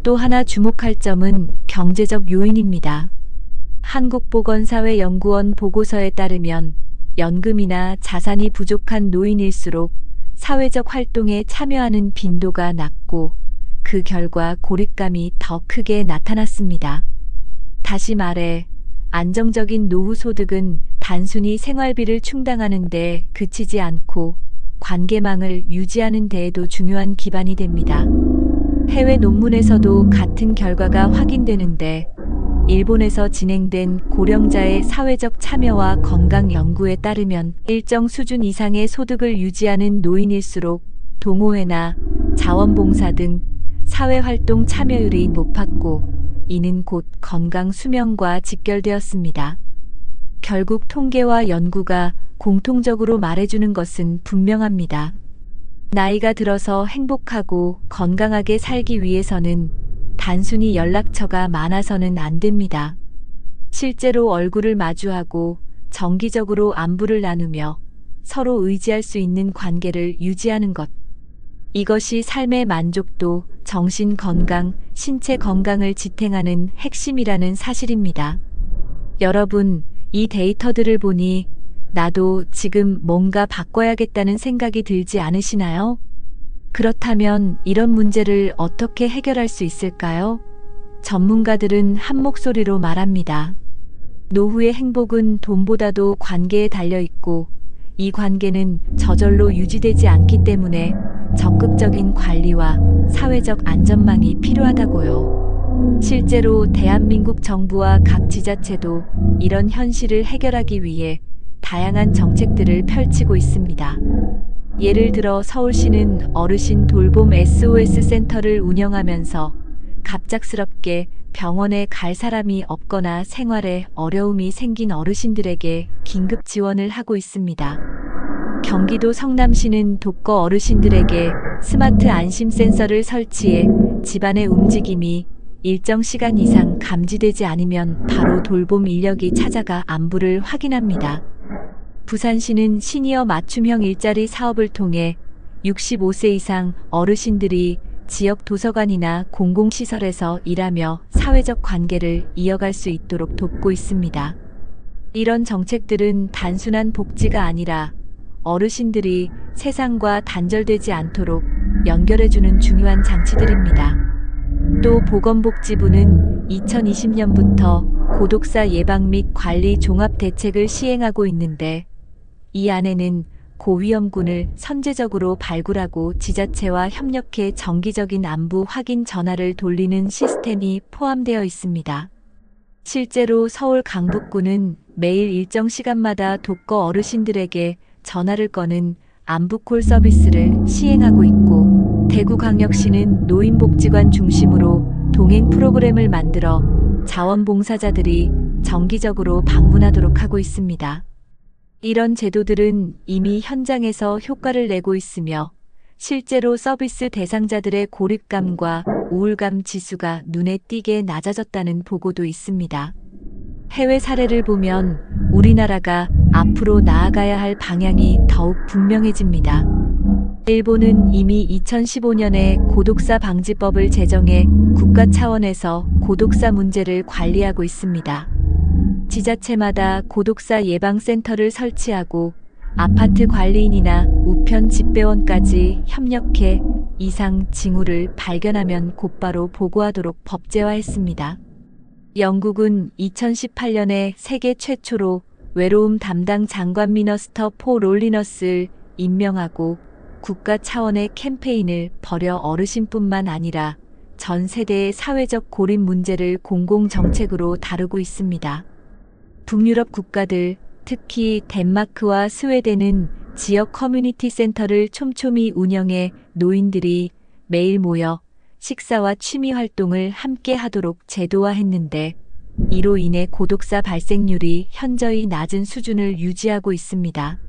또 하나 주목할 점은 경제적 요인입니다. 한국보건사회연구원 보고서에 따르면 연금이나 자산이 부족한 노인일수록 사회적 활동에 참여하는 빈도가 낮고 그 결과 고립감이 더 크게 나타났습니다. 다시 말해, 안정적인 노후 소득은 단순히 생활비를 충당하는 데 그치지 않고 관계망을 유지하는 데에도 중요한 기반이 됩니다. 해외 논문에서도 같은 결과가 확인되는데, 일본에서 진행된 고령자의 사회적 참여와 건강 연구에 따르면 일정 수준 이상의 소득을 유지하는 노인일수록 동호회나 자원봉사 등 사회활동 참여율이 높았고, 이는 곧 건강 수명과 직결되었습니다. 결국 통계와 연구가 공통적으로 말해주는 것은 분명합니다. 나이가 들어서 행복하고 건강하게 살기 위해서는 단순히 연락처가 많아서는 안 됩니다. 실제로 얼굴을 마주하고 정기적으로 안부를 나누며 서로 의지할 수 있는 관계를 유지하는 것. 이것이 삶의 만족도, 정신 건강, 신체 건강을 지탱하는 핵심이라는 사실입니다. 여러분, 이 데이터들을 보니 나도 지금 뭔가 바꿔야겠다는 생각이 들지 않으시나요? 그렇다면 이런 문제를 어떻게 해결할 수 있을까요? 전문가들은 한 목소리로 말합니다. 노후의 행복은 돈보다도 관계에 달려 있고, 이 관계는 저절로 유지되지 않기 때문에 적극적인 관리와 사회적 안전망이 필요하다고요. 실제로 대한민국 정부와 각 지자체도 이런 현실을 해결하기 위해 다양한 정책들을 펼치고 있습니다. 예를 들어 서울시는 어르신 돌봄 SOS 센터를 운영하면서 갑작스럽게 병원에 갈 사람이 없거나 생활에 어려움이 생긴 어르신들에게 긴급 지원을 하고 있습니다. 경기도 성남시는 독거 어르신들에게 스마트 안심 센서를 설치해 집안의 움직임이 일정 시간 이상 감지되지 않으면 바로 돌봄 인력이 찾아가 안부를 확인합니다. 부산시는 시니어 맞춤형 일자리 사업을 통해 65세 이상 어르신들이 지역 도서관이나 공공시설에서 일하며 사회적 관계를 이어갈 수 있도록 돕고 있습니다. 이런 정책들은 단순한 복지가 아니라 어르신들이 세상과 단절되지 않도록 연결해주는 중요한 장치들입니다. 또 보건복지부는 2020년부터 고독사 예방 및 관리 종합 대책을 시행하고 있는데, 이 안에는 고위험군을 선제적으로 발굴하고 지자체와 협력해 정기적인 안부 확인 전화를 돌리는 시스템이 포함되어 있습니다. 실제로 서울 강북구는 매일 일정 시간마다 독거 어르신들에게 전화를 거는 안부콜 서비스를 시행하고 있고, 대구광역시는 노인복지관 중심으로 동행 프로그램을 만들어 자원봉사자들이 정기적으로 방문하도록 하고 있습니다. 이런 제도들은 이미 현장에서 효과를 내고 있으며, 실제로 서비스 대상자들의 고립감과 우울감 지수가 눈에 띄게 낮아졌다는 보고도 있습니다. 해외 사례를 보면 우리나라가 앞으로 나아가야 할 방향이 더욱 분명해집니다. 일본은 이미 2015년에 고독사 방지법을 제정해 국가 차원에서 고독사 문제를 관리하고 있습니다. 지자체마다 고독사 예방센터를 설치하고 아파트 관리인이나 우편 집배원까지 협력해 이상 징후를 발견하면 곧바로 보고하도록 법제화했습니다. 영국은 2018년에 세계 최초로 외로움 담당 장관 미너스터 포 롤리너스를 임명하고 국가 차원의 캠페인을 벌여 어르신뿐만 아니라 전 세대의 사회적 고립 문제를 공공정책으로 다루고 있습니다. 북유럽 국가들, 특히 덴마크와 스웨덴은 지역 커뮤니티 센터를 촘촘히 운영해 노인들이 매일 모여 식사와 취미 활동을 함께 하도록 제도화했는데, 이로 인해 고독사 발생률이 현저히 낮은 수준을 유지하고 있습니다.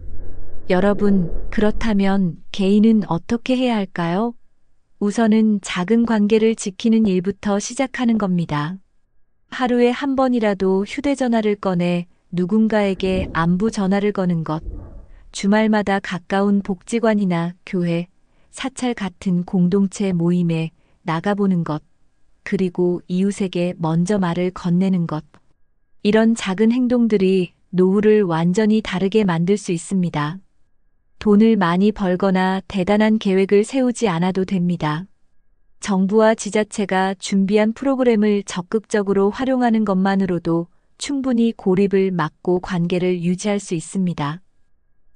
여러분, 그렇다면 개인은 어떻게 해야 할까요? 우선은 작은 관계를 지키는 일부터 시작하는 겁니다. 하루에 한 번이라도 휴대전화를 꺼내 누군가에게 안부 전화를 거는 것, 주말마다 가까운 복지관이나 교회, 사찰 같은 공동체 모임에 나가보는 것, 그리고 이웃에게 먼저 말을 건네는 것. 이런 작은 행동들이 노후를 완전히 다르게 만들 수 있습니다. 돈을 많이 벌거나 대단한 계획을 세우지 않아도 됩니다. 정부와 지자체가 준비한 프로그램을 적극적으로 활용하는 것만으로도 충분히 고립을 막고 관계를 유지할 수 있습니다.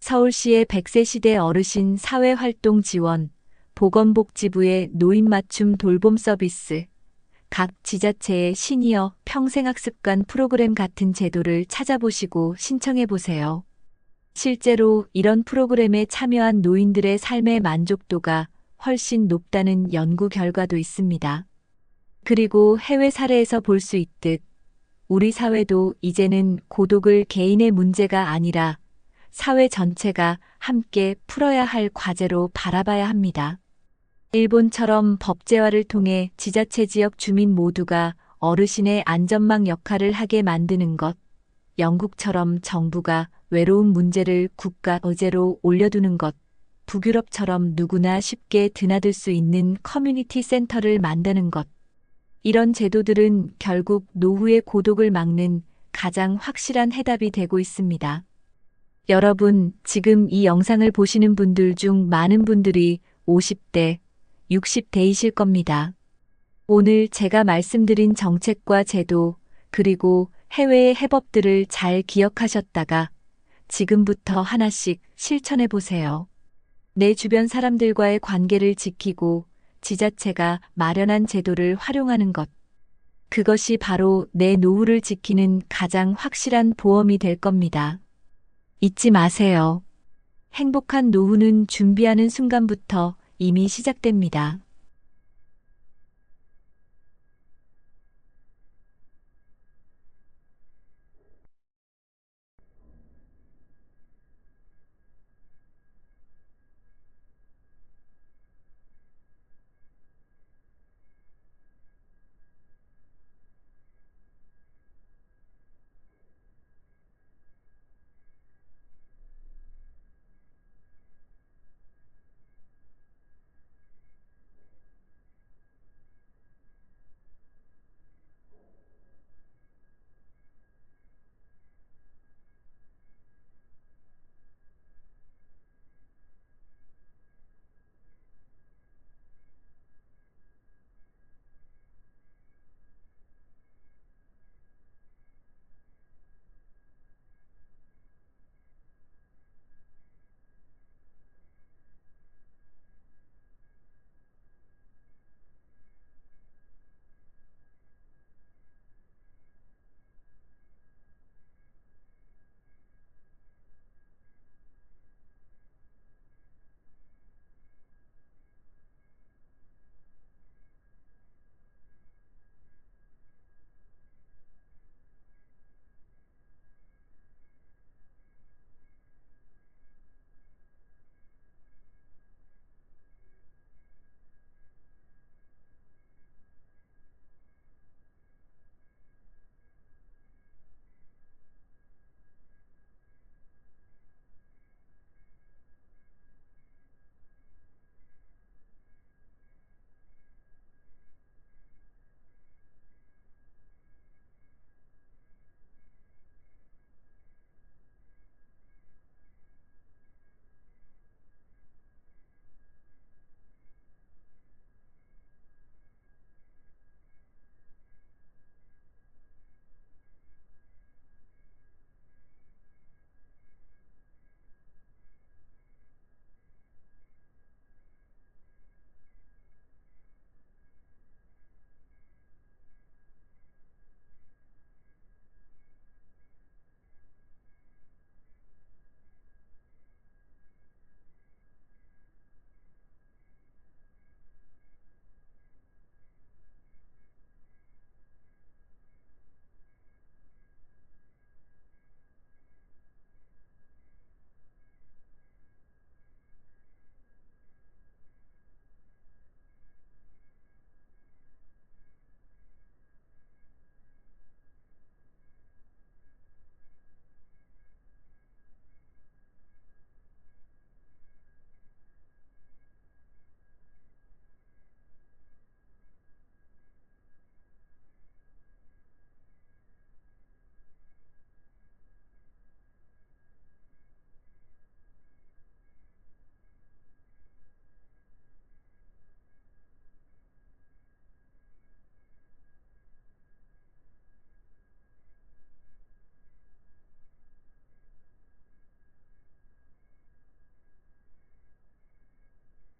서울시의 100세 시대 어르신 사회활동 지원, 보건복지부의 노인 맞춤 돌봄 서비스, 각 지자체의 시니어 평생학습관 프로그램 같은 제도를 찾아보시고 신청해보세요. 실제로 이런 프로그램에 참여한 노인들의 삶의 만족도가 훨씬 높다는 연구 결과도 있습니다. 그리고 해외 사례에서 볼 수 있듯 우리 사회도 이제는 고독을 개인의 문제가 아니라 사회 전체가 함께 풀어야 할 과제로 바라봐야 합니다. 일본처럼 법제화를 통해 지자체 지역 주민 모두가 어르신의 안전망 역할을 하게 만드는 것, 영국처럼 정부가 외로움 문제를 국가 의제로 올려두는 것, 북유럽처럼 누구나 쉽게 드나들 수 있는 커뮤니티 센터를 만드는 것. 이런 제도들은 결국 노후의 고독을 막는 가장 확실한 해답이 되고 있습니다. 여러분, 지금 이 영상을 보시는 분들 중 많은 분들이 50대, 60대이실 겁니다. 오늘 제가 말씀드린 정책과 제도, 그리고 해외의 해법들을 잘 기억하셨다가 지금부터 하나씩 실천해 보세요. 내 주변 사람들과의 관계를 지키고 지자체가 마련한 제도를 활용하는 것. 그것이 바로 내 노후를 지키는 가장 확실한 보험이 될 겁니다. 잊지 마세요. 행복한 노후는 준비하는 순간부터 이미 시작됩니다.